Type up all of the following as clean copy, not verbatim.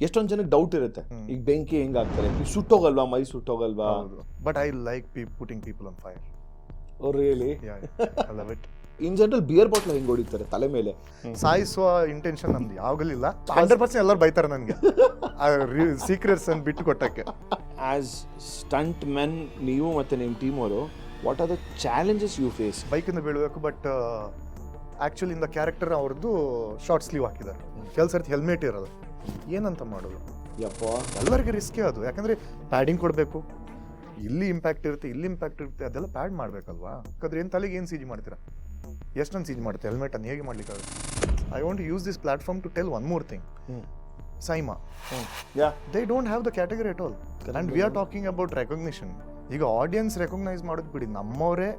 ಎಷ್ಟೊಂದು ಜನಕ್ಕೆ ಡೌಟ್ ಇರುತ್ತೆ, ಈಗ ಬೆಂಕಿ ಹೆಂಗ್ ಆಗ್ತಾರೆ, ಈಗ ಸುಟ್ಟೋಗಲ್ವಾ, ಮೈ ಸುಟ್ಟೋಗಲ್ವಾ? But I like putting people on fire. Really? I love it. In general beer bottle ಹೆಂಗ್ ಹೊಡಿತಾರೆ ತಲೆ ಮೇಲೆ? ಸಾಯಿಸುವ ಇಂಟೆನ್ಷನ್ ನಮ್ದು ಯಾವಾಗಲಿಲ್ಲ. 100% ಎಲ್ಲರೂ ಬೈತಾರೆ ನನಗೆ ಸೀಕ್ರೆಟ್ಸ್ ಅನ್ನು ಬಿಟ್ಟು ಕೊಟ್ಟಕ್ಕೆ. ಆಸ್ ಸ್ಟಂಟ್ ಮೆನ್ ನೀವು ಮತ್ತೆ ನಿಮ್ಮ ಟೀಮ್ ಅವರು, what are the challenges you face? ಬೈಕಿಂದ ಬೀಳಬೇಕು, ಬಟ್ ಆ್ಯಕ್ಚುಲಿ ಇಂದ ಕ್ಯಾರೆಕ್ಟರ್ ಅವ್ರದ್ದು ಶಾರ್ಟ್ ಸ್ಲೀವ್ ಹಾಕಿದ್ದಾರೆ. ಕೆಲವು ಸರ್ತಿ ಹೆಲ್ಮೆಟ್ ಇರೋದು, ಏನಂತ ಮಾಡೋದು ಯಪ್ಪ. ಎಲ್ಲರಿಗೆ ರಿಸ್ಕೇ ಅದು, ಯಾಕಂದರೆ ಪ್ಯಾಡಿಂಗ್ ಕೊಡಬೇಕು, ಇಲ್ಲಿ ಇಂಪ್ಯಾಕ್ಟ್ ಇರುತ್ತೆ, ಇಲ್ಲಿ ಇಂಪ್ಯಾಕ್ಟ್ ಇರುತ್ತೆ, ಅದೆಲ್ಲ ಪ್ಯಾಡ್ ಮಾಡಬೇಕಲ್ವಾ? ಯಾಕಂದ್ರೆ ಏನು ತಲೆಗೆ ಏನು ಸೀಜ್ ಮಾಡ್ತೀರಾ, ಎಷ್ಟೊಂದು ಸೀಜ್ ಮಾಡ್ತೀರಾ ಹೆಲ್ಮೆಟನ್ನು, ಹೇಗೆ ಮಾಡ್ಲಿಕ್ಕಾಗುತ್ತೆ? I want to use this platform to tell one more thing. SIIMA, they don't have the category at all, and we are talking about recognition. ಈಗ ಆಡಿಯನ್ಸ್ ರೆಕಗ್ನೈಸ್ ಮಾಡೋದು ಬಿಡಿ, ನಮ್ಮವರೇ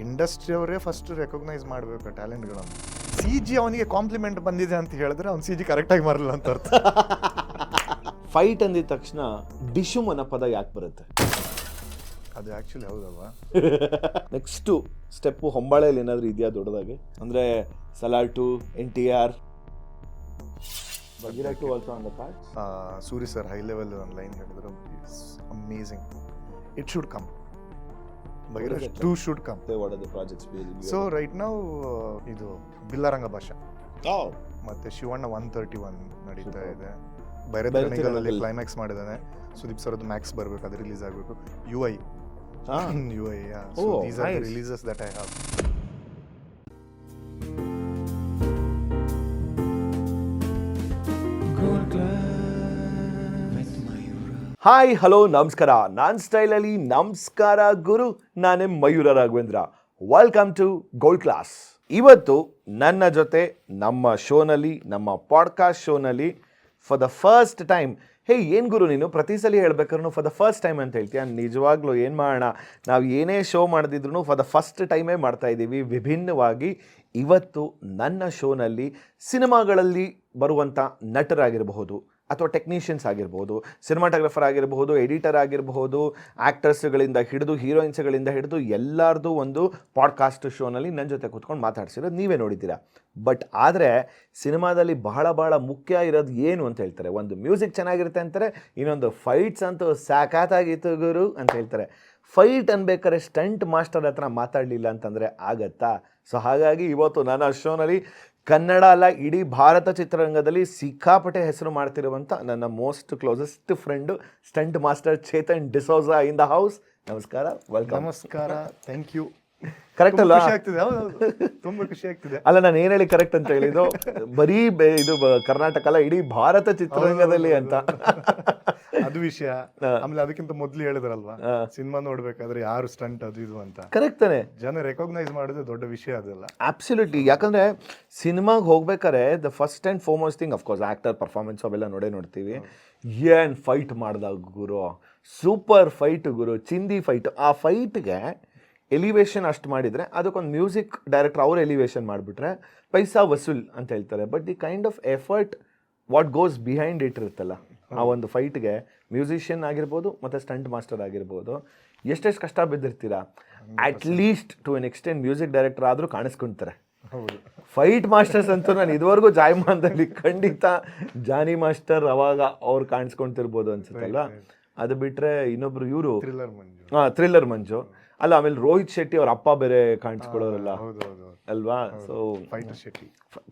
ಇಂಡಸ್ಟ್ರಿಯವರೇ ಫಸ್ಟ್ ರೆಕಗ್ನೈಸ್ ಮಾಡಬೇಕು ಟ್ಯಾಲೆಂಟ್ಗಳನ್ನು. ಸಿ ಜಿ ಅವನಿಗೆ ಕಾಂಪ್ಲಿಮೆಂಟ್ ಬಂದಿದೆ ಅಂತ ಹೇಳಿದ್ರೆ ಅವ್ನು ಸಿ ಜಿ ಕರೆಕ್ಟಾಗಿ ಬರಲ್ಲ ಅಂತ ಅರ್ಥ. ಫೈಟ್ ಅಂದಿದ ತಕ್ಷಣ ಡಿಶುಮ್ ಅನ್ನೋ ಪದ ಯಾಕೆ ಬರುತ್ತೆ? ಅದು ಆ್ಯಕ್ಚುಲಿ ಹೌದಲ್ವಾ? ನೆಕ್ಸ್ಟು ಸ್ಟೆಪ್ಪು ಹೊಂಬಾಳೆಯಲ್ಲಿ ಏನಾದರೂ ಇದೆಯಾ ದೊಡ್ಡದಾಗಿ? ಅಂದರೆ ಸಲಾಟು, NTR, Bagheera 2 also on the cards? Suri sir high level ಒಂದು ಲೈನ್ ಹೇಳಿದ್ರು, amazing. It should come. Bagheera 2 should come. What are the projects being? So right now ಇದು ಬಿಲ್ಲಾರಂಗ ಭಾಷಾ Oh. ಮತ್ತೆ ಶಿವಣ್ಣ 131 ನಡೀತಾ ಇದೆ. ಬೈರತಿನಲ್ಲಿ ಕ್ಲೈಮ್ಯಾಕ್ಸ್ ಮಾಡಿದಾನೆ. ಸುದೀಪ್ ಸರ್ ಅದು ಮ್ಯಾಕ್ಸ್ ಬರಬೇಕು, ಅದು ರಿಲೀಸ್ ಆಗಬೇಕು. UI. UI, yeah. So these are the releases that I have. Hi, hello, ನಮಸ್ಕಾರ. ನಾನು ಸ್ಟೈಲಲ್ಲಿ ನಮಸ್ಕಾರ ಗುರು, ನಾನೇ Mayura Raghavendra. Welcome to gold class. ಇವತ್ತು ನನ್ನ ಜೊತೆ ನಮ್ಮ ಶೋನಲ್ಲಿ, ನಮ್ಮ ಪಾಡ್ಕಾಸ್ಟ್ ಶೋನಲ್ಲಿ ಫಾರ್ ದ ಫಸ್ಟ್ ಟೈಮ್, ಹೇ ಏನು ಗುರು ನೀನು ಪ್ರತಿ ಸಲ ಹೇಳ್ಬೇಕಾದ್ರೂ ಫಾರ್ ದ ಫಸ್ಟ್ ಟೈಮ್ ಅಂತ ಹೇಳ್ತೀಯ? ನಿಜವಾಗ್ಲೂ ಏನು ಮಾಡೋಣ, ನಾವು ಏನೇ ಶೋ ಮಾಡಿದ್ರು ಫಾರ್ ದ ಫಸ್ಟ್ ಟೈಮೇ ಮಾಡ್ತಾಯಿದ್ದೀವಿ ವಿಭಿನ್ನವಾಗಿ. ಇವತ್ತು ನನ್ನ ಶೋನಲ್ಲಿ ಸಿನಿಮಾಗಳಲ್ಲಿ ಬರುವಂಥ ನಟರಾಗಿರಬಹುದು, ಅಥವಾ ಟೆಕ್ನಿಷಿಯನ್ಸ್ ಆಗಿರ್ಬೋದು, ಸಿನಿಮಾಟೋಗ್ರಫರ್ ಆಗಿರಬಹುದು, ಎಡಿಟರ್ ಆಗಿರಬಹುದು, ಆ್ಯಕ್ಟರ್ಸ್ಗಳಿಂದ ಹಿಡಿದು ಹೀರೋಯಿನ್ಸ್ಗಳಿಂದ ಹಿಡಿದು ಎಲ್ಲರದು ಒಂದು ಪಾಡ್ಕಾಸ್ಟ್ ಶೋನಲ್ಲಿ ನನ್ನ ಜೊತೆ ಕೂತ್ಕೊಂಡು ಮಾತಾಡ್ಸಿರೋದು ನೀವೇ ನೋಡಿದ್ದೀರಾ. ಬಟ್ ಆದರೆ ಸಿನಿಮಾದಲ್ಲಿ ಬಹಳ ಬಹಳ ಮುಖ್ಯ ಇರೋದು ಏನು ಅಂತ ಹೇಳ್ತಾರೆ. ಒಂದು ಮ್ಯೂಸಿಕ್ ಚೆನ್ನಾಗಿರುತ್ತೆ ಅಂತಾರೆ, ಇನ್ನೊಂದು ಫೈಟ್ಸ್ ಅಂತೂ ಸಾಕಾಗಿತ್ತು ಗುರು ಅಂತ ಹೇಳ್ತಾರೆ. ಫೈಟ್ ಅನ್ಬೇಕಾದ್ರೆ ಸ್ಟಂಟ್ ಮಾಸ್ಟರ್ ಹತ್ರ ಮಾತಾಡಲಿಲ್ಲ ಅಂತಂದರೆ ಆಗತ್ತಾ? ಸೊ ಹಾಗಾಗಿ ಇವತ್ತು ನನ್ನ ಶೋನಲ್ಲಿ ಕನ್ನಡ ಅಲ್ಲ, ಇಡೀ ಭಾರತ ಚಿತ್ರರಂಗದಲ್ಲಿ ಸಿಕ್ಕಾಪಟ್ಟೆ ಹೆಸರು ಮಾಡ್ತಿರುವಂಥ ನನ್ನ most closest friend stunt master Chetan D'Souza in the house. ನಮಸ್ಕಾರ, ವೆಲ್ಕಮ್. ನಮಸ್ಕಾರ, ಥ್ಯಾಂಕ್ ಯು. ಕರೆಕ್ಟ್ ಅಲ್ಲ? ತುಂಬ ಖುಷಿ ಆಗ್ತಿದೆ. ಅಲ್ಲ, ನಾನು ಏನು ಹೇಳಿ ಕರೆಕ್ಟ್ ಅಂತ ಹೇಳಿದ್ದು, ಬರೀ ಇದು ಕರ್ನಾಟಕ ಅಲ್ಲ, ಇಡೀ ಭಾರತ ಚಿತ್ರರಂಗದಲ್ಲಿ ಅಂತ. ಅದು ವಿಷಯ. ಆಮೇಲೆ ಅದಕ್ಕಿಂತ ಮೊದಲು ಹೇಳಿದ್ರಲ್ವಾ, ಸಿನಿಮಾ ನೋಡ್ಬೇಕಾದ್ರೆ ಯಾರು ಸ್ಟಂಟ್ ಅದು ಇದು ಅಂತ. ಕರೆಕ್ಟ್ ತಾನೆ? ಜನ ರೆಕಗ್ನೈಸ್ ಮಾಡೋದು ದೊಡ್ಡ ವಿಷಯ ಅದೆಲ್ಲ. ಅಬ್ಸಲ್ಯೂಟ್ಲಿ. ಯಾಕಂದ್ರೆ ಸಿನಿಮಾಗೆ ಹೋಗ್ಬೇಕಾದ್ರೆ the first and foremost thing of course actor performance ಅವೆಲ್ಲ ನೋಡ್ತೀವಿ. ಏನು ಫೈಟ್ ಮಾಡ್ದಾಗ ಗುರು, ಸೂಪರ್ ಫೈಟ್ ಗುರು, ಚಿಂದಿ ಫೈಟ್. ಆ ಫೈಟ್ಗೆ ಎಲಿವೇಶನ್ ಅಷ್ಟು ಮಾಡಿದರೆ ಅದಕ್ಕೊಂದು ಮ್ಯೂಸಿಕ್ ಡೈರೆಕ್ಟರ್ ಅವ್ರು ಎಲಿವೇಶನ್ ಮಾಡಿಬಿಟ್ರೆ ಪೈಸಾ ವಸೂಲ್ ಅಂತ ಹೇಳ್ತಾರೆ. But the kind of effort what goes behind it ಇರುತ್ತಲ್ಲ, ಆ ಒಂದು ಫೈಟ್ಗೆ ಮ್ಯೂಸಿಷಿಯನ್ ಆಗಿರ್ಬೋದು ಮತ್ತು ಸ್ಟಂಟ್ ಮಾಸ್ಟರ್ ಆಗಿರ್ಬೋದು, ಎಷ್ಟೆಷ್ಟು ಕಷ್ಟ ಬಿದ್ದಿರ್ತೀರಾ. At least to an extent music director ಆದರೂ ಕಾಣಿಸ್ಕೊತಾರೆ. ಫೈಟ್ ಮಾಸ್ಟರ್ಸ್ ಅಂತೂ ನಾನು ಇದುವರೆಗೂ ಜಾಯಮಾನದಲ್ಲಿ ಖಂಡಿತ ಜಾನಿ ಮಾಸ್ಟರ್ ಅವಾಗ ಅವ್ರು ಕಾಣಿಸ್ಕೊತಿರ್ಬೋದು ಅನ್ಸುತ್ತಲ್ಲ. ಅದು ಬಿಟ್ಟರೆ ಇನ್ನೊಬ್ರು ಇವರು ಥ್ರಿಲ್ಲರ್ ಮಂಜು ಅಲ್ಲ, ಆಮೇಲೆ ರೋಹಿತ್ ಶೆಟ್ಟಿ ಅವ್ರ ಅಪ್ಪ ಬೇರೆ ಕಾಣಿಸ್ಕೊಳ್ಳೋರಲ್ಲ ಅಲ್ವಾ? So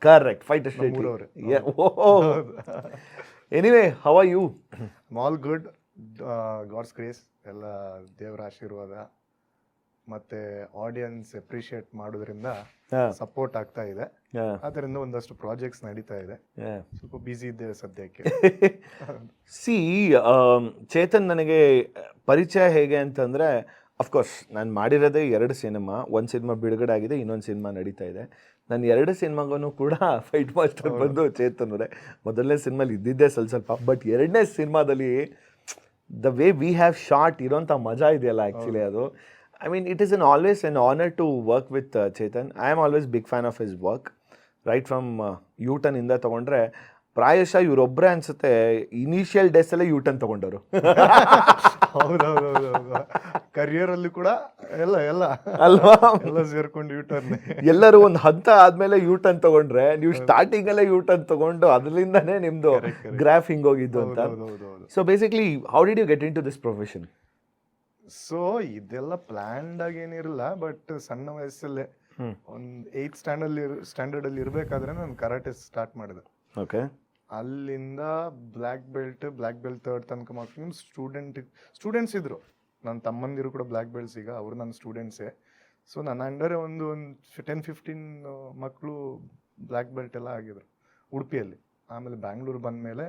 correct, fighter Shetty. Anyway, how are you? All good, God's grace, ಎಲ್ಲ ದೇವರ ಆಶೀರ್ವಾದ ಮತ್ತೆ ಆಡಿಯನ್ಸ್ ಅಪ್ರಿಷಿಯೇಟ್ ಮಾಡೋದ್ರಿಂದ ಸಪೋರ್ಟ್ ಆಗ್ತಾ ಇದೆ. ಅದರಿಂದ ಒಂದಷ್ಟು ಪ್ರಾಜೆಕ್ಟ್ಸ್ ನಡೀತಾ ಇದೆ. ಸ್ವಲ್ಪ ಬ್ಯುಸಿ ಇದ್ದೇವೆ ಸದ್ಯಕ್ಕೆ. ಸಿ ಚೇತನ್ ನನಗೆ ಪರಿಚಯ ಹೇಗೆ ಅಂತಂದರೆ, ಅಫ್ಕೋರ್ಸ್ ನಾನು ಮಾಡಿರೋದೇ 2 ಸಿನಿಮಾ. ಒಂದು ಸಿನಿಮಾ ಬಿಡುಗಡೆ ಆಗಿದೆ, ಇನ್ನೊಂದು ಸಿನಿಮಾ ನಡೀತಾ ಇದೆ. ನಾನು 2 ಸಿನಿಮಾಗೂ ಕೂಡ ಫೈಟ್ ಮಾಸ್ಟರ್ ಬಂದು ಚೇತನ್ ಅವರೇ. ಮೊದಲನೇ ಸಿನಿಮಾಲಿ ಇದ್ದಿದ್ದೇ ಸ್ವಲ್ಪ, ಬಟ್ 2ನೇ ಸಿನಿಮಾದಲ್ಲಿ the way we have shot ಇರೋಂಥ ಮಜಾ ಇದೆಯಲ್ಲ, ಆ್ಯಕ್ಚುಲಿ ಅದು I mean it is always an honour to work with Chetan. I am always big fan of his work. Right from U turn ಇಂದ ತೊಗೊಂಡ್ರೆ ಪ್ರಾಯಶಃ ಇವರೊಬ್ಬರೇ ಅನ್ಸುತ್ತೆ ಇನಿಷಿಯಲ್ ಡೇಸಲ್ಲೇ ಯೂಟರ್ನ್ ತಗೊಂಡವರು. ಹೌದೌದೌದೌದು. ಕರಿಯರಲ್ಲಿ ಕೂಡ ಎಲ್ಲ ಎಲ್ಲ ಅಲ್ವಾ? ಎಲ್ಲ ಸೇರ್ಕೊಂಡು ಯೂಟರ್ನ್. ಎಲ್ಲರೂ ಒಂದು ಹಂತ ಆದ್ಮೇಲೆ ಯೂಟರ್ನ್ ತಗೊಂಡ್ರೆ, ನೀವು ಸ್ಟಾರ್ಟಿಂಗ್ ಅಲ್ಲೇ ಯೂಟರ್ನ್ ತಗೊಂಡು ಅದರಿಂದಾನೇ ನಿಮ್ದು ಗ್ರಾಫ್ ಹಿಂಗೋಗಿದ್ದು ಅಂತ. ಹೌದೌದೌದು. So basically how did you get into this profession? So ಇದೆಲ್ಲ ಪ್ಲಾನ್ಡ್ ಆಗಿ ಏನಿರಲ್ಲ, ಬಟ್ ಸಣ್ಣ ವಯಸ್ಸಲ್ಲೇ ಒಂದು 8th ಸ್ಟ್ಯಾಂಡರ್ಡ್ ಅಲ್ಲಿ ಇರಬೇಕಾದ್ರೆ ನಾನು ಕರಾಟೆ ಸ್ಟಾರ್ಟ್ ಮಾಡಿದೆ. ಓಕೆ. ಅಲ್ಲಿಂದ ಬ್ಲ್ಯಾಕ್ ಬೆಲ್ಟ್ 3rd ತನಕ ಮಾಡ್ಕೊಂಡು ಸ್ಟೂಡೆಂಟ್ಸ್ ಇದ್ರು. ನನ್ನ ತಮ್ಮಂದಿರು ಕೂಡ ಬ್ಲ್ಯಾಕ್ ಬೆಲ್ಟ್ಸ್, ಈಗ ಅವರು ನನ್ನ ಸ್ಟೂಡೆಂಟ್ಸೇ. ಸೊ ನನ್ನ ಅಂಡರ್ ಒಂದು 10-15 ಮಕ್ಕಳು ಬ್ಲ್ಯಾಕ್ ಬೆಲ್ಟ್ ಎಲ್ಲ ಆಗಿದ್ರು ಉಡುಪಿಯಲ್ಲಿ. ಆಮೇಲೆ ಬ್ಯಾಂಗ್ಳೂರು ಬಂದಮೇಲೆ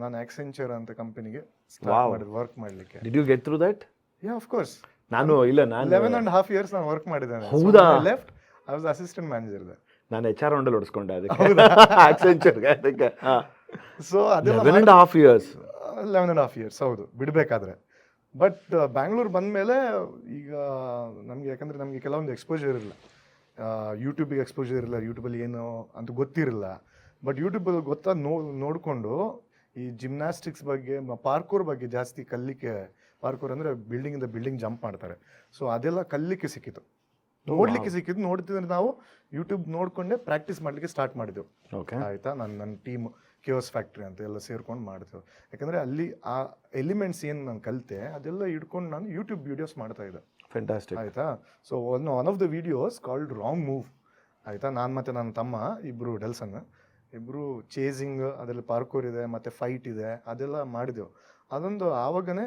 ನಾನು ಆಕ್ಸೆಂಚರ್ ಅಂತ ಕಂಪನಿಗೆ ಸ್ಟಾರ್ಟ್ ಮಾಡಿದೆ ವರ್ಕ್ ಮಾಡಲಿಕ್ಕೆ. Did you get through that? Yeah, of course. ನಾನು 11.5 years ನಾನು ವರ್ಕ್ ಮಾಡಿದ್ದೇನೆ. ಹೌದಾ? Left, I was assistant manager they. ನಾನು HR ರೌಂಡಲ್ಲಿ ಹೊಡ್ಸ್ಕೊಂಡೆ ಅದಕ್ಕೆ, ಆಕ್ಸೆಂಚರ್ಗೆ. ಅದಕ್ಕೆ ಸೊ ಅದೆಲ್ಲ 11.5 years. 11.5 years ಹೌದು, ಬಿಡಬೇಕಾದ್ರೆ. ಬಟ್ ಬ್ಯಾಂಗ್ಳೂರು ಬಂದಮೇಲೆ ಈಗ ನಮಗೆ, ಯಾಕಂದರೆ ನಮಗೆ ಕೆಲವೊಂದು ಎಕ್ಸ್ಪೋಜರ್ ಇರಲಿಲ್ಲ, ಯೂಟ್ಯೂಬಿಗೆ ಎಕ್ಸ್ಪೋಜರ್ ಇರಲಿಲ್ಲ, ಯೂಟ್ಯೂಬಲ್ಲಿ ಏನು ಅಂತ ಗೊತ್ತಿರಲಿಲ್ಲ. ಬಟ್ ಯೂಟ್ಯೂಬಲ್ಲಿ ನೋಡಿಕೊಂಡು ಈ ಜಿಮ್ನಾಸ್ಟಿಕ್ಸ್ ಬಗ್ಗೆ, ಪಾರ್ಕೂರ್ ಬಗ್ಗೆ ಜಾಸ್ತಿ ಕಲಿಕೆ. ಪಾರ್ಕೂರ್ ಅಂದರೆ ಬಿಲ್ಡಿಂಗಿಂದ ಬಿಲ್ಡಿಂಗ್ ಜಂಪ್ ಮಾಡ್ತಾರೆ. ಸೊ ಅದೆಲ್ಲ ಕಲಿಕೆ ಸಿಕ್ಕಿತ್ತು, ನೋಡ್ಲಿಕ್ಕೆ ಸಿಕ್ಕಿದ್ದು. ನೋಡ್ತಿದ್ರೆ ನಾವು ಯೂಟ್ಯೂಬ್ ನೋಡ್ಕೊಂಡೆ ಪ್ರಾಕ್ಟೀಸ್ ಮಾಡಲಿಕ್ಕೆ ಸ್ಟಾರ್ಟ್ ಮಾಡಿದೆವು. ಆಯಿತಾ, ನನ್ನ ಟೀಮ್ KOS ಫ್ಯಾಕ್ಟ್ರಿ ಅಂತ ಎಲ್ಲ ಸೇರ್ಕೊಂಡು ಮಾಡ್ತೇವೆ. ಯಾಕಂದರೆ ಅಲ್ಲಿ ಆ ಎಲಿಮೆಂಟ್ಸ್ ಏನು ನಾನು ಕಲಿತೆ ಅದೆಲ್ಲ ಇಟ್ಕೊಂಡು ನಾನು ಯೂಟ್ಯೂಬ್ ವೀಡಿಯೋಸ್ ಮಾಡ್ತಾ ಇದ್ದೆ. ಫ್ಯಾಂಟಾಸ್ಟಿಕ್. ಆಯಿತಾ. So one of the videos called wrong move. ಆಯಿತಾ, ನಾನು ಮತ್ತು ನನ್ನ ತಮ್ಮ ಇಬ್ಬರು ಡೆಲ್ಸನ್ ಇಬ್ಬರು ಚೇಸಿಂಗ್, ಅದರಲ್ಲಿ ಪಾರ್ಕೂರ್ ಇದೆ ಮತ್ತು ಫೈಟ್ ಇದೆ, ಅದೆಲ್ಲ ಮಾಡಿದೆವು. ಅದೊಂದು ಆವಾಗನೇ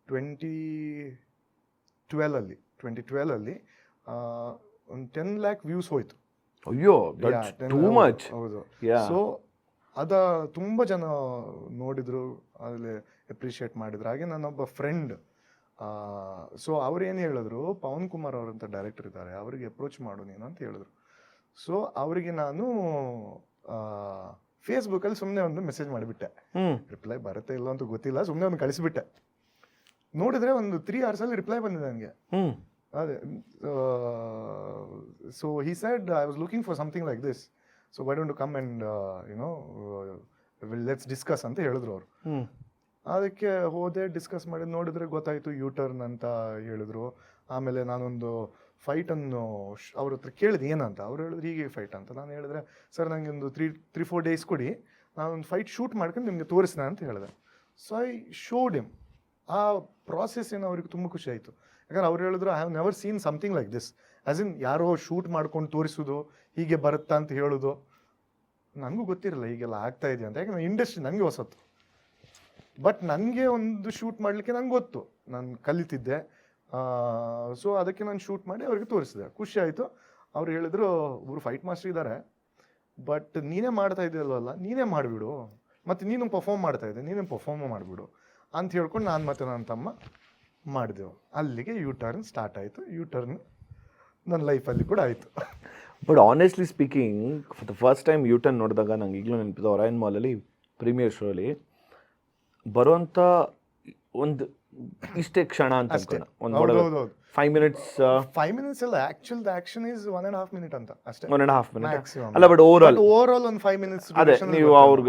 2012 ಅಲ್ಲಿ ಒಂದು 10 lakh ವ್ಯೂಸ್ ಹೋಯ್ತು. ಅಯ್ಯೋ, ಟೂ ಮಚ್. ಹೌದು. ಸೊ ತುಂಬ ಜನ ನೋಡಿದ್ರು, ಅಲ್ಲಿ ಅಪ್ರಿಷಿಯೇಟ್ ಮಾಡಿದ್ರು. ಹಾಗೆ ನನ್ನೊಬ್ಬ ಫ್ರೆಂಡ್, ಸೊ ಅವ್ರೇನು ಹೇಳಿದ್ರು, ಪವನ್ ಕುಮಾರ್ ಅವರಂತ ಡೈರೆಕ್ಟರ್ ಇದ್ದಾರೆ, ಅವರಿಗೆ ಅಪ್ರೋಚ್ ಮಾಡು ನೀನು ಅಂತ ಹೇಳಿದ್ರು. ಸೊ ಅವರಿಗೆ ನಾನು ಫೇಸ್ಬುಕ್ಕಲ್ಲಿ ಸುಮ್ಮನೆ ಒಂದು ಮೆಸೇಜ್ ಮಾಡಿಬಿಟ್ಟೆ. ರಿಪ್ಲೈ ಬರುತ್ತೆ ಇಲ್ಲ ಅಂತ ಗೊತ್ತಿಲ್ಲ, ಸುಮ್ಮನೆ ಒಂದು ಕಳಿಸಿಬಿಟ್ಟೆ. ನೋಡಿದ್ರೆ ಒಂದು 3 hours ರಿಪ್ಲೈ ಬಂದಿದೆ ನನಗೆ. ಅದೇ, so he said I was looking for something like this, so why don't you come and let's discuss ಅಂತ ಹೇಳಿದ್ರು ಅವರು. ಅದಕ್ಕೆ ಹೋದೆ, ಡಿಸ್ಕಸ್ ಮಾಡಿ ನೋಡಿದ್ರೆ ಗೊತ್ತಾಯಿತು ಯೂಟರ್ನ್ ಅಂತ ಹೇಳಿದ್ರು. ಆಮೇಲೆ ನಾನೊಂದು ಫೈಟನ್ನು ಅವ್ರ ಹತ್ರ ಕೇಳಿದೆ ಏನಂತ. ಅವ್ರು ಹೇಳಿದ್ರು ಹೀಗೆ ಫೈಟ್ ಅಂತ. ನಾನು ಹೇಳಿದ್ರೆ, ಸರ್ ನನಗೆ ಒಂದು 3-4 days ಕೊಡಿ, ನಾನೊಂದು ಫೈಟ್ ಶೂಟ್ ಮಾಡ್ಕೊಂಡು ನಿಮಗೆ ತೋರಿಸ್ದೆ ಅಂತ ಹೇಳಿದೆ. So I showed him. ಆ ಪ್ರಾಸೆಸ್ ಏನು ಅವ್ರಿಗೆ ತುಂಬ ಖುಷಿ ಆಯಿತು. ಯಾಕಂದ್ರೆ ಅವ್ರು ಹೇಳಿದ್ರು, I have never seen something like this. As in ಯಾರೋ ಶೂಟ್ ಮಾಡ್ಕೊಂಡು ತೋರಿಸೋದು, ಹೀಗೆ ಬರುತ್ತಾ ಅಂತ ಹೇಳೋದು. ನನಗೂ ಗೊತ್ತಿರಲ್ಲ ಹೀಗೆಲ್ಲ ಆಗ್ತಾ ಇದೆಯಾ ಅಂತ, ಯಾಕಂದ್ರೆ ಇಂಡಸ್ಟ್ರಿ ನನಗೆ ಹೊಸತ್ತು. ಬಟ್ ನನಗೆ ಒಂದು ಶೂಟ್ ಮಾಡಲಿಕ್ಕೆ ನಂಗೆ ಗೊತ್ತು, ನಾನು ಕಲಿತಿದ್ದೆ. ಸೊ ಅದಕ್ಕೆ ನಾನು ಶೂಟ್ ಮಾಡಿ ಅವ್ರಿಗೆ ತೋರಿಸಿದೆ. ಖುಷಿ ಆಯಿತು. ಅವ್ರು ಹೇಳಿದ್ರು, ಒಬ್ಬರು ಫೈಟ್ ಮಾಸ್ಟರ್ ಇದ್ದಾರೆ, ಬಟ್ ನೀನೇ ಮಾಡ್ತಾ ಇದೆಯಲ್ವಲ್ಲ, ನೀನೇ ಮಾಡಿಬಿಡು, ಮತ್ತು ನೀನು ಪರ್ಫಾರ್ಮ್ ಮಾಡ್ತಾ ಇದ್ದೆ, ನೀನೇ ಪರ್ಫಾರ್ಮ್ ಮಾಡಿಬಿಡು ಅಂತ ಹೇಳ್ಕೊಂಡು ನಾನು ಮತ್ತು ನನ್ನ ತಮ್ಮ ಮಾಡಿದೆವು. ಅಲ್ಲಿಗೆ ಯೂಟರ್ನ್ ಸ್ಟಾರ್ಟ್ ಆಯಿತು. ಯೂಟರ್ನ್ ನನ್ನ ಲೈಫಲ್ಲಿ ಕೂಡ ಆಯಿತು. But honestly speaking, for the first time U-turn ನೋಡಿದಾಗ ನಂಗೆ ಈಗಲೂ ನೆನಪಿದೆ, ಒರೈನ್ ಮಾಲಲ್ಲಿ ಪ್ರೀಮಿಯರ್ ಶೋಲಿ ಬರುವಂಥ ಒಂದು ಇಷ್ಟೇ ಕ್ಷಣ ಅಂತ ಅನ್ಕೋಣ, ಒಂದು 5 minutes. 5 minutes ಅಲ್ಲ, actual the action is 1.5 minute ಅಂತ ಅಷ್ಟೇ. 1.5 minute ಮ್ಯಾಕ್ಸಿಮಮ್. ಅಲ್ಲ, ಬಟ್ ಓವರ್ ಆಲ್ ಒಂದು 5 minutes. ಅದೇ, ನೀವು ಅವ್ರು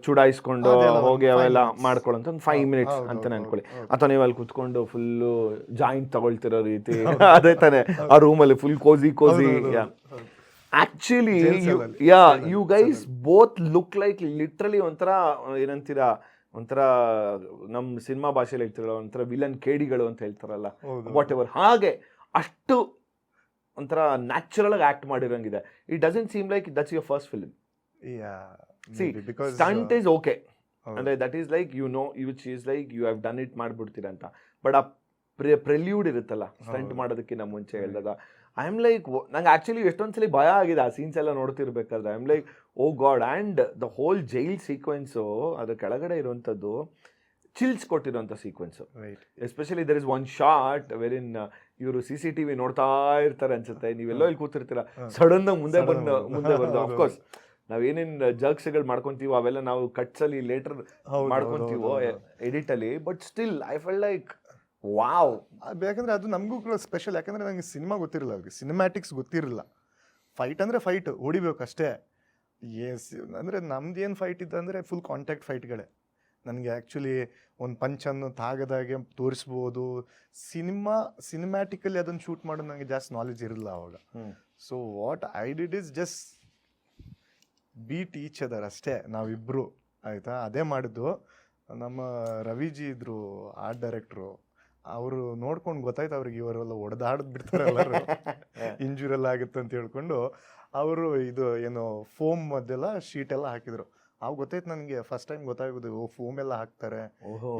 ಚುಡಾಯಿಸ್ಕೊಂಡು ಹೋಗಿ ಅವೆಲ್ಲ ಮಾಡ್ಕೊಳ್ಳೋಂಥ ಒಂದು 5 minutes ಅಂತ ಅನ್ಕೊಳ್ಳಿ. ಅಥವಾ ನೀವು ಅಲ್ಲಿ ಕುತ್ಕೊಂಡು ಫುಲ್ಲು ಜಾಯಿಂಟ್ ತಗೊಳ್ತಿರೋ ರೀತಿ, ಅದೇ ತಾನೆ ಆ ರೂಮಲ್ಲಿ full cosy. Actually you guys both look like literally ಒಂಥರ ಏನಂತೀರಾ, ಒಂಥರ ನಮ್ಮ ಸಿನಿಮಾ ಭಾಷೆಯಲ್ಲಿ ಹೇಳ್ತಿರಲ್ಲ, ಒಂಥರ ವಿಲನ್ ಕೇಡಿಗಳು ಅಂತ ಹೇಳ್ತಾರಲ್ಲ, ವಾಟ್ ಎವರ್, ಹಾಗೆ ಅಷ್ಟು ಒಂಥರ ನ್ಯಾಚುರಲ್ ಆಗಿ act ಮಾಡಿರೋಂಗಿದೆ. It doesn't seem like that's your first film. C, stunt is okay, ಅಂದರೆ that is like you know which is like you have done it ಮಾಡಿಬಿಡ್ತೀರ ಅಂತ. ಬಟ್ ಆ ಪ್ರೆಲ್ಯೂಡ್ ಇರುತ್ತಲ್ಲ ಸ್ಟಂಟ್ ಮಾಡೋದಕ್ಕಿಂತ ಮುಂಚೆ ಹೇಳಿದಾಗ, ಐ ಆಮ್ ಲೈಕ್, ನಂಗೆ actually ಎಷ್ಟೊಂದ್ಸಲಿ ಭಯ ಆಗಿದೆ ಆ ಸೀನ್ಸ್ ಎಲ್ಲ ನೋಡ್ತಿರ್ಬೇಕಾದ್ರೆ. I am like, O god. And the whole jail sequence, ಅದ್ರ ಕೆಳಗಡೆ ಇರುವಂಥದ್ದು chills ಕೊಟ್ಟಿರೋಂಥ sequence. Especially there is one short ವೆರಿನ್ ಇವರು CCTV ನೋಡ್ತಾ ಇರ್ತಾರೆ ಅನ್ಸುತ್ತೆ, ನೀವೆಲ್ಲೋ ಇಲ್ಲಿ ಕೂತಿರ್ತೀರ, ಸಡನ್ ಮುಂದೆ ಬಂದು ಅಫ್ಕೋರ್ಸ್ ನಾವೇನೇನು ಜರ್ಕ್ಸ್ಗಳು ಮಾಡ್ಕೊತೀವೋ ಅವೆಲ್ಲ ನಾವು ಕಟ್ಸಲ್ಲಿ ಲೇಟರ್ ಮಾಡ್ಕೊತೀವೋ ಎಡಿಟಲ್ಲಿ. But still I felt like wow. ಯಾಕಂದರೆ ಅದು ನಮಗೂ ಕೂಡ ಸ್ಪೆಷಲ್. ಯಾಕಂದರೆ ನನಗೆ ಸಿನಿಮಾ ಗೊತ್ತಿರಲಿಲ್ಲ, ಅವ್ರಿಗೆ ಸಿನಿಮ್ಯಾಟಿಕ್ಸ್ ಗೊತ್ತಿರಲಿಲ್ಲ. ಫೈಟ್ ಅಂದರೆ ಫೈಟ್ ಹೊಡಿಬೇಕು ಅಷ್ಟೇ. ಎಸ್, ಅಂದರೆ ನಮ್ದೇನು ಫೈಟ್ ಇದ್ದಂದರೆ ಫುಲ್ ಕಾಂಟ್ಯಾಕ್ಟ್ ಫೈಟ್ಗಳೇ. ನನಗೆ ಆ್ಯಕ್ಚುಲಿ ಒಂದು ಪಂಚನ್ನು ತಾಗದಾಗೆ ತೋರಿಸ್ಬೋದು. ಸಿನಿಮ್ಯಾಟಿಕಲಿ ಅದನ್ನು ಶೂಟ್ ಮಾಡೋದು ನನಗೆ ಜಾಸ್ತಿ ನಾಲೆಜ್ ಇರಲಿಲ್ಲ ಅವಾಗ. So what I did is just beat each other ಅಷ್ಟೇ, ನಾವಿಬ್ಬರು ಆಯಿತಾ. ಅದೇ ಮಾಡಿದ್ದು. ನಮ್ಮ ರವಿಜಿ ಇದ್ರು ಆರ್ಟ್ ಡೈರೆಕ್ಟ್ರು, ಅವರು ನೋಡ್ಕೊಂಡು ಗೊತ್ತಾಯ್ತು ಅವ್ರಿಗೆ ಇವರೆಲ್ಲ ಹೊಡೆದಾಡದ್ ಬಿಡ್ತಾರೆ ಎಲ್ಲರೂ, ಇಂಜುರೆಲ್ಲ ಆಗುತ್ತೆ ಅಂತ ಹೇಳ್ಕೊಂಡು ಅವರು ಇದು ಏನು ಫೋಮ್ ಅದೆಲ್ಲ ಶೀಟ್ ಎಲ್ಲ ಹಾಕಿದ್ರು. ಅವಾಗ ಗೊತ್ತಾಯ್ತು ನನಗೆ, ಫಸ್ಟ್ ಟೈಮ್ ಗೊತ್ತಾಗೋದು ಫೋಮ್ ಎಲ್ಲ ಹಾಕ್ತಾರೆ,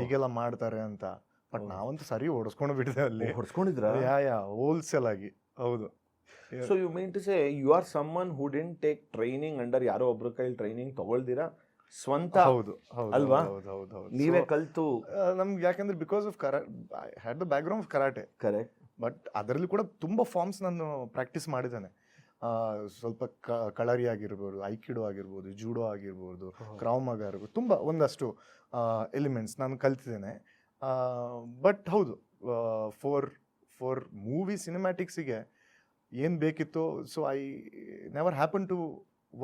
ಹೀಗೆಲ್ಲ ಮಾಡ್ತಾರೆ ಅಂತ. ಬಟ್ ನಾವಂತೂ ಸರಿ ಹೊಡೆಸ್ಕೊಂಡು ಬಿಟ್ಟಿದೆ ಅಲ್ಲಿ. ಹೊಡ್ಸ್ಕೊಂಡಿದ್ರ? ಯಾ ಹೋಲ್ಸೇಲ್ ಆಗಿ. ಹೌದು. So you mean to say you are someone who didn't take training under ಯಾರೋ ಒಬ್ರ ಕೈಲಿ ಟ್ರೈನಿಂಗ್ ತಗೊಳ್ದಿರಾ ಸ್ವಂತ ಅಲ್ವಾ? ನೀವೇ ಕಲ್ತು ನಮ್ಗೆ, ಯಾಕಂದ್ರೆ because of I had the background of karate. Correct. But ಅದರಲ್ಲಿ ಕೂಡ ತುಂಬ ಫಾರ್ಮ್ಸ್ ನಾನು ಪ್ರಾಕ್ಟೀಸ್ ಮಾಡಿದ್ದೇನೆ. ಸ್ವಲ್ಪ ಕಳರಿ ಆಗಿರ್ಬೋದು, ಐಕಿಡೋ ಆಗಿರ್ಬೋದು, ಜೂಡೋ ಆಗಿರ್ಬೋದು, ಕ್ರಾವ್ ಮಾಗ ಆಗಿರ್ಬೋದು, ತುಂಬ ಒಂದಷ್ಟು ಎಲಿಮೆಂಟ್ಸ್ ನಾನು ಕಲ್ತಿದ್ದೇನೆ. ಬಟ್ ಹೌದು, ಫಾರ್ ಮೂವಿ ಸಿನಿಮ್ಯಾಟಿಕ್ಸಿಗೆ ಏನು ಬೇಕಿತ್ತು, so I never happen to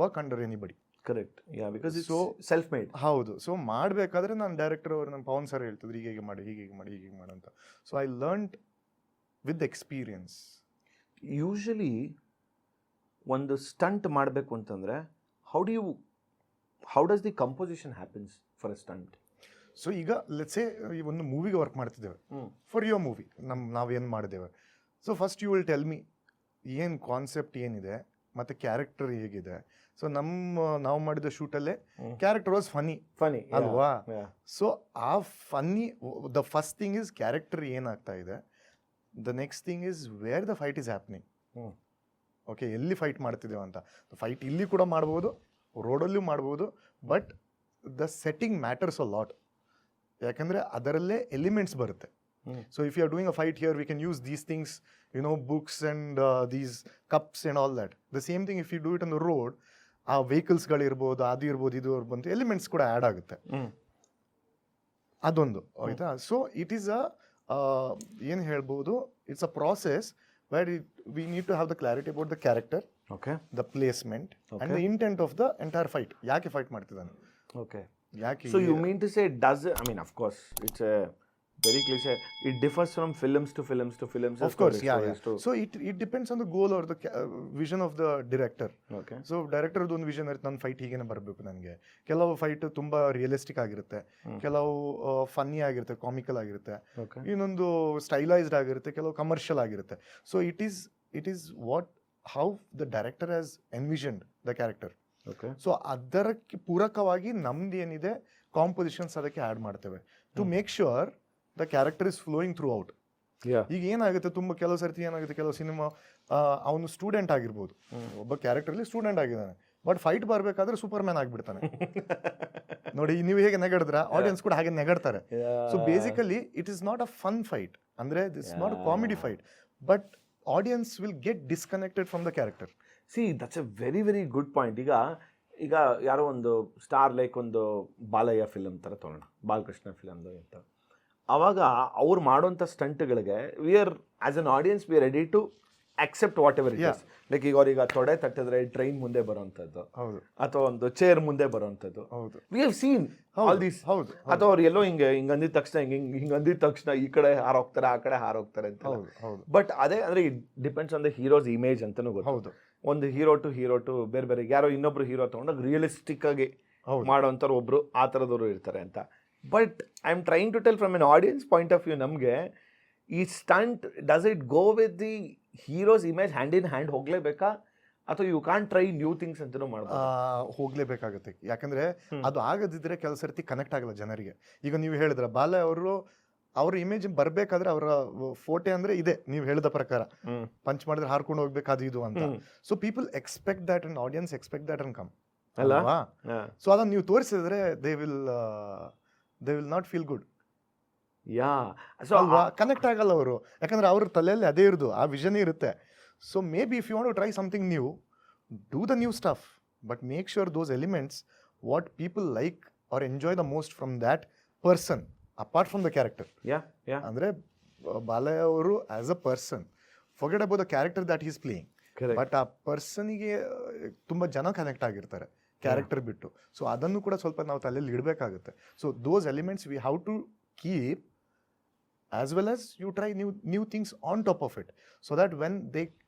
work under anybody. Correct. Yeah, because it's self made. ಹೌದು. ಸೊ ಮಾಡಬೇಕಾದ್ರೆ ನಾನು ಡೈರೆಕ್ಟರ್ ಅವರು, ನಮ್ಮ ಪವನ್ ಸರ್ ಹೇಳ್ತಿದ್ರು ಹೀಗೆ ಮಾಡಿ, ಹೀಗೆ ಮಾಡಿ, ಹೀಗೆ ಮಾಡಿ ಅಂತ. So I learned with experience. Usually ಒಂದು ಸ್ಟಂಟ್ ಮಾಡಬೇಕು ಅಂತಂದರೆ how does the composition happens for a stunt? So ಈಗ ಲೆಟ್ಸೇ ಈ ಒಂದು ಮೂವಿಗೆ ವರ್ಕ್ ಮಾಡ್ತಿದ್ದೇವೆ, ಫಾರ್ ಯುವರ್ ಮೂವಿ ನಾವೇನು ಮಾಡಿದ್ದೇವೆ. So first you will tell me ಏನು ಕಾನ್ಸೆಪ್ಟ್ ಏನಿದೆ ಮತ್ತು ಕ್ಯಾರೆಕ್ಟರ್ ಹೇಗಿದೆ. ಸೊ ನಾವು ಮಾಡಿದ ಶೂಟಲ್ಲೇ ಕ್ಯಾರೆಕ್ಟರ್ ವಾಸ್ ಫನಿ ಅಲ್ವಾ? ಸೊ ಆ funny, the first thing is character ಏನಾಗ್ತಾ ಇದೆ. The next thing is where the fight is happening. Okay, ಎಲ್ಲಿ ಫೈಟ್ ಮಾಡ್ತಿದ್ದೇವೆ ಅಂತ. ಫೈಟ್ ಇಲ್ಲಿ ಕೂಡ ಮಾಡ್ಬೋದು, ರೋಡಲ್ಲೂ ಮಾಡ್ಬೋದು, but the setting matters a lot. ಯಾಕಂದರೆ ಅದರಲ್ಲೇ ಎಲಿಮೆಂಟ್ಸ್ ಬರುತ್ತೆ. So if you are doing a fight here, we can use these things, books and these cups and all that. The same thing if you do it on the road, ಆ ವೆಹಿಕಲ್ಸ್ಗಳಿರ್ಬೋದು, ಅದು ಇರ್ಬೋದು, ಇದು ಇರ್ಬೋದು, elements ಕೂಡ add ಆಗುತ್ತೆ. ಅದೊಂದು ಆಯಿತಾ. So it is ಏನು ಹೇಳ್ಬೋದು, it's a process where we need to have the clarity about the character, okay, the placement, okay, and the intent of the entire fight. ಯಾಕೆ ಫೈಟ್ ಮಾಡ್ತಿದ್ದಾನೆ? Okay. ಯಾಕೆ? So you mean to say, I mean, of course, it's a very cliche. It differs from films to films to films. Of course, yeah. So it depends on the goal or the vision of the director. Okay. So director ಒಂದು vision ಇರುತ್ತೆ, ನನ್ನ fight ಹೀಗೇನೆ ಬರಬೇಕು ನನಗೆ. ಕೆಲವು fight ತುಂಬ realistic ಆಗಿರುತ್ತೆ, ಕೆಲವು ಫನ್ನಿ ಆಗಿರುತ್ತೆ, ಕಾಮಿಕಲ್ ಆಗಿರುತ್ತೆ, ಇನ್ನೊಂದು ಸ್ಟೈಲೈಸ್ಡ್ ಆಗಿರುತ್ತೆ, ಕೆಲವು ಕಮರ್ಷಿಯಲ್ ಆಗಿರುತ್ತೆ. So it is how the director has envisioned the character. So ಅದಕ್ಕೆ ಪೂರಕವಾಗಿ ನಮ್ದು ಏನಿದೆ ಕಾಂಪೋಸಿಷನ್ಸ್ ಅದಕ್ಕೆ ಆ್ಯಡ್ ಮಾಡ್ತೇವೆ to make sure the character is flowing throughout. ಈಗ ಏನಾಗುತ್ತೆ, ತುಂಬ ಕೆಲವು ಸರ್ತಿ ಏನಾಗುತ್ತೆ, ಕೆಲವು ಸಿನಿಮಾ ಅವನು ಸ್ಟೂಡೆಂಟ್ ಆಗಿರ್ಬೋದು, ಒಬ್ಬ ಕ್ಯಾರೆಕ್ಟರ್ಲಿ ಸ್ಟೂಡೆಂಟ್ ಆಗಿದ್ದಾನೆ, ಬಟ್ ಫೈಟ್ ಬರಬೇಕಾದ್ರೆ ಸೂಪರ್ ಮ್ಯಾನ್ ಆಗಿಬಿಡ್ತಾನೆ. ನೋಡಿ, ನೀವು ಹೇಗೆ ನೆಗಡಿದ್ರ ಆಡಿಯನ್ಸ್ ಕೂಡ ಹಾಗೆ ನೆಗಡ್ತಾರೆ. So basically it is not a fun fight, ಅಂದರೆ this not a comedy fight, but audience will get disconnected from the character. See, that's a very very good point. ಈಗ ಯಾರೋ ಒಂದು ಸ್ಟಾರ್ ಲೈಕ್ ಒಂದು Balayya film ಥರ ತೊಗೊಳ್ಳೋಣ, ಬಾಲಕೃಷ್ಣ ಫಿಲಮ್ದು ಅಂತ. ಆವಾಗ ಅವ್ರು ಮಾಡೋಂಥ ಸ್ಟಂಟ್ಗಳಿಗೆ we are as an audience we are ready to accept whatever it is. Like ಈಗ ಅವ್ರಿಗೆ ತೊಡೆ ತಟ್ಟಿದ್ರೆ ಟ್ರೈನ್ ಮುಂದೆ ಬರೋವಂಥದ್ದು, ಅಥವಾ ಒಂದು ಚೇರ್ ಮುಂದೆ ಬರೋವಂಥದ್ದು, we have seen all these. ಅಥವಾ ಅವ್ರು ಎಲ್ಲೋ ಹಿಂಗೆ ಅಂದಿದ ತಕ್ಷಣ ಹಿಂಗೆ ಅಂದಿದ ತಕ್ಷಣ ಈ ಕಡೆ ಹಾರೋಗ್ತಾರೆ, ಆ ಕಡೆ ಹಾರೋಗ್ತಾರೆ ಅಂತ. ಬಟ್ ಅದೇ ಅಂದರೆ it depends on the heroes image ಅಂತಲೂ ಗೊತ್ತು. ಒಂದು ಹೀರೋ ಟು ಬೇರೆ ಬೇರೆ ಯಾರೋ ಇನ್ನೊಬ್ರು ಹೀರೋ ತೊಗೊಂಡಾಗ ರಿಯಲಿಸ್ಟಿಕ್ ಆಗಿ ಮಾಡೋವಂಥವ್ರು ಒಬ್ರು ಆ ಥರದವರು ಇರ್ತಾರೆ ಅಂತ. But I am trying to tell from an audience point of view, ನಮಗೆ ಈ stunt does it go with the hero's image hand in hand ಹೋಗ್ಲೇಬೇಕಾ, ಅಥವಾ you can't try new things ಅಂತಲೂ ಮಾಡ್ಬೋದು? ಹೋಗ್ಲೇಬೇಕಾಗುತ್ತೆ. ಯಾಕಂದ್ರೆ ಅದು ಆಗದಿದ್ರೆ ಕೆಲವು ಸರ್ತಿ ಕನೆಕ್ಟ್ ಆಗಲ್ಲ ಜನರಿಗೆ. ಈಗ ನೀವು ಹೇಳಿದ್ರ ಬಾಲ ಅವರು, ಅವ್ರ ಇಮೇಜ್ ಬರಬೇಕಾದ್ರೆ ಅವರ ಫೋಟೋ ಅಂದ್ರೆ ಇದೆ, ನೀವು ಹೇಳಿದ ಪ್ರಕಾರ ಪಂಚ್ ಮಾಡಿದ್ರೆ ಹಾರ್ಕೊಂಡು ಹೋಗ್ಬೇಕು ಅದು ಇದು ಅಂತ. So people expect that and audience expect that and come ಅಲ್ವಾ? ಸೊ ಅದನ್ನ ನೀವು ತೋರಿಸಿದ್ರೆ they will not feel good. So ಅಲ್ವಾ? ಕನೆಕ್ಟ್ ಆಗಲ್ಲ ಅವರು, ಯಾಕಂದ್ರೆ ಅವ್ರ ತಲೆಯಲ್ಲಿ ಅದೇ ಇರೋದು, ಆ ವಿಷನ್ ಇರುತ್ತೆ. So maybe if you want to try something new, do the new stuff, but make sure those elements what people like are enjoy the most from that person apart from the character. ಅಂದ್ರೆ ಬಾಲಯ್ಯ ಅವರು as a person, forget about the character that is playing, but ಆ ಪರ್ಸನಿಗೆ ತುಂಬಾ ಜನ connect ಆಗಿರ್ತಾರೆ. Character ಬಿಟ್ಟು. So ಅದನ್ನು ಕೂಡ ಸ್ವಲ್ಪ ನಾವು ತಲೆಯಲ್ಲಿ ಇಡಬೇಕಾಗುತ್ತೆ. So those elements we have to keep as well as you try new things on top of it, so that when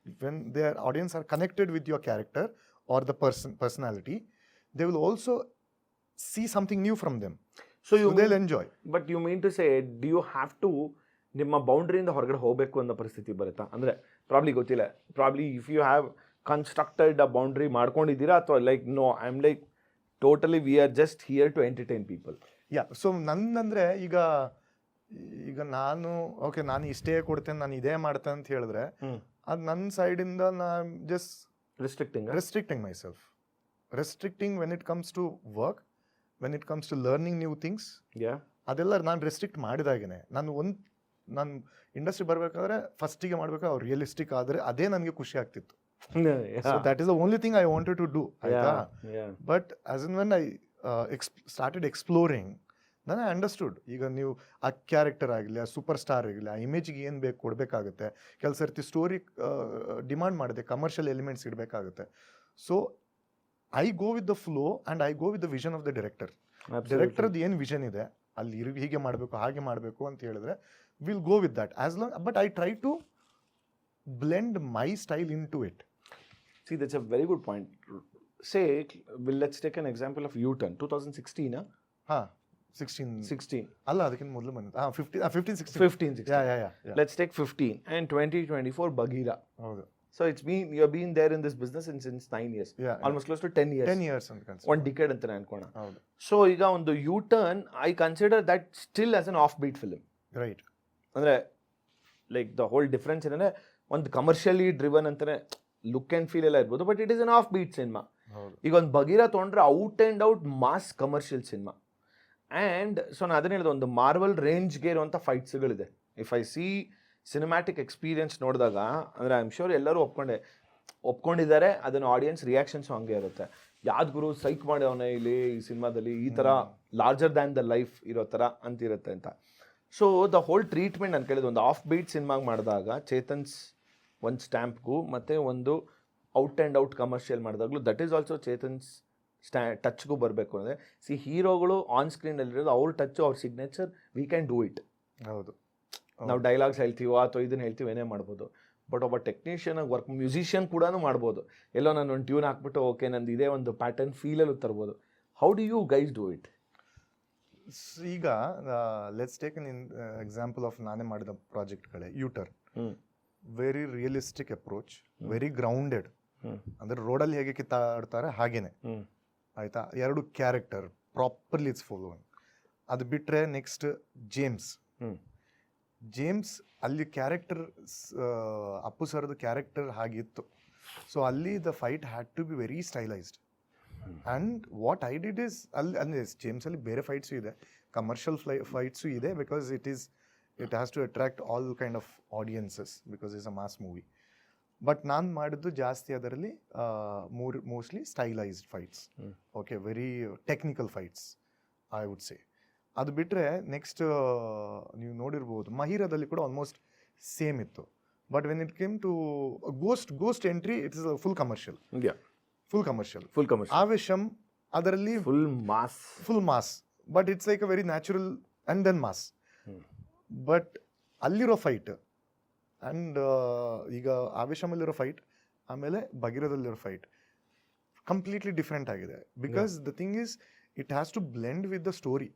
their audience are connected with your character or the personality, they will also see something new from them, so you they'll enjoy. But you mean to say do you have to ನಿಮ್ಮ ಬೌಂಡ್ರಿಯಿಂದ ಹೊರಗಡೆ ಹೋಗಬೇಕು ಅನ್ನೋ ಪರಿಸ್ಥಿತಿ ಬರುತ್ತಾ? ಅಂದರೆ probably ಗೊತ್ತಿಲ್ಲ, probably if you have constructed a boundary ಮಾಡ್ಕೊಂಡಿದ್ದೀರಾ, ಅಥವಾ like no I am like totally we are just here to entertain people. So ನಂದಂದರೆ ಈಗ ನಾನು ಇಷ್ಟೇ ಕೊಡ್ತೇನೆ, ನಾನು ಇದೇ ಮಾಡ್ತೇನೆ ಅಂತ ಹೇಳಿದ್ರೆ ಅದು ನನ್ನ ಸೈಡಿಂದ ನಾನು just restricting myself, restricting when it comes to work, when it comes to learning new things. ಅದೆಲ್ಲ ನಾನು ರೆಸ್ಟ್ರಿಕ್ಟ್ ಮಾಡಿದಾಗೇನೆ ನಾನು ಇಂಡಸ್ಟ್ರಿ ಬರಬೇಕಾದ್ರೆ ಫಸ್ಟಿಗೆ ಮಾಡಬೇಕು ಅವ್ರು ರಿಯಲಿಸ್ಟಿಕ್ ಆದರೆ ಅದೇ ನನಗೆ ಖುಷಿ ಆಗ್ತಿತ್ತು. So that is the only thing I wanted to do, ಆಯ್ತಾ. But as in when I started exploring, ನಾನು ಐ ಅಂಡರ್ಸ್ಟುಡ್. ಈಗ ನೀವು ಆ ಕ್ಯಾರೆಕ್ಟರ್ ಆಗಲಿ, ಆ ಸೂಪರ್ ಸ್ಟಾರ್ ಆಗಲಿ, ಆ ಇಮೇಜಿಗೆ ಏನು ಬೇಕು ಕೊಡಬೇಕಾಗುತ್ತೆ. ಕೆಲಸ ಸರ್ತಿ ಸ್ಟೋರಿ ಡಿಮಾಂಡ್ ಮಾಡಿದೆ, ಕಮರ್ಷಿಯಲ್ ಎಲಿಮೆಂಟ್ಸ್ ಇಡಬೇಕಾಗುತ್ತೆ. So I go with the flow and I go with the vision of the ಡೈರೆಕ್ಟರ್ದು ಏನು ವಿಷನ್ ಇದೆ, ಅಲ್ಲಿ ಹೀಗೆ ಮಾಡಬೇಕು ಹಾಗೆ ಮಾಡಬೇಕು ಅಂತ ಹೇಳಿದ್ರೆ will go with that as long. But I try to blend my style into it. See, that's a very good point. Say, let's take an example of U-Turn, 2016. ಹಾಂ 16 ಅಲ್ಲ, ಅದಕ್ಕಿಂತ ಮೊದಲು ಬಂದಿದ್ದು 15, 16. Let's take 15 and 2024 Bagheera. ಹೌದು. So it's been, you've been there in this business since 9 years. Almost close to 10 years. 10 years ಅಂತ consider. One decade ಅಂತ ಅನ್ಕೋಣ. ಹೌದು. So ಈಗ ಒಂದು U-Turn I consider that still as an offbeat film. Right. ಅಂದರೆ like the whole difference ಏನಂದರೆ ಒಂದು commercially driven ಅಂತಾನೆ look and feel ಎಲ್ಲ ಇರ್ಬೋದು, but it is an offbeat cinema. ಈಗ ಒಂದು ಬಗೀರಾ ತೊಗೊಂಡ್ರೆ out and out mass commercial cinema. And so ನಾನು ಅದನ್ನ ಹೇಳಿದೆ, ಒಂದು ಮಾರ್ವಲ್ ರೇಂಜ್ಗೆ ಇರುವಂಥ ಫೈಟ್ಸ್ಗಳಿದೆ. If I see cinematic experience ನೋಡಿದಾಗ, ಅಂದರೆ ಐ ಆಮ್ ಶ್ಯೂರ್ ಎಲ್ಲರೂ ಒಪ್ಕೊಂಡಿದ್ದಾರೆ, ಅದನ್ನು ಆಡಿಯನ್ಸ್ ರಿಯಾಕ್ಷನ್ಸು ಹಂಗೆ ಇರುತ್ತೆ. ಯಾವ್ದು ಗುರು ಸೈಕ್ ಮಾಡ್ಯವನೇ ಇಲ್ಲಿ ಈ ಸಿನಿಮಾದಲ್ಲಿ, ಈ ಥರ ಲಾರ್ಜರ್ ದ್ಯಾನ್ ದ ಲೈಫ್ ಇರೋ ಥರ ಅಂತಿರುತ್ತೆ ಅಂತ. ಸೊ ದ ಹೋಲ್ ಟ್ರೀಟ್ಮೆಂಟ್ ನಾನು ಕೇಳಿದ್ದು, ಒಂದು ಆಫ್ ಬೀಟ್ ಸಿನಿಮಾಗೆ ಮಾಡಿದಾಗ ಚೇತನ್ಸ್ ಒಂದು ಸ್ಟ್ಯಾಂಪ್ಗೂ ಮತ್ತು ಒಂದು ಔಟ್ ಆ್ಯಂಡ್ ಔಟ್ ಕಮರ್ಷಿಯಲ್ ಮಾಡಿದಾಗಲೂ ದಟ್ ಈಸ್ ಆಲ್ಸೋ ಚೇತನ್ಸ್ ಟಚ್ಗೂ ಬರಬೇಕು. ಅಂದರೆ ಹೀರೋಗಳು ಆನ್ ಸ್ಕ್ರೀನಲ್ಲಿರೋದು ಅವ್ರ ಟಚ್ಚು, ಅವ್ರ signature, we can do it. ಹೌದು. ನಾವು ಡೈಲಾಗ್ಸ್ ಹೇಳ್ತೀವೋ ಅಥವಾ ಇದನ್ನು ಹೇಳ್ತೀವಿ, ಏನೇ ಮಾಡ್ಬೋದು. ಬಟ್ ಒಬ್ಬ ಟೆಕ್ನಿಷಿಯನ್ ಮ್ಯೂಸಿಷಿಯನ್ ಕೂಡ ಮಾಡ್ಬೋದು. ಎಲ್ಲೋ ನಾನು ಒಂದು ಟ್ಯೂನ್ ಹಾಕ್ಬಿಟ್ಟು ಓಕೆ ನಂದು ಇದೇ ಒಂದು ಪ್ಯಾಟರ್ನ್ ಫೀಲಲ್ಲೂ ತರ್ಬೋದು. How do you guys do it? ಈಗ let's take an example of ನಾನೇ ಮಾಡಿದ ಪ್ರಾಜೆಕ್ಟ್ಗಳೇ. U-Turn very realistic approach, very grounded. ಅಂದರೆ ರೋಡಲ್ಲಿ ಹೇಗೆ ಕಿತ್ತಾಡ್ತಾರೆ ಹಾಗೇನೆ, ಆಯಿತಾ. 2 ಕ್ಯಾರೆಕ್ಟರ್ ಪ್ರಾಪರ್ಲಿ ಇಟ್ಸ್ ಫಾಲೋಯಿಂಗ್. ಅದು ಬಿಟ್ಟರೆ ನೆಕ್ಸ್ಟ್ ಜೇಮ್ಸ್ ಅಲ್ಲಿ ಕ್ಯಾರೆಕ್ಟರ್ ಅಪ್ಪು ಸರ್ದು ಕ್ಯಾರೆಕ್ಟರ್ ಹಾಗಿತ್ತು. ಸೊ ಅಲ್ಲಿ the fight had to be very stylized. And what I did is, ಅಲ್ಲಿ ಜೇಮ್ಸಲ್ಲಿ ಬೇರೆ ಫೈಟ್ಸು ಇದೆ, ಕಮರ್ಷಿಯಲ್ ಫೈಟ್ಸು ಇದೆ, because it has to attract all kind of audiences, because it's a mass movie. But ನಾನು ಮಾಡಿದ್ದು ಜಾಸ್ತಿ ಅದರಲ್ಲಿ mostly stylized fights. Okay, very technical fights I would say. ಅದು ಬಿಟ್ಟರೆ ನೆಕ್ಸ್ಟ್ ನೀವು ನೋಡಿರ್ಬೋದು ಮಹೀರಾದಲ್ಲಿ ಕೂಡ ಆಲ್ಮೋಸ್ಟ್ ಸೇಮ್ ಇತ್ತು. But when it came to ghost entry, it is full commercial. Aavesham ಅದರಲ್ಲಿ full mass, but it's like a very natural and then mass. But ಅಲ್ಲಿರೋ fight and ಈಗ ಆವೇಶಮಲ್ಲಿರೋ ಫೈಟ್ ಆಮೇಲೆ ಭಗೀರಥದಲ್ಲಿರೋ ಫೈಟ್ ಕಂಪ್ಲೀಟ್ಲಿ ಡಿಫ್ರೆಂಟ್ ಆಗಿದೆ. Because the thing is, it has to blend with the story.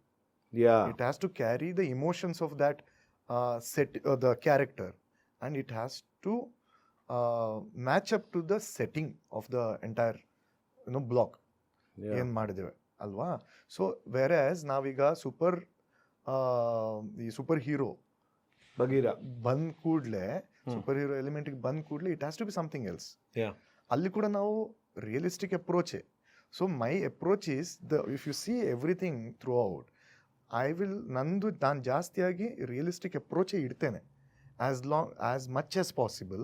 It has to carry the emotions of that the character, and it has to match up to the setting of the entire block. ಏನು ಮಾಡಿದ್ದೇವೆ ಅಲ್ವಾ. So ವೇರ್ಯಾಸ್ ನಾವೀಗ ಈ super hero Bagheera ಬಂದ ಕೂಡಲೇ, super hero ಎಲಿಮೆಂಟಿಗೆ ಬಂದ ಕೂಡಲೇ it has to be something else. ಅಲ್ಲಿ ಕೂಡ ನಾವು ರಿಯಲಿಸ್ಟಿಕ್ ಅಪ್ರೋಚೇ. So my approach is if you see everything throughout, ನಾನು ಜಾಸ್ತಿಯಾಗಿ ರಿಯಲಿಸ್ಟಿಕ್ ಅಪ್ರೋಚೇ ಇಡ್ತೇನೆ, as much as possible.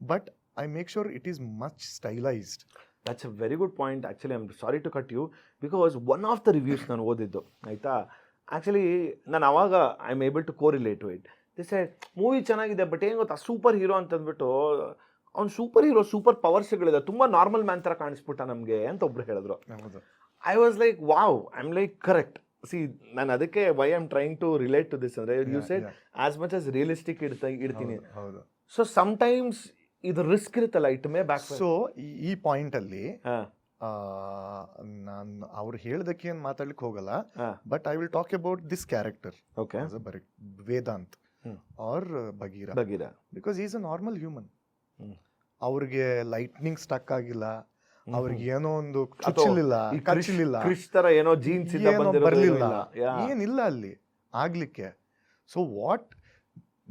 But I make sure it is much stylized. That's a very good point. Actually I am sorry to cut you, because one of the reviews ನಾನು ಓದಿದ್ದು, ಆಯಿತಾ. Actually ನಾನು ಅವಾಗ I am able to correlate to it. This movie ಚೆನ್ನಾಗಿದೆ, but ಏನು ಗೊತ್ತಾ, super hero ಅಂತಂದ್ಬಿಟ್ಟು ಅವ್ನು ಸೂಪರ್ ಹೀರೋ, ಸೂಪರ್ ಪವರ್ಸ್ಗಳಿದೆ, ತುಂಬ ನಾರ್ಮಲ್ ಮ್ಯಾನ್ ಥರ ಕಾಣಿಸ್ಬಿಟ್ಟ ನಮಗೆ ಅಂತ ಒಬ್ರು ಹೇಳಿದ್ರು. ಹೌದು. I was like wow, I am like correct. See ನಾನು ಅದಕ್ಕೆ why am trying to relate to this ಅಂದರೆ you said as much as realistic ಇಡ್ತೀನಿ. ಹೌದು. ಸೊ ಸಮ್ಟೈಮ್ಸ್ ಇದು ರಿಸ್ಕ್ ಇರುತ್ತಲ್ಲ, ಇಟ್ ಮೇ ಬ್ಯಾಕ್. ಸೊ ಈ ಪಾಯಿಂಟಲ್ಲಿ ನಾನು ಅವ್ರು ಹೇಳ್ದಕ್ಕೆ ಏನು ಮಾತಾಡ್ಲಿಕ್ಕೆ ಹೋಗಲ್ಲ, but I will talk about this character. Okay. Vedant or Bagheera, because is a normal human. ಅವ್ರಿಗೆ ಲೈಟ್ನಿಂಗ್ ಸ್ಟಕ್ ಆಗಿಲ್ಲ, ಅವ್ರಿಗೆ ಏನೋ ಒಂದು ಕಚ್ಚಲಿಲ್ಲ, ಏನೋ ಜೀನ್ಸ್ ಬರ್ಲಿಲ್ಲ, ಏನಿಲ್ಲ ಅಲ್ಲಿ ಆಗ್ಲಿಕ್ಕೆ. So what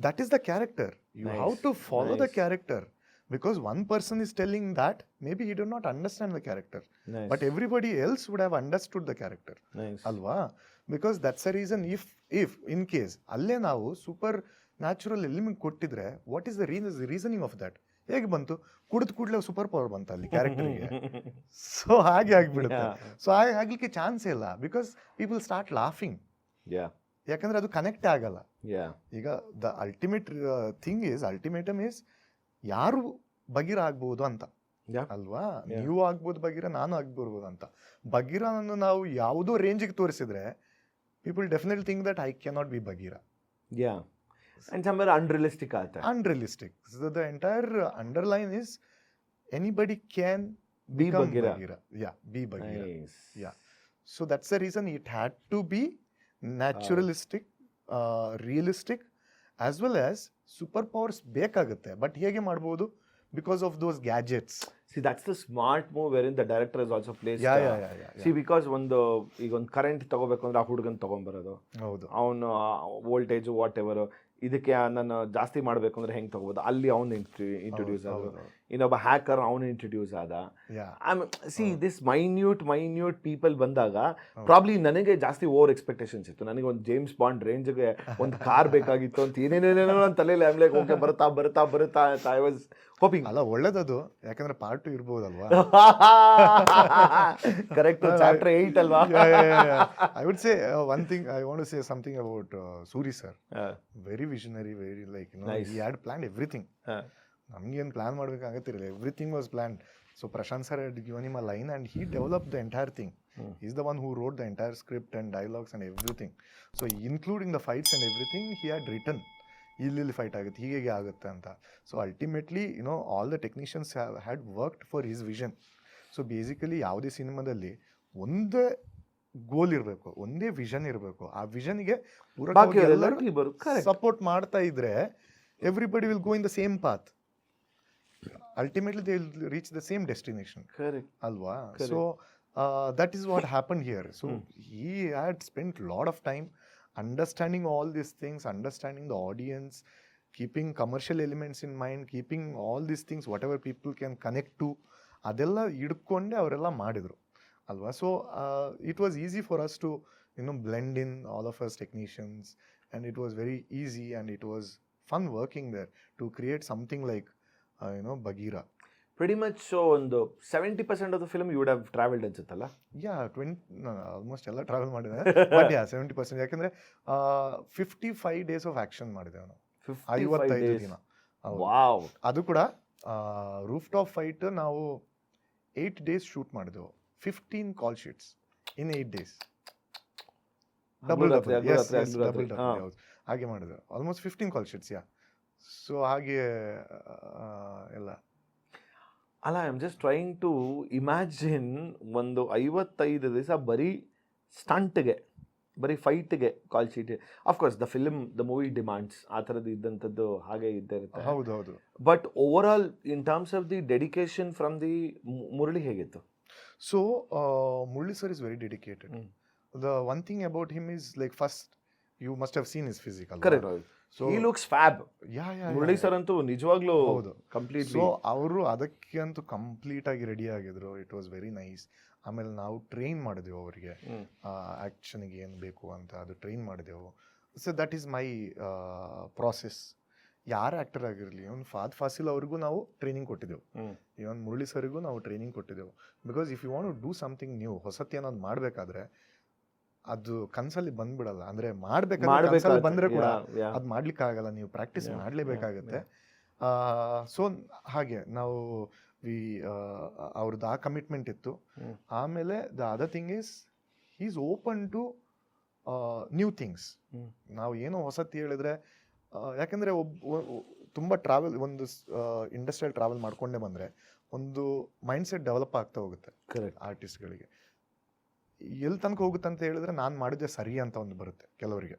that is the character. You have to follow the character. Because one person is telling that, maybe he did not understand the character. Nice. But everybody else would have understood the character. Nice. Alva? Because that's the reason, if in case, alle ನಾವು super natural element ಕೊಟ್ಟಿದ್ರೆ, what is the reasoning of that? ಹೇಗೆ ಬಂತು? ಕುಡಿದ ಕೂಡಲೇ super power ಬಂತ ಅಲ್ಲಿ ಕ್ಯಾರೆಕ್ಟರ್ಗೆ. So ಹಾಗೆ ಆಗಿಬಿಡುತ್ತೆ. ಸೊ ಹಾಗೆ ಆಗ್ಲಿಕ್ಕೆ ಚಾನ್ಸೇ ಇಲ್ಲ, ಬಿಕಾಸ್ ಪೀಪಲ್ ಸ್ಟಾರ್ಟ್ ಲಾಫಿಂಗ್. ಯಾಕಂದ್ರೆ ಅದು ಕನೆಕ್ಟ್ ಆಗಲ್ಲ. ಈಗ the ultimate thing is, ultimatum is ಯಾರು ಬಗೀರ ಆಗ್ಬೋದು ಅಂತ ಅಲ್ವಾ? ನೀವು ಆಗ್ಬೋದು ಬಗೀರ, ನಾನು ಆಗ್ಬಿರ್ಬೋದು ಅಂತ. ಬಗೀರನನ್ನು ನಾವು ಯಾವುದೋ ರೇಂಜಿಗೆ ತೋರಿಸಿದ್ರೆ, people definitely think that I cannot be Bagheera. Unrealistic ಆಗುತ್ತೆ. Unrealistic. So the entire underline is anybody can become Bagheera. Yeah, be Bagheera. Nice. Yeah. So that's the reason it had to be naturalistic, realistic, as well as superpowers ಬೇಕಾಗುತ್ತೆ. But ಹೇಗೆ ಮಾಡ್ಬೋದು? Because of those gadgets. See, that's the smart move wherein the director has also placed. Yeah. See, because ಈಗ ಒಂದು current ತಗೋಬೇಕು ಅಂದ್ರೆ ಆ ಹುಡುಗನ್ ತಗೊಂಡ್ಬರೋದು, ಹೌದು, ಅವನು ವೋಲ್ಟೇಜ್ ವಾಟ್ ಎವರ್, ಇದಕ್ಕೆ ನಾನು ಜಾಸ್ತಿ ಮಾಡಬೇಕು ಅಂದ್ರೆ ಹೆಂಗೆ ತಗೋಬೋದು, ಅಲ್ಲಿ ಅವನು ಇಂಟ್ರೊಡ್ಯೂಸ್ ಆದ, ಇನ್ನೊಬ್ಬ ಹ್ಯಾಕರ್ ಅವನು ಇಂಟ್ರೊಡ್ಯೂಸ್ ಆದ. ಸಿ ದಿಸ್ ಮೈನ್ಯೂಟ್ ಪೀಪಲ್ ಬಂದಾಗ ಪ್ರಾಬ್ಲಿ ನನಗೆ ಜಾಸ್ತಿ ಓವರ್ ಎಕ್ಸ್ಪೆಕ್ಟೇಷನ್ಸ್ ಇತ್ತು. ನನಗೆ ಒಂದು ಜೇಮ್ಸ್ ಬಾಂಡ್ ರೇಂಜ್ಗೆ ಒಂದು ಕಾರ್ ಬೇಕಾಗಿತ್ತು ಅಂತ ಏನೇನೇನೇನೋ ನನ್ನ ತಲೆಯಲ್ಲಿ ಐ ಲೈಕ್ ಓಕೆ ಬರುತ್ತಾ ಐ ವಾಸ್ ಹೋಪಿಂಗ್. ಅಲ್ಲ, ಒಳ್ಳೇದದು, ಯಾಕಂದ್ರೆ ಪಾರ್ಟ್ 2 ಇರ್ಬೋದಲ್ವಾ? ಕರೆಕ್ಟ್. ಚಾಪ್ಟರ್ 8 ಅಲ್ವಾ? I would say one thing, I want to say something about Suri sir. Very visionary, very like, nice. He had planned everything. ನಮ್ಗೇನು plan ಮಾಡ್ಬೇಕಾಗತ್ತಿರಲಿಲ್ಲ, everything was planned. So Prashant sir had given him a line and he developed the entire thing. He's the one who wrote the entire script and dialogues and everything. So including the fights and everything he had written. ಇಲ್ಲಿ fight ಆಗುತ್ತೆ, ಹೀಗೆ ಆಗುತ್ತೆ ಅಂತ. So ultimately all the technicians had worked for his vision. So basically ಯಾವುದೇ ಸಿನಿಮಾದಲ್ಲಿ ಒಂದೇ ಗೋಲ್ ಇರಬೇಕು, ಒಂದೇ ವಿಷನ್ ಇರಬೇಕು. ಆ ವಿಷನ್ಗೆ ಎಲ್ಲರೂ ಸಪೋರ್ಟ್ ಮಾಡ್ತಾ ಇದ್ರೆ everybody will go in the same path. Ultimately they will reach the same destination. ಅಲ್ವಾ? So that is what happen here. So he had spent lot of time understanding all these things, understanding the audience, keeping commercial elements in mind, keeping all these things whatever people can connect to, adella idkonde avರೆಲ್ಲ ಮಾಡಿದ್ರು ಅಲ್ವಾ? So it was easy for us to blend in, all of us technicians, and it was very easy and it was fun working there to create something like Bagheera. Pretty much. So ಒಂದು 70% of the film you would have traveled ಅನ್ಸುತ್ತಲ್ಲ? Almost ಎಲ್ಲ travel ಮಾಡಿದೆ. But 70%, ಯಾಕಂದ್ರೆ 55 days of action ಮಾಡಿದ್ದೇವೆ ನಾವು. 55 ದಿನ. Wow. ಅದು ಕೂಡ ರೂಫ್ ಟಾಪ್ ಫೈಟ್ ನಾವು 8 ಡೇಸ್ ಶೂಟ್ ಮಾಡಿದೆವು. 15 ಕಾಲ್ ಶೀಟ್ಸ್ ಇನ್ 8 ಡೇಸ್. ಡಬಲ್ ಹಾಗೆ ಮಾಡಿದೆವು. ಆಲ್ಮೋಸ್ಟ್ 15 ಕಾಲ್ ಶೀಟ್ಸ್. ಸೊ ಹಾಗೆ ಎಲ್ಲ ಅಲ್ಲ, I am just trying to imagine ಒಂದು 55 ದಿವಸ ಬರೀ ಸ್ಟಂಟ್ಗೆ, ಬರೀ ಫೈಟ್ಗೆ call sheet. Of course the movie demands ಆ ಥರದ್ದು ಇದ್ದಂಥದ್ದು ಹಾಗೆ ಇದ್ದೇ ಇರುತ್ತೆ. ಹೌದು. But over all in terms of the dedication from the Murali ಹೇಗಿತ್ತು? So Murali sir is very dedicated. The one thing about him is like, first you must have seen his physical. Correct. So he looks fab. Murali sir ಅಂತೂ ನಿಜವಾಗ್ಲೂ complete. So ಅವರು ಅದಕ್ಕೆ ಅಂತೂ complete ಆಗಿ ready ಆಗಿದ್ರು. It was very nice. ಆಮೇಲೆ ನಾವು train ಮಾಡಿದೆವು ಅವರಿಗೆ, ಆ್ಯಕ್ಷನ್ಗೆ ಏನು ಬೇಕು ಅಂತ ಅದು ಟ್ರೈನ್ ಮಾಡಿದೆವು. So that is my process. ಯಾರು ಆ್ಯಕ್ಟರ್ ಆಗಿರಲಿ, ಇವನ್ ಫಾದ್ ಫಾಸಿಲ್ ಅವ್ರಿಗೂ ನಾವು ಟ್ರೈನಿಂಗ್ ಕೊಟ್ಟಿದ್ದೆವು, ಇವನ್ ಮುರಳಿ ಸರ್ಗೂ ನಾವು ಟ್ರೈನಿಂಗ್ ಕೊಟ್ಟಿದ್ದೆವು. Because if you want to do something new, ಹೊಸತಿ ಅನ್ನೋದು ಮಾಡಬೇಕಾದ್ರೆ ಅದು ಕನ್ಸಲ್ಲಿ ಬಂದ್ಬಿಡಲ್ಲ. ಅಂದ್ರೆ ಮಾಡ್ಬೇಕಾದ್ರೆ ಬಂದ್ರೆ ಕೂಡ ಅದ್ ಮಾಡ್ಲಿಕ್ಕೆ ಆಗಲ್ಲ, ನೀವು ಪ್ರಾಕ್ಟೀಸ್ ಮಾಡ್ಲೇಬೇಕಾಗತ್ತೆ. ಸೊ ಹಾಗೆ ನಾವು ವಿ ಅವ್ರದ್ದು ಆ ಕಮಿಟ್ಮೆಂಟ್ ಇತ್ತು. ಆಮೇಲೆ the other thing is is open to new things. ನಾವು ಏನೋ ಹೊಸತಿ ಹೇಳಿದ್ರೆ ಯಾಕಂದರೆ ತುಂಬ ಟ್ರಾವೆಲ್ ಒಂದು ಇಂಡಸ್ಟ್ರಿಯಲ್ ಟ್ರಾವೆಲ್ ಮಾಡ್ಕೊಂಡೇ ಬಂದರೆ ಒಂದು ಮೈಂಡ್ಸೆಟ್ ಡೆವಲಪ್ ಆಗ್ತಾ ಹೋಗುತ್ತೆ ಕರೆಕ್ಟ್ ಆರ್ಟಿಸ್ಟ್ಗಳಿಗೆ. ಎಲ್ಲಿ ತನಕ ಹೋಗುತ್ತೆ ಅಂತ ಹೇಳಿದ್ರೆ ನಾನು ಮಾಡಿದ್ದೆ ಸರಿ ಅಂತ ಒಂದು ಬರುತ್ತೆ ಕೆಲವರಿಗೆ.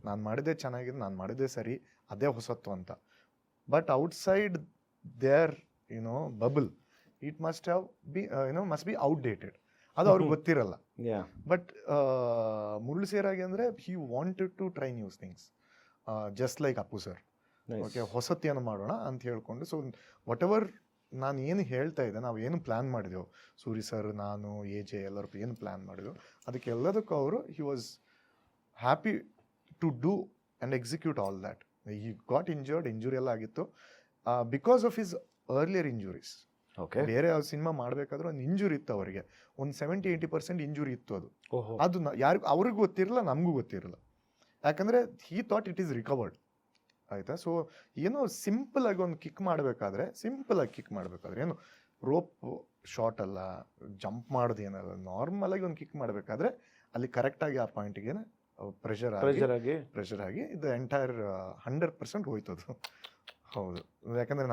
ನಾನು ಮಾಡಿದ್ದೆ ಚೆನ್ನಾಗಿದೆ, ನಾನು ಮಾಡಿದ್ದೆ ಸರಿ, ಅದೇ ಹೊಸತ್ತು ಅಂತ. But outside there bubble it must have be must be outdated. ಅದು ಅವ್ರಿಗೆ ಗೊತ್ತಿರಲ್ಲ. ಬಟ್ ಮುರಳಿ ಸೇರಾಗಿ ಅಂದರೆ he wanted to try news things just like Appu sir. Okay, ಹೊಸತೇನು ಮಾಡೋಣ ಅಂತ ಹೇಳ್ಕೊಂಡು. ಸೊ ವಾಟ್ ಎವರ್ ನಾನು ಏನು ಹೇಳ್ತಾ ಇದ್ದೆ, ನಾವು ಏನು ಪ್ಲ್ಯಾನ್ ಮಾಡಿದೆವು, ಸೂರಿ ಸರ್, ನಾನು, AJ ಎಲ್ಲರೂ ಏನು ಪ್ಲ್ಯಾನ್ ಮಾಡಿದೆವು, ಅದಕ್ಕೆ ಎಲ್ಲದಕ್ಕೂ ಅವರು he was happy to do and execute all that. He got injury ಎಲ್ಲ ಆಗಿತ್ತು because of his earlier injuries. Okay, ಬೇರೆ ಯಾವ ಸಿನಿಮಾ ಮಾಡಬೇಕಾದ್ರೂ ಒಂದು ಇಂಜುರಿ ಇತ್ತು ಅವರಿಗೆ, ಒಂದು 70-80% ಇಂಜುರಿ ಇತ್ತು. ಅದು ಯಾರಿಗೂ ಅವ್ರಿಗೂ ಗೊತ್ತಿರಲ್ಲ, ನಮಗೂ ಗೊತ್ತಿರಲ್ಲ. ಯಾಕಂದರೆ he thought it is recovered. ಆಯಿತಾ? ಸೊ ಏನೋ ಸಿಂಪಲಾಗಿ ಒಂದು ಕಿಕ್ ಮಾಡಬೇಕಾದ್ರೆ ಏನು ರೋಪ್ ಶಾರ್ಟ್ ಅಲ್ಲ, ಜಂಪ್ ಮಾಡೋದು ಏನಲ್ಲ, ನಾರ್ಮಲಾಗಿ ಒಂದು ಕಿಕ್ ಮಾಡಬೇಕಾದ್ರೆ ಅಲ್ಲಿ ಕರೆಕ್ಟಾಗಿ ಆ ಪಾಯಿಂಟಿಗೆ ಪ್ರೆಷರ್ ಆಗಿ ಇದು ಎಂಟೈರ್ 100% ಹೋಯ್ತದು. ಹೌದು, ಯಾಕಂದರೆ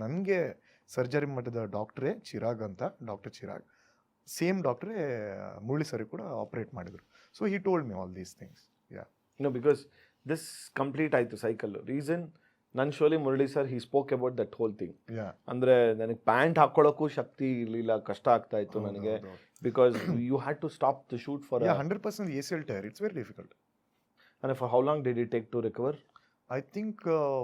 ನನಗೆ ಸರ್ಜರಿ ಮಾಡಿದ ಡಾಕ್ಟ್ರೇ ಚಿರಾಗ್ ಅಂತ, ಡಾಕ್ಟರ್ ಚಿರಾಗ್, ಸೇಮ್ ಡಾಕ್ಟ್ರೇ ಮುರಳಿ ಸರಿ ಕೂಡ ಆಪ್ರೇಟ್ ಮಾಡಿದರು. So he told me all these things. Because this complete ಆಯಿತು ಸೈಕಲ್. ರೀಸನ್ ನನ್ನ ಶೋಲಿ Murali sir he spoke about that whole thing. ಅಂದರೆ ನನಗೆ ಪ್ಯಾಂಟ್ ಹಾಕ್ಕೊಳ್ಳೋಕ್ಕೂ ಶಕ್ತಿ ಇರಲಿಲ್ಲ, ಕಷ್ಟ ಆಗ್ತಾ ಇತ್ತು ನನಗೆ. Because you had to stop the shoot for 100% ACL tear. It's very difficult. And for how long did it take to recover? I think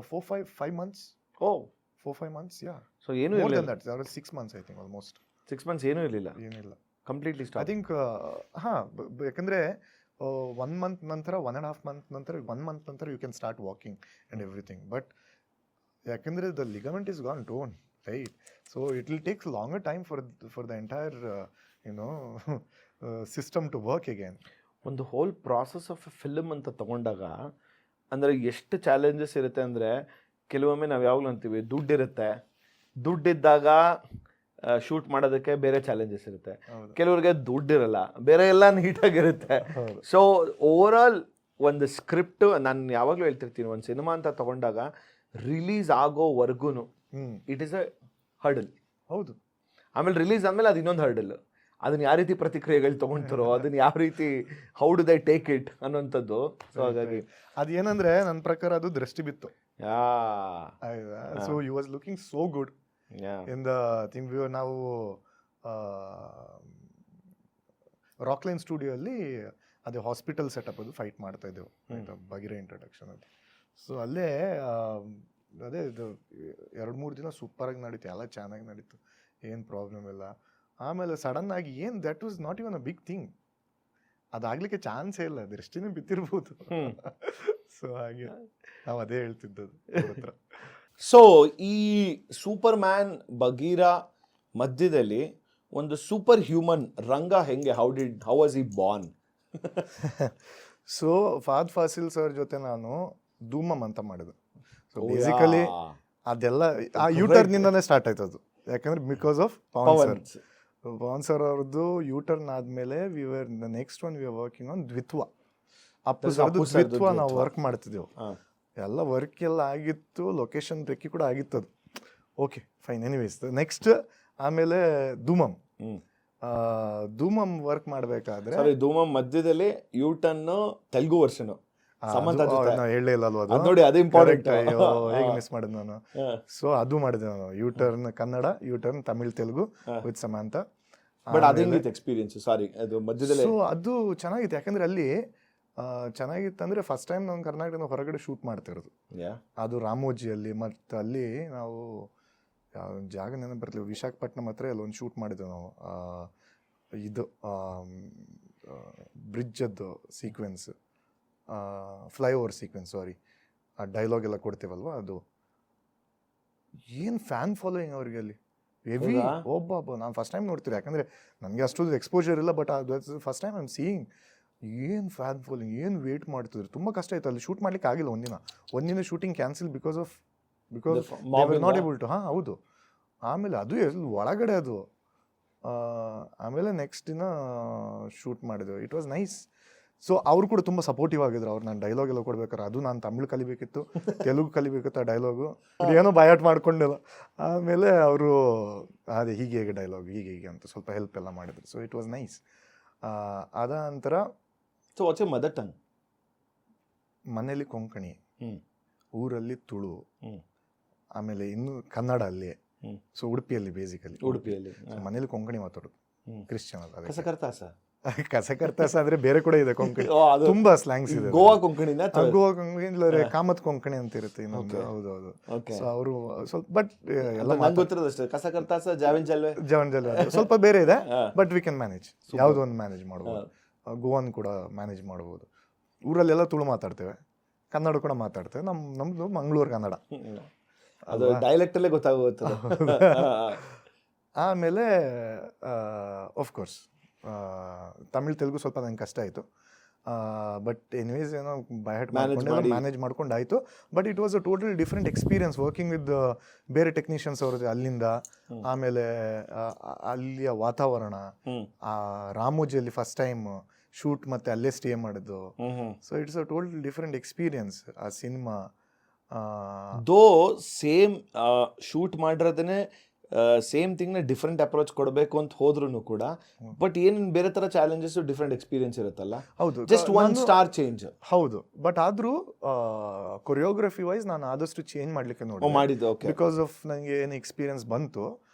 4-5 months. Oh, 4-5 months, yeah. So ಏನು more ಇರಲಿಲ್ಲ. than that. There was 6 months, I think, almost. 6 months ಏನೂ ಇರಲಿಲ್ಲ, ಏನಿಲ್ಲ, completely I stop. think ಯಾಕಂದರೆ 1 month ನಂತರ 1.5 month ನಂತರ 1 month ನಂತರ you can start walking and everything. But ಯಾಕಂದರೆ the ligament is gone torn, right? So it will takes longer time for the entire system to work again. ಒಂದು whole process of a film ಅಂತ ತಗೊಂಡಾಗ ಅಂದರೆ ಎಷ್ಟು challenges ಇರುತ್ತೆ ಅಂದರೆ, ಕೆಲವೊಮ್ಮೆ ನಾವು ಯಾವಾಗಲೂ ಅಂತೀವಿ ದುಡ್ಡಿರುತ್ತೆ, ದುಡ್ಡಿದ್ದಾಗ ಶೂಟ್ ಮಾಡೋದಕ್ಕೆ ಬೇರೆ ಚಾಲೆಂಜಸ್ ಇರುತ್ತೆ. ಕೆಲವ್ರಿಗೆ ದುಡ್ಡಿರಲ್ಲ, ಬೇರೆ ಎಲ್ಲ ನೀಟಾಗಿರುತ್ತೆ. ಸೊ ಓವರ್ ಆಲ್ ಒಂದು ಸ್ಕ್ರಿಪ್ಟ್, ನಾನು ಯಾವಾಗಲೂ ಹೇಳ್ತಿರ್ತೀನಿ, ಒಂದು ಸಿನಿಮಾ ಅಂತ ತಗೊಂಡಾಗ ರಿಲೀಸ್ ಆಗೋವರೆಗೂ ಇಟ್ ಈಸ್ ಅ ಹರ್ಡಲ್. ಹೌದು. ಆಮೇಲೆ ರಿಲೀಸ್ ಆದಮೇಲೆ ಅದು ಇನ್ನೊಂದು ಹರ್ಡಲ್. ಅದನ್ನ ಯಾವ ರೀತಿ ಪ್ರತಿಕ್ರಿಯೆಗಳು ತೊಗೊಳ್ತಾರೋ, ಅದನ್ನ ಯಾವ ರೀತಿ how do they take it ಅನ್ನೋಂಥದ್ದು. ಸೊ ಹಾಗಾಗಿ ಅದೇನಂದ್ರೆ ನನ್ನ ಪ್ರಕಾರ ಅದು ದೃಷ್ಟಿ ಬಿತ್ತು. So you was looking so good in the thing. ನಾವು ರಾಕ್ಲೈನ್ ಸ್ಟುಡಿಯೋ ಅಲ್ಲಿ ಅದೇ ಹಾಸ್ಪಿಟಲ್ ಸೆಟಪ್ ಅದು ಫೈಟ್ ಮಾಡ್ತಾ ಇದ್ದೆವು, ಆಯಿತಾ, ಬಗಿರ ಇಂಟ್ರಡಕ್ಷನ್ ಅದು. ಸೊ ಅಲ್ಲೇ ಅದೇ ಇದು 2-3 ದಿನ ಸೂಪರಾಗಿ ನಡೀತು, ಎಲ್ಲ ಚೆನ್ನಾಗಿ ನಡೀತು, ಏನು ಪ್ರಾಬ್ಲಮ್ ಇಲ್ಲ. ಆಮೇಲೆ ಸಡನ್ನಾಗಿ that was not even a big thing, ಅದಾಗಲಿಕ್ಕೆ ಚಾನ್ಸೇ ಇಲ್ಲ, ದೃಷ್ಟಿನೇ ಬಿತ್ತಿರ್ಬೋದು. ಸೊ ಹಾಗೆ ನಾವು ಅದೇ ಹೇಳ್ತಿದ್ದದು ಹತ್ರ. ಸೊ ಈ ಸೂಪರ್ ಮ್ಯಾನ್ ಬಗೀರ ಮಧ್ಯದಲ್ಲಿ ಒಂದು ಸೂಪರ್ ಹ್ಯೂಮನ್ ರಂಗ ಹೆಂಗೆ, ಹೌ ವಾಸ್ ಈ Born? So Fahadh fossil sir ಜೊತೆ ನಾನು ಧೂಮಮ್ ಅಂತ ಮಾಡಿದೆ. ಸೊ ಬೇಸಿಕಲಿ ಅದೆಲ್ಲ ಆ ಯೂಟರ್ನ್ ನಿಂದನೇ ಸ್ಟಾರ್ಟ್ ಆಯ್ತು ಅದು. ಯಾಕಂದ್ರೆ ಬಿಕಾಸ್ ಆಫ್ ಪವನ್ ಸರ್ ಅವ್ರದ್ದು ಯೂಟರ್ನ್ ಆದ್ಮೇಲೆ next one we are working on Dvitva. Appu ಸರ್ದು ದ್ವಿತ್ವ ನಾವು ವರ್ಕ್ ಮಾಡ್ತಿದ್ದೆವು. ಎಲ್ಲ ವರ್ಕ್ ಎಲ್ಲ ಆಗಿತ್ತು, ಲೊಕೇಶನ್ ರೆಕ್ಕಿ ಕೂಡ ಆಗಿತ್ತು ಅದು. ಓಕೆ ಫೈನ್, ಎನಿವೇಸ್ ನೆಕ್ಸ್ಟ್ ಆಮೇಲೆ ಧೂಮಮ್ ವರ್ಕ್ ಮಾಡಬೇಕಾದ್ರೆ ಧೂಮಮ್ ಮಧ್ಯದಲ್ಲಿ ಯೂಟರ್ನ್ ತೆಲುಗು ವರ್ಷನ್ ಹೇಳೇ ಇಲ್ಲ ಅಲ್ವಾ ನೋಡಿ, ಅದು ಇಂಪಾರ್ಟೆಂಟ್. ಹೇಗೆ ಮಿಸ್ ಮಾಡಿದ್ ನಾನು. ಸೊ ಅದು ಮಾಡಿದೆ ನಾನು, U Turn Kannada, U Turn Tamil Telugu with Samantha. But ಅದೇಂಗಿತ್ತು ಎಕ್ಸ್ಪೀರಿಯನ್ಸ್? ಸಾರಿ, ಅದು ಮಧ್ಯದಲ್ಲಿ. ಸೊ ಅದು ಚೆನ್ನಾಗಿತ್ತು, ಯಾಕಂದ್ರೆ ಅಲ್ಲಿ ಚೆನ್ನಾಗಿತ್ತು ಅಂದರೆ ಫಸ್ಟ್ ಟೈಮ್ ನಾನು ಕರ್ನಾಟಕದ ಹೊರಗಡೆ ಶೂಟ್ ಮಾಡ್ತಿರೋದು. ಅದು ರಾಮೋಜಿಯಲ್ಲಿ. ಮತ್ತು ಅಲ್ಲಿ ನಾವು ಯಾವ ಜಾಗ ನೆನಪು ಬರ್ತೇವೆ, ವಿಶಾಖಪಟ್ಟಣಂ ಹತ್ರ ಅಲ್ಲಿ ಒಂದು ಶೂಟ್ ಮಾಡಿದ್ದೆವು ನಾವು. ಇದು ಬ್ರಿಡ್ಜದ್ದು ಸೀಕ್ವೆನ್ಸ್, ಫ್ಲೈಓವರ್ ಸೀಕ್ವೆನ್ಸ್, ಸಾರಿ, ಆ ಡೈಲಾಗ್ ಎಲ್ಲ ಕೊಡ್ತೇವಲ್ವ, ಅದು ಏನು ಫ್ಯಾನ್ ಫಾಲೋಯಿಂಗ್ ಅವ್ರಿಗೆ ಅಲ್ಲಿ ಹೆವಿ. ಒಬ್ಬ ನಾನು ಫಸ್ಟ್ ಟೈಮ್ ನೋಡ್ತೀರಿ, ಯಾಕಂದರೆ ನನಗೆ ಅಷ್ಟು ಎಕ್ಸ್ಪೋಜರ್ ಇಲ್ಲ. ಬಟ್ ಅದು first time I am seeing ಏನು ಫ್ಯಾನ್ ಫಾಲೋಯಿಂಗ್, ಏನು ವೇಟ್ ಮಾಡ್ತಿದ್ರು. ತುಂಬ ಕಷ್ಟ ಆಯಿತು ಅಲ್ಲಿ ಶೂಟ್ ಮಾಡ್ಲಿಕ್ಕೆ ಆಗಿಲ್ಲ. ಒಂದಿನ shooting cancel because of because they not able to. ಹಾಂ, ಹೌದು. ಆಮೇಲೆ ಅದು ಒಳಗಡೆ ಅದು ಆಮೇಲೆ ನೆಕ್ಸ್ಟ್ ದಿನ ಶೂಟ್ ಮಾಡಿದ್ವಿ. It was nice. ಸೊ ಅವ್ರು ಕೂಡ ತುಂಬ ಸಪೋರ್ಟಿವ್ ಆಗಿದ್ರು. ಅವ್ರು ನಾನು ಡೈಲಾಗ್ ಎಲ್ಲ ಕೊಡ್ಬೇಕಾರೆ ಅದು ನಾನು ತಮಿಳು ಕಲಿಬೇಕಿತ್ತು, ತೆಲುಗು ಕಲಿಬೇಕಿತ್ತು ಆ ಡೈಲಾಗು. ಏನೋ ಬಯಾಟ್ ಮಾಡ್ಕೊಂಡಿಲ್ಲ. ಆಮೇಲೆ ಅವರು ಅದೇ ಹೀಗೆ ಡೈಲಾಗ್ ಹೀಗೆ ಅಂತ ಸ್ವಲ್ಪ ಹೆಲ್ಪ್ ಎಲ್ಲ ಮಾಡಿದ್ರು. So it was nice. ಅದ ನಂತರ so what's your mother tongue? ಮನೇಲಿ ಕೊಂಕಣಿ, ಊರಲ್ಲಿ ತುಳು, ಹ್ಮ್. ಆಮೇಲೆ ಇನ್ನು ಕನ್ನಡ ಅಲ್ಲಿ. ಸೊ ಉಡುಪಿಯಲ್ಲಿ ಬೇಸಿಕಲಿ ಉಡುಪಿಯಲ್ಲಿ ಮನೇಲಿ ಕೊಂಕಣಿ ಮಾತಾಡೋದು. ಕ್ರಿಶ್ಚಿಯನ್ ಅಲ್ಲ. ಕಸಕರ್ತಾಸ ಕಸಕರ್ತಾಸ ಅಂದ್ರೆ ಬೇರೆ ಕೂಡ ಇದೆ ಕೊಂಕಣಿ. ತುಂಬಾ ಸ್ಲ್ಯಾಂಗ್ಸ್ ಇದೆ. ಗೋವಾ ಕೊಂಕಣಿನ ಗೋವಾ ಕೊಂಕಣಿ ಇಲ್ಲ ಕಾಮತ್ ಕೊಂಕಣಿ ಅಂತ ಇರುತ್ತೆ ಇನ್ನೊಂದು. ಹೌದೌದು. ಸೊ ಅವರು ಸ್ವಲ್ಪ ಬಟ್ ಎಲ್ಲ ಗೊತ್ತಿರೋದಷ್ಟೇ. ಕಸಕರ್ತಾಸ ಜಾವಿನ್ ಜಲ್ವೆ ಜವನ್ ಜಲ್ವೆ ಸ್ವಲ್ಪ ಬೇರೆ ಇದೆ. But we can manage. ಯಾವುದೋ ಒಂದು ಮ್ಯಾನೇಜ್ ಮಾಡ್ಬೋದು. ಗೋವಾನ್ ಕೂಡ ಮ್ಯಾನೇಜ್ ಮಾಡ್ಬೋದು. ಊರಲ್ಲೆಲ್ಲ ತುಳು ಮಾತಾಡ್ತೇವೆ, ಕನ್ನಡ ಕೂಡ ಮಾತಾಡ್ತೇವೆ. ನಮ್ದು ಮಂಗಳೂರು ಕನ್ನಡ, ಅದು ಡೈಲೆಕ್ಟ್ ಅಲ್ಲೇ ಗೊತ್ತಾಗುತ್ತೆ. ಆಮೇಲೆ ಆಫ್ಕೋರ್ಸ್ ತಮಿಳ್ ತೆಲುಗು ಸ್ವಲ್ಪ ನಂಗೆ ಕಷ್ಟ ಆಯಿತು. ಬಟ್ ಎನಿವೇಸ್ ಏನೋ ಬೈಹೆಟ್ ಮ್ಯಾನೇಜ್ ಮಾಡ್ಕೊಂಡು ಆಯಿತು. But it was a total different experience working with ಬೇರೆ ಟೆಕ್ನಿಷಿಯನ್ಸ್ ಅವ್ರದ್ದು ಅಲ್ಲಿಂದ. ಆಮೇಲೆ ಅಲ್ಲಿಯ ವಾತಾವರಣ, ರಾಮೋಜಿಯಲ್ಲಿ ಫಸ್ಟ್ ಟೈಮ್ ಶೂಟ್ ಮತ್ತೆ ಅಲ್ಲೇ ಸ್ಟೇ ಮಾಡಿದ್ದು. So it's a total different experience ಆ ಸಿನಿಮಾ. ದೋ ಸೇಮ್ ಶೂಟ್ ಮಾಡಿರೋದನ್ನೇ ಸೇಮ್ ಥಿಂಗ್ನ ಡಿಫ್ರೆಂಟ್ ಅಪ್ರೋಚ್ ಕೊಡಬೇಕು ಅಂತ ಹೋದ್ರೂ ಕೂಡ ಬಟ್ ಏನೇನು ಬೇರೆ ಥರ ಚಾಲೆಂಜಸ್ ಡಿಫ್ರೆಂಟ್ ಎಕ್ಸ್ಪೀರಿಯನ್ಸ್ ಇರುತ್ತಲ್ಲ. ಹೌದು, ಜಸ್ಟ್ ಒನ್ ಸ್ಟಾರ್ ಚೇಂಜ್. ಹೌದು, ಬಟ್ ಆದರೂ ಕೊರಿಯೋಗ್ರಫಿ ವೈಸ್ ನಾನು ಆದಷ್ಟು ಚೇಂಜ್ ಮಾಡಲಿಕ್ಕೆ ನೋಡಿ ಮಾಡಿದ್ದು. ಬಿಕಾಸ್ ಆಫ್ ನನಗೆ ಏನು ಎಕ್ಸ್ಪೀರಿಯನ್ಸ್ ಬಂತು,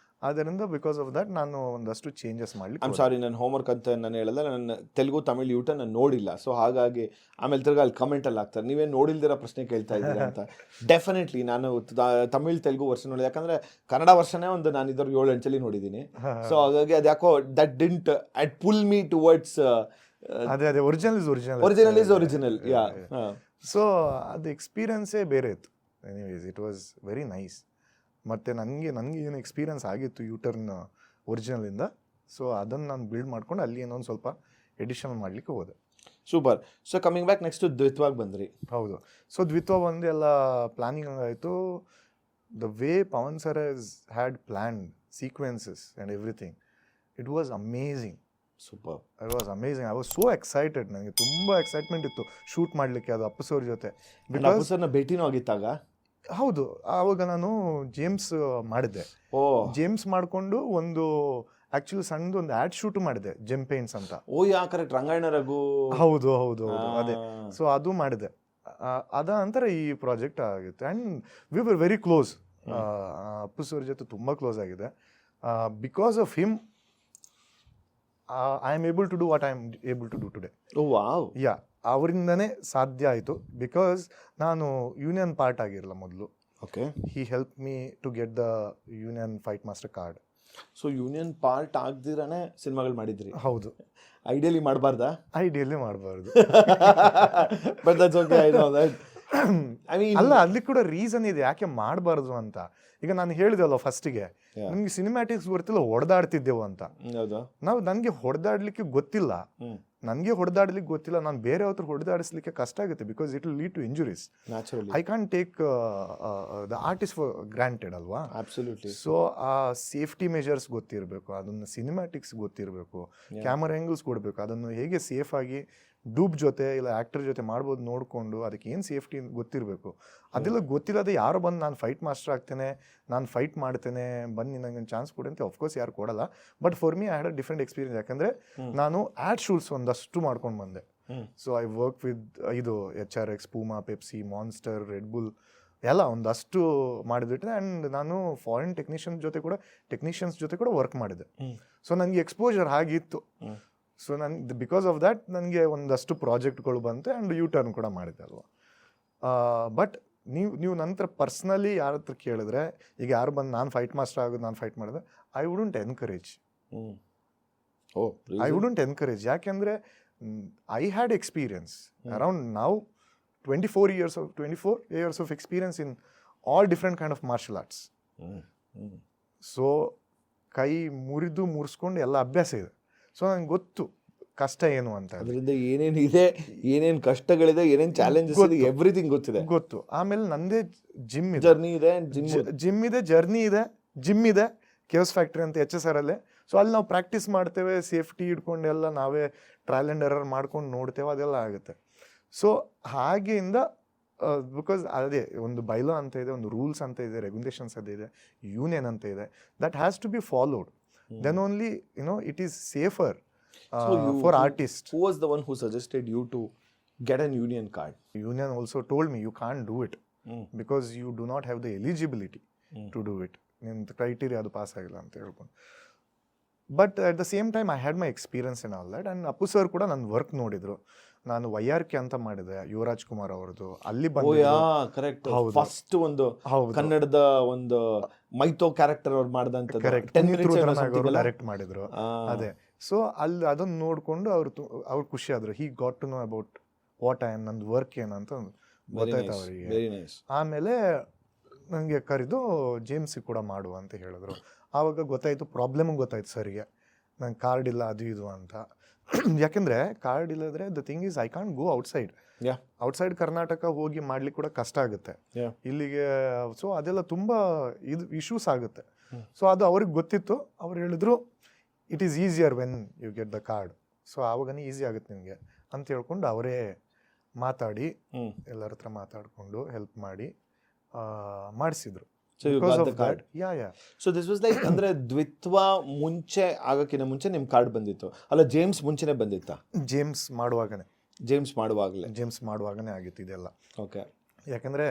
ಆದ್ದರಿಂದ ಬಿಕಾಸ್ ಆಫ್ ದಟ್ ನಾನು ಒಂದಷ್ಟು ಚೇಂಜಸ್ ಮಾಡ್ಲಿಕ್ಕೆ. ಐಮ್ ಸಾರಿ, ನನ್ನ ಹೋಮ್ವರ್ಕ್ ಅಂತ ನಾನು ಹೇಳಲ್ಲ. ನನ್ನ ತೆಲುಗು ತಮಿಳ್ ಯೂಟ ನಾನು ನೋಡಿಲ್ಲ. ಸೊ ಹಾಗಾಗಿ ಆಮೇಲೆ ತಿರ್ಗಿ ಅಲ್ಲಿ ಕಮೆಂಟಲ್ಲಿ ಹಾಕ್ತಾರೆ ನೀವೇನು ನೋಡಿಲ್ದಿರೋ ಪ್ರಶ್ನೆ ಕೇಳ್ತಾ ಇದ್ದೀರಾ ಅಂತ. ಡೆಫಿನೆಟ್ಲಿ ನಾನು ತಮಿಳ್ ತೆಲುಗು ವರ್ಷ ನೋಡಿದೆ. ಯಾಕಂದರೆ ಕನ್ನಡ ವರ್ಷನೇ ಒಂದು ನಾನು ಇದ್ರ 7-8 ಸಲ ನೋಡಿದ್ದೀನಿ. ಸೊ ಹಾಗಾಗಿ ಅದು ಯಾಕೋ that didn't at pull me towards. ಅದೇ original is original. Yeah. So ಅದು ಎಕ್ಸ್ಪೀರಿಯನ್ಸೇ ಬೇರೆ ಇತ್ತು. Anyways it was very nice. ಮತ್ತು ನನಗೆ ಏನು ಎಕ್ಸ್ಪೀರಿಯನ್ಸ್ ಆಗಿತ್ತು ಯೂಟರ್ನ್ ಒರಿಜಿನಲಿಂದ. ಸೊ ಅದನ್ನು ನಾನು ಬಿಲ್ಡ್ ಮಾಡ್ಕೊಂಡು ಅಲ್ಲಿ ಏನೋ ಒಂದು ಸ್ವಲ್ಪ ಎಡಿಷನಲ್ ಮಾಡಲಿಕ್ಕೆ ಹೋದೆ. Super. So coming back next ದ್ವಿತ್ವಾಗಿ ಬಂದ್ರಿ. ಹೌದು. ಸೊ ದ್ವಿತ್ವ ಬಂದು ಎಲ್ಲ ಪ್ಲಾನಿಂಗ್ ಆಯಿತು. The way Pavan sir had planned sequences and everything, it was amazing. Super. It was amazing. I was so excited. ನನಗೆ ತುಂಬ ಎಕ್ಸೈಟ್ಮೆಂಟ್ ಇತ್ತು ಶೂಟ್ ಮಾಡಲಿಕ್ಕೆ ಅದು ಅಪ್ಪು ಸರ್ ಜೊತೆ. ಬಿಕಾಸ್ ಸರ್ನ ಭೇಟಿನೂ ಆಗಿತ್ತಾಗ. ಹೌದು, ಆವಾಗ ನಾನು ಜೇಮ್ಸ್ ಮಾಡಿದ್ದೆ. ಜೇಮ್ಸ್ ಮಾಡಿಕೊಂಡು ಒಂದು ಆಕ್ಚುಲಿ ಸಣ್ಣದು ಒಂದು ಆ್ಯಡ್ ಶೂಟ್ ಮಾಡಿದೆ, ಜೆಮ್ ಪೇಂಟ್ಸ್ ಅಂತ. ಕರೆಕ್ಟ್, ರಂಗಾಯಣ ರಘು. ಹೌದು ಅದೇ. ಸೊ ಅದು ಮಾಡಿದೆ. ಅದ ನಂತರ ಈ ಪ್ರಾಜೆಕ್ಟ್ ಆಗಿತ್ತು. And we were very close. Appu sir ಜೊತೆ ತುಂಬ ಕ್ಲೋಸ್ ಆಗಿದೆ. Because of him I am able to do what I am able to do today. Yeah, ಅವರಿಂದನೇ ಸಾಧ್ಯ ಆಯಿತು. ಬಿಕಾಸ್ ನಾನು ಯೂನಿಯನ್ ಪಾರ್ಟ್ ಆಗಿರಲ್ಲ ಮೊದಲು. Okay. He help me to get the union fight master card. So union part ಆಗದಿರಾನೆ ಸಿನಿಮಾಗಳು ಮಾಡಿದ್ರಿ. ಹೌದು. ಐಡಿಯಲಿ ಮಾಡಬಾರ್ದಾ? ಐಡಿಯಲಿ ಮಾಡಬಾರ್ದು. But that's okay, I know that. I ಮೀನ್ ಅಲ್ಲ, ಅಲ್ಲಿ ಕೂಡ ರೀಸನ್ ಇದೆ ಯಾಕೆ ಮಾಡಬಾರ್ದು ಅಂತ. ಈಗ ನಾನು ಹೇಳಿದೆವಲ್ಲ ಫಸ್ಟಿಗೆ, ನಮ್ಗೆ ಸಿನಿಮ್ಯಾಟಿಕ್ಸ್ ಗೊತ್ತಿಲ್ಲ, ಹೊಡೆದಾಡ್ತಿದ್ದೆವು ಅಂತ. ನನಗೆ ಹೊಡೆದಾಡ್ಲಿಕ್ಕೆ ಗೊತ್ತಿಲ್ಲ. ನಾನು ಬೇರೆ ಹತ್ರ ಹೊಡೆದಾಡಿಸ್ಲಿಕ್ಕೆ ಕಷ್ಟ ಆಗುತ್ತೆ. Because it will lead to injuries. I can't take the artist for granted ಅಲ್ವಾ. ಅಬ್ಸಲ್ಯೂಟ್ಲಿ. ಸೊ ಆ ಸೇಫ್ಟಿ ಮೆಜರ್ಸ್ ಗೊತ್ತಿರಬೇಕು, ಅದನ್ನು ಸಿನಿಮ್ಯಾಟಿಕ್ಸ್ ಗೊತ್ತಿರಬೇಕು, ಕ್ಯಾಮರಾ ಆ್ಯಂಗಲ್ಸ್ ಕೊಡಬೇಕು, ಅದನ್ನು ಹೇಗೆ ಸೇಫ್ ಆಗಿ ಡೂಬ್ ಜೊತೆ ಇಲ್ಲ ಆ್ಯಕ್ಟರ್ ಜೊತೆ ಮಾಡ್ಬೋದು ನೋಡಿಕೊಂಡು ಅದಕ್ಕೆ ಏನು ಸೇಫ್ಟಿ ಗೊತ್ತಿರಬೇಕು. ಅದೆಲ್ಲ ಗೊತ್ತಿಲ್ಲದೆ ಯಾರು ಬಂದು ನಾನು ಫೈಟ್ ಮಾಸ್ಟರ್ ಆಗ್ತೇನೆ, ನಾನು ಫೈಟ್ ಮಾಡ್ತೇನೆ, ಬನ್ನಿ ನನಗೆ ಒಂದು ಚಾನ್ಸ್ ಕೊಡಿ ಅಂತ ಆಫ್ಕೋರ್ಸ್ ಯಾರು ಕೊಡಲ್ಲ. But for me I had a different experience. ಯಾಕಂದರೆ ನಾನು ಆ್ಯಡ್ ಶೂಟ್ಸ್ ಒಂದಷ್ಟು ಮಾಡ್ಕೊಂಡು ಬಂದೆ. ಸೊ ಐ ವರ್ಕ್ ವಿತ್ ಇದು HRX, Puma, Pepsi, monster, red bull ಎಲ್ಲ ಒಂದಷ್ಟು ಮಾಡಿಬಿಟ್ಟೆ. ಆ್ಯಂಡ್ ನಾನು ಫಾರಿನ್ ಟೆಕ್ನಿಷಿಯನ್ಸ್ ಜೊತೆ ಕೂಡ ವರ್ಕ್ ಮಾಡಿದೆ. ಸೊ ನನಗೆ ಎಕ್ಸ್ಪೋಜರ್ ಆಗಿತ್ತು. ಸೊ ಬಿಕಾಸ್ ಆಫ್ ದ್ಯಾಟ್ ನನಗೆ ಒಂದಷ್ಟು ಪ್ರಾಜೆಕ್ಟ್ಗಳು ಬಂತು. ಆ್ಯಂಡ್ ಯೂಟರ್ನ್ ಕೂಡ ಮಾಡಿದೆ ಅಲ್ವಾ. ಬಟ್ ನೀವು ನಂತರ ಪರ್ಸ್ನಲಿ ಯಾರ ಹತ್ರ ಕೇಳಿದ್ರೆ, ಈಗ ಯಾರು ಬಂದು ನಾನು ಫೈಟ್ ಮಾಸ್ಟರ್ ಆಗೋದು, ನಾನು ಫೈಟ್ ಮಾಡಿದೆ, ಐ ವುಡಂಟ್ ಎನ್ಕರೇಜ್. ಯಾಕೆಂದರೆ I had experience around now 24 years of experience in all different kind of martial arts. So ಕೈ ಮುರಿಸ್ಕೊಂಡು ಎಲ್ಲ ಅಭ್ಯಾಸ ಇದೆ. ಸೊ ನನಗೆ ಗೊತ್ತು ಕಷ್ಟ ಏನು ಅಂತ ಅದರಿಂದ ಏನೇನ್ ಇದೆ, ಏನೇನ್ ಕಷ್ಟಗಳಿದೆ, ಏನೇನ್ ಚಾಲೆಂಜಸ್ ಇದೆ, ಎವ್ರಿಥಿಂಗ್ ಗೊತ್ತಿದೆ. ಗೊತ್ತು. ಆಮೇಲೆ ನಂದೇ ಜಿಮ್ ಇದೆ, ಜರ್ನಿ ಇದೆ, ಜಿಮ್ ಇದೆ, ಜರ್ನಿ ಇದೆ, ಜಿಮ್ ಇದೆ, ಕೇವ್ಸ್ ಫ್ಯಾಕ್ಟ್ರಿ ಅಂತ HSR ಅಲ್ಲೇ. ಸೊ ಅಲ್ಲಿ ನಾವು ಪ್ರಾಕ್ಟೀಸ್ ಮಾಡ್ತೇವೆ, ಸೇಫ್ಟಿ ಇಟ್ಕೊಂಡು ಎಲ್ಲ ನಾವೇ ಟ್ರಯಲ್ ಆ್ಯಂಡ್ ಎರರ್ ಮಾಡ್ಕೊಂಡು ನೋಡ್ತೇವೆ, ಅದೆಲ್ಲ ಆಗುತ್ತೆ. ಸೊ ಹಾಗೆಯಿಂದ ಬಿಕಾಸ್ ಅದೇ ಒಂದು ಬೈಲಾ ಅಂತ ಇದೆ, ಒಂದು ರೂಲ್ಸ್ ಅಂತ ಇದೆ, ರೆಗ್ಯುಲೇಷನ್ಸ್ ಅಂತ ಇದೆ, ಯೂನಿಯನ್ ಅಂತ ಇದೆ, that has to be followed. Then only it is safer for artist. Who was the one who suggested you to get an union card? Union also told me you can't do it because you do not have the eligibility to do it. ನಿಮ್ದು criteria ಅದು pass ಆಗಿಲ್ಲ ಅಂತ ಹೇಳ್ಕೊಂಡು. But at the same time I had my experience in all that. And Appu sir ಕೂಡ ನನ್ನ work ನೋಡಿದ್ರು. ನಾನು YRK ಅಂತ ಮಾಡಿದೆ, ಯುವರಾಜ್ ಕುಮಾರ್ ಅವ್ರದ್ದು. ಅಲ್ಲಿ ಕರೆಕ್ಟ್, ಫಸ್ಟ್ ಒಂದು ಕನ್ನಡದ ಒಂದು ಮೈಥೋ ಕ್ಯಾರೆಕ್ಟರ್ ಅವ್ರು ಮಾಡಿದಂತ ಡೈರೆಕ್ಟ್ ಮಾಡಿದ್ರು. ಅದೇ, ಸೊ ಅಲ್ಲಿ ಅದನ್ನು ನೋಡ್ಕೊಂಡು ಅವ್ರು ಖುಷಿ ಆದ್ರು. He got to know about what I am, ನಂದು ವರ್ಕ್ ಏನಂತ ಗೊತ್ತಾಯ್ತು ಅವರಿಗೆ. ಆಮೇಲೆ ನನಗೆ ಕರೆದು ಜೇಮ್ಸಿಗೆ ಕೂಡ ಮಾಡು ಅಂತ ಹೇಳಿದ್ರು. ಆವಾಗ ಗೊತ್ತಾಯ್ತು, ಪ್ರಾಬ್ಲಮ್ ಗೊತ್ತಾಯ್ತು ಸರಿಗೆ, ನಂಗೆ ಕಾರ್ಡ್ ಇಲ್ಲ ಅದು ಇದು ಅಂತ. ಯಾಕೆಂದ್ರೆ ಕಾರ್ಡ್ ಇಲ್ಲದ್ರೆ the thing is I can't go outside. Outside Karnataka ಹೋಗಿ ಮಾಡ್ಲಿಕ್ಕೆ ಕೂಡ ಕಷ್ಟ ಆಗುತ್ತೆ ಇಲ್ಲಿಗೆ. ಸೊ ಅದೆಲ್ಲ ತುಂಬಾ ಇದು ಇಶ್ಯೂಸ್ ಆಗುತ್ತೆ. ಸೊ ಅದು ಅವ್ರಿಗೆ ಗೊತ್ತಿತ್ತು. ಅವ್ರು ಹೇಳಿದ್ರು it is easier when you get the card. So ಆವಾಗನೇ ಈಸಿ ಆಗುತ್ತೆ ನಿಮಗೆ ಅಂತ ಹೇಳ್ಕೊಂಡು ಅವರೇ ಮಾತಾಡಿ, ಎಲ್ಲರ ಹತ್ರ ಮಾತಾಡಿಕೊಂಡು ಹೆಲ್ಪ್ ಮಾಡಿ ಮಾಡಿಸಿದ್ರು. So you got the card? Yeah. So this was like ಅಂದ್ರೆ ದ್ವಿತ್ವ ಮುಂಚೆ ಆಗಕ್ಕಿಂತ ಮುಂಚೆ ನಿಮ್ ಕಾರ್ಡ್ ಬಂದಿತ್ತು ಅಲ್ಲ? ಜೇಮ್ಸ್ ಮುಂಚೆನೆ ಬಂದಿತ್ತಾ? ಜೇಮ್ಸ್ ಮಾಡುವಾಗನೇ ಆಗಿತ್ತು ಇದೆಲ್ಲ. ಓಕೆ. ಯಾಕಂದ್ರೆ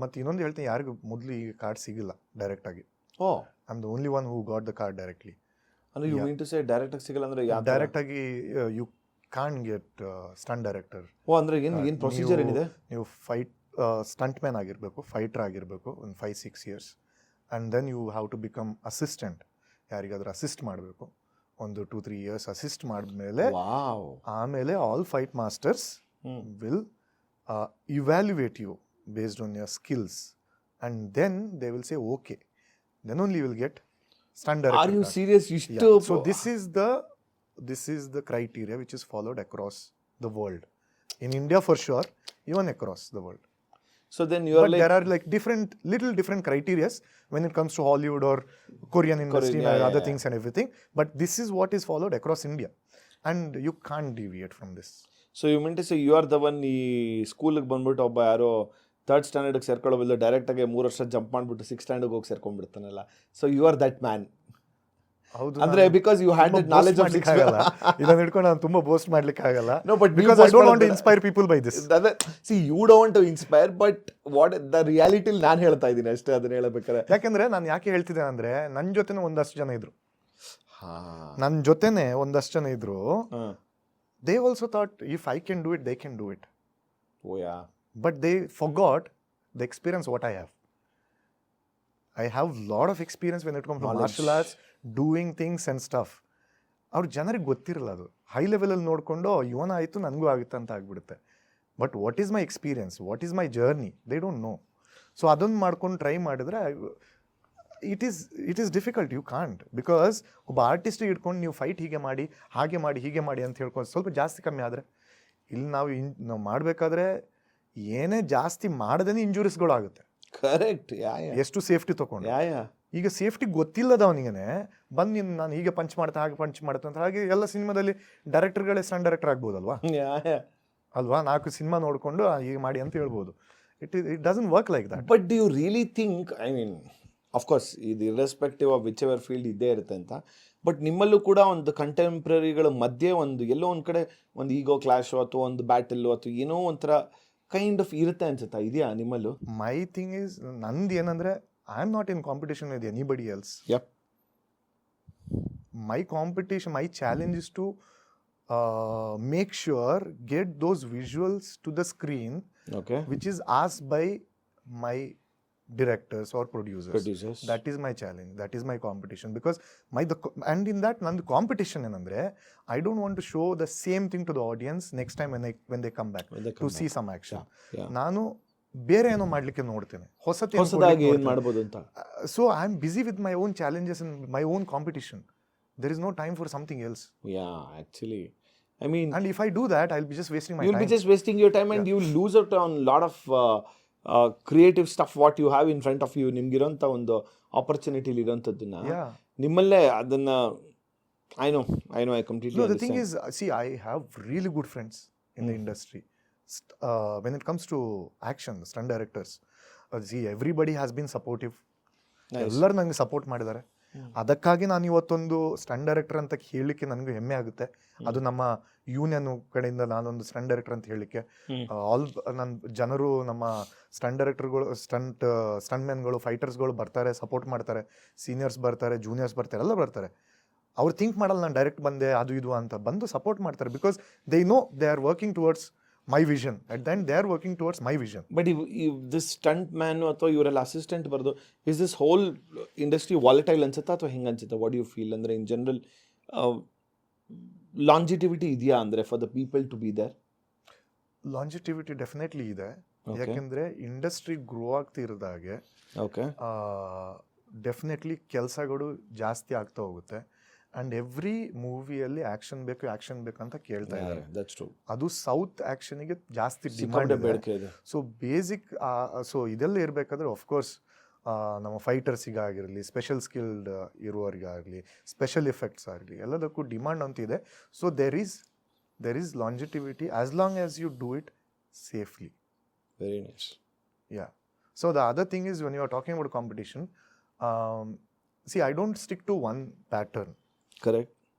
ಮತ್ತೆ ಇನ್ನೊಂದು ಹೇಳ್ತೀನಿ, ಯಾರಿಗೂ ಮೊದಲು ಈ ಕಾರ್ಡ್ ಸಿಗಿಲ್ಲ ಡೈರೆಕ್ಟ್ ಆಗಿ. I am the only one who got the card directly. ಅಂದ್ರೆ you mean to say direct ಆಗಿ ಸಿಗಲ್ಲ ಅಂದ್ರೆ ಡೈರೆಕ್ಟ್ ಆಗಿ you can't get stunt director. ಅಂದ್ರೆ ಏನು ಪ್ರೊಸೀಜರ್ ಏನಿದೆ? ನೀವು ಫೈಟ್ ಸ್ಟಂಟ್ ಮ್ಯಾನ್ ಆಗಿರಬೇಕು, ಫೈಟರ್ ಆಗಿರಬೇಕು, ಒಂದು 5-6 years. And then you have to become assistant. ಯಾರಿಗಾದ್ರೂ ಅಸಿಸ್ಟ್ ಮಾಡಬೇಕು, ಒಂದು 2-3 years ಅಸಿಸ್ಟ್ ಮಾಡಿದ್ಮೇಲೆ ಆಮೇಲೆ all fight masters will evaluate you based on your skills. And then they will say okay, then only you will get stunt director. Are you serious? So this is the criteria which is followed across the world. In India for sure, even across the world. So then you are but there are like different criterias when it comes to Hollywood or Korean industry and other things and everything. But this is what is followed across India, and you can't deviate from this. So you mean to say you are the one ಈ ಸ್ಕೂಲಿಗೆ ಬಂದ್ಬಿಟ್ಟು ಒಬ್ಬ ಯಾರೋ 3rd standard ಸೇರ್ಕೊಳ್ಳೋದಿಲ್ಲ, direct ಆಗಿ 3 ವರ್ಷ jump ಮಾಡ್ಬಿಟ್ಟು 6th standard ಹೋಗಿ ಸೇರ್ಕೊಂಡ್ಬಿಡ್ತಾನಲ್ಲ. So you are that man. ಹೌದು, ಅಂದ್ರೆ because you had that knowledge of six. ಇದನ್ನ ಹಿಡ್ಕೊಂಡು ನಾನು ತುಂಬಾ ಬೋಸ್ಟ್ ಮಾಡ್ಲಿಕ್ಕೆ ಆಗಲ್ಲ. No, but because I don't want to inspire people by this. See, you don't want to inspire, but what the reality ನಾನು ಹೇಳ್ತಾ ಇದ್ದೀನಿ ಅಷ್ಟೇ, ಅದನ್ನ ಹೇಳಬೇಕಾದ್ರೆ. ಯಾಕಂದ್ರೆ ನಾನು ಯಾಕೆ ಹೇಳ್ತಿದ್ದೆ ಅಂದ್ರೆ, ನನ್ನ ಜೊತೆನೆ ಒಂದಷ್ಟು ಜನ ಇದ್ರು. They also thought if I can do it, they can do it. Oh yeah. But they forgot the experience what I have. I have lot of experience when it comes to martial arts, doing things and stuff. ಅವ್ರ ಜನರಿಗೆ ಗೊತ್ತಿರಲ್ಲ ಅದು. High ಲೆವೆಲಲ್ಲಿ ನೋಡಿಕೊಂಡು ಇವನ ಆಯಿತು ನನಗೂ ಆಗುತ್ತೆ ಅಂತ ಆಗ್ಬಿಡುತ್ತೆ. But what is my experience, what is my journey, they don't know. So ಅದನ್ನು ಮಾಡ್ಕೊಂಡು ಟ್ರೈ ಮಾಡಿದ್ರೆ it is difficult. You can't, because ಒಬ್ಬ ಆರ್ಟಿಸ್ಟ್ ಇಟ್ಕೊಂಡು ನೀವು ಫೈಟ್ ಹೀಗೆ ಮಾಡಿ ಹೀಗೆ ಮಾಡಿ ಅಂತ ಹೇಳ್ಕೊಂಡು ಸ್ವಲ್ಪ ಜಾಸ್ತಿ ಕಮ್ಮಿ ಆದರೆ, ಇಲ್ಲಿ ನಾವು ಮಾಡಬೇಕಾದ್ರೆ ಏನೇ ಜಾಸ್ತಿ ಮಾಡದೇನೆ ಇಂಜುರೀಸ್ಗಳು ಆಗುತ್ತೆ. ಕರೆಕ್ಟ್. ಎಷ್ಟು ಸೇಫ್ಟಿ ತಗೊಂಡು. ಈಗ ಸೇಫ್ಟಿ ಗೊತ್ತಿಲ್ಲದ ಅವನಿಗೆ ಬಂದು ನಾನು ಹೀಗೆ ಪಂಚ್ ಮಾಡ್ತಾ ಹಾಗೆ ಪಂಚ್ ಮಾಡ್ತಾ ಅಂತ, ಹಾಗೆ ಎಲ್ಲ ಸಿನಿಮಾದಲ್ಲಿ ಡೈರೆಕ್ಟರ್ಗಳೇ ಸ್ಟಂಟ್ ಡೈರೆಕ್ಟರ್ ಆಗ್ಬೋದಲ್ವಾ? ಅಲ್ವಾ? 4 ಸಿನಿಮಾ ನೋಡಿಕೊಂಡು ಹೀಗೆ ಮಾಡಿ ಅಂತ ಹೇಳ್ಬೋದು. It doesn't work like that. But do you really think, I mean of course ಇದು irrespective of whichever field ಇದ್ದೇ ಇರುತ್ತೆ ಅಂತ, ಬಟ್ ನಿಮ್ಮಲ್ಲೂ ಕೂಡ ಒಂದು ಕಂಟೆಂಪ್ರರಿಗಳ ಮಧ್ಯೆ ಎಲ್ಲೋ ಒಂದು ಕಡೆ ಒಂದು ಈಗೋ ಕ್ಲಾಶು ಅಥವಾ ಒಂದು ಬ್ಯಾಟಲ್ಲು ಅಥವಾ ಏನೋ ಒಂಥರ ಕೈಂಡ್ ಆಫ್ ಇರುತ್ತೆ ಅನ್ಸುತ್ತಾ? ಇದೆಯಾ ನಿಮ್ಮಲ್ಲೂ? ಮೈ ಥಿಂಗ್ ಈಸ್, ನಂದು ಏನಂದ್ರೆ, I am not in competition with anybody else. Yep. My competition, my challenge is to make sure get those visuals to the screen, okay, which is asked by my directors or producers. That is my challenge. That is my competition. Because and in that, nandu competition enandre, I don't want to show the same thing to the audience next time when they come back to see some action. ನಾನು ಬೇರೆ ಏನೋ ಮಾಡ್ಲಿಕ್ಕೆ ನೋಡ್ತೇನೆ, ಹೊಸದಾಗಿ ಏನು ಮಾಡ್ಬೋದು ಅಂತ. So I am busy with my own challenges and my own competition. there is no time for something else. Yeah, actually. I mean, And if I do that, I'll be just wasting my you'll time. be just wasting your time and you'll lose out on a lot of creative stuff what you have in front of you. ನಿಮ್ಗಿರೋಂಥ ಒಂದು ಆಪರ್ಚುನಿಟಿಲಿ ಇರೋಂಥದ್ದನ್ನ Yeah. ನಿಮ್ಮಲ್ಲೇ ಅದನ್ನ I completely No, the understand. thing is, see, I have really good friends in the industry. When it comes to action, stunt directors, see, everybody has been supportive. Nice. ಎಲ್ಲರೂ ನನಗೆ support ಮಾಡಿದ್ದಾರೆ. ಅದಕ್ಕಾಗಿ ನಾನು ಇವತ್ತೊಂದು stunt director ಅಂತ ಹೇಳಲಿಕ್ಕೆ ನನಗೂ ಹೆಮ್ಮೆ ಆಗುತ್ತೆ. ಅದು ನಮ್ಮ ಯೂನಿಯನ್ ಕಡೆಯಿಂದ ನಾನೊಂದು ಸ್ಟಂಟ್ ಡೈರೆಕ್ಟರ್ ಅಂತ ಹೇಳಲಿಕ್ಕೆ ನನ್ನ ಜನರು, ನಮ್ಮ ಸ್ಟಂಟ್ ಡೈರೆಕ್ಟರ್ಗಳು, ಸ್ಟಂಟ್ ಮೆನ್ಗಳು, ಫೈಟರ್ಸ್ಗಳು ಬರ್ತಾರೆ, ಸಪೋರ್ಟ್ ಮಾಡ್ತಾರೆ. ಸೀನಿಯರ್ಸ್ ಬರ್ತಾರೆ, ಜೂನಿಯರ್ಸ್ ಬರ್ತಾರೆ, ಎಲ್ಲ ಬರ್ತಾರೆ. ಅವ್ರು ಥಿಂಕ್ ಮಾಡಲ್ಲ ನಾನು ಡೈರೆಕ್ಟ್ ಬಂದೆ ಅದು ಇದು ಅಂತ, ಬಂದು ಸಪೋರ್ಟ್ ಮಾಡ್ತಾರೆ. Because they know they are working towards my vision. At the end, they are working towards my vision. But if this stunt man ಅಥವಾ ಇವರೆಲ್ಲ ಅಸಿಸ್ಟೆಂಟ್ ಬರೋದು, is this whole industry volatile ಅನ್ಸುತ್ತಾ ಅಥವಾ ಹೆಂಗೆ ಅನ್ಸುತ್ತೆ? What you feel? ಅಂದರೆ in general longevity ಇದೆಯಾ ಅಂದರೆ for the people to be there? Longevity definitely ಇದೆ. ಯಾಕೆಂದರೆ ಇಂಡಸ್ಟ್ರಿ ಗ್ರೋ ಆಗ್ತಿರೋದಾಗೆ ಓಕೆ ಡೆಫಿನೆಟ್ಲಿ ಕೆಲಸಗಳು ಜಾಸ್ತಿ ಆಗ್ತಾ ಹೋಗುತ್ತೆ. ಆ್ಯಂಡ್ ಎವ್ರಿ ಮೂವಿಯಲ್ಲಿ ಆ್ಯಕ್ಷನ್ ಬೇಕು ಅಂತ ಕೇಳ್ತಾ ಇದ್ದಾರೆ. That's true. ಅದು ಸೌತ್ ಆ್ಯಕ್ಷನಿಗೆ ಜಾಸ್ತಿ ಡಿಮಾಂಡ್ ಬೇಡಿಕೆ ಇದೆ. ಸೊ ಬೇಸಿಕ್ ಇದೆಲ್ಲ ಇರಬೇಕಾದ್ರೆ ಆಫ್ಕೋರ್ಸ್ ನಮ್ಮ ಫೈಟರ್ಸಿಗಾಗಿರಲಿ, ಸ್ಪೆಷಲ್ ಸ್ಕಿಲ್ಡ್ ಇರುವವರಿಗಾಗಲಿ, ಸ್ಪೆಷಲ್ ಎಫೆಕ್ಟ್ಸ್ ಆಗಲಿ, ಎಲ್ಲದಕ್ಕೂ ಡಿಮಾಂಡ್ ಅಂತ ಇದೆ. So there is longevity as long as you do it safely. Very nice. Yeah. So the other thing is when you are talking about competition, see, I don't stick to one pattern. Correct.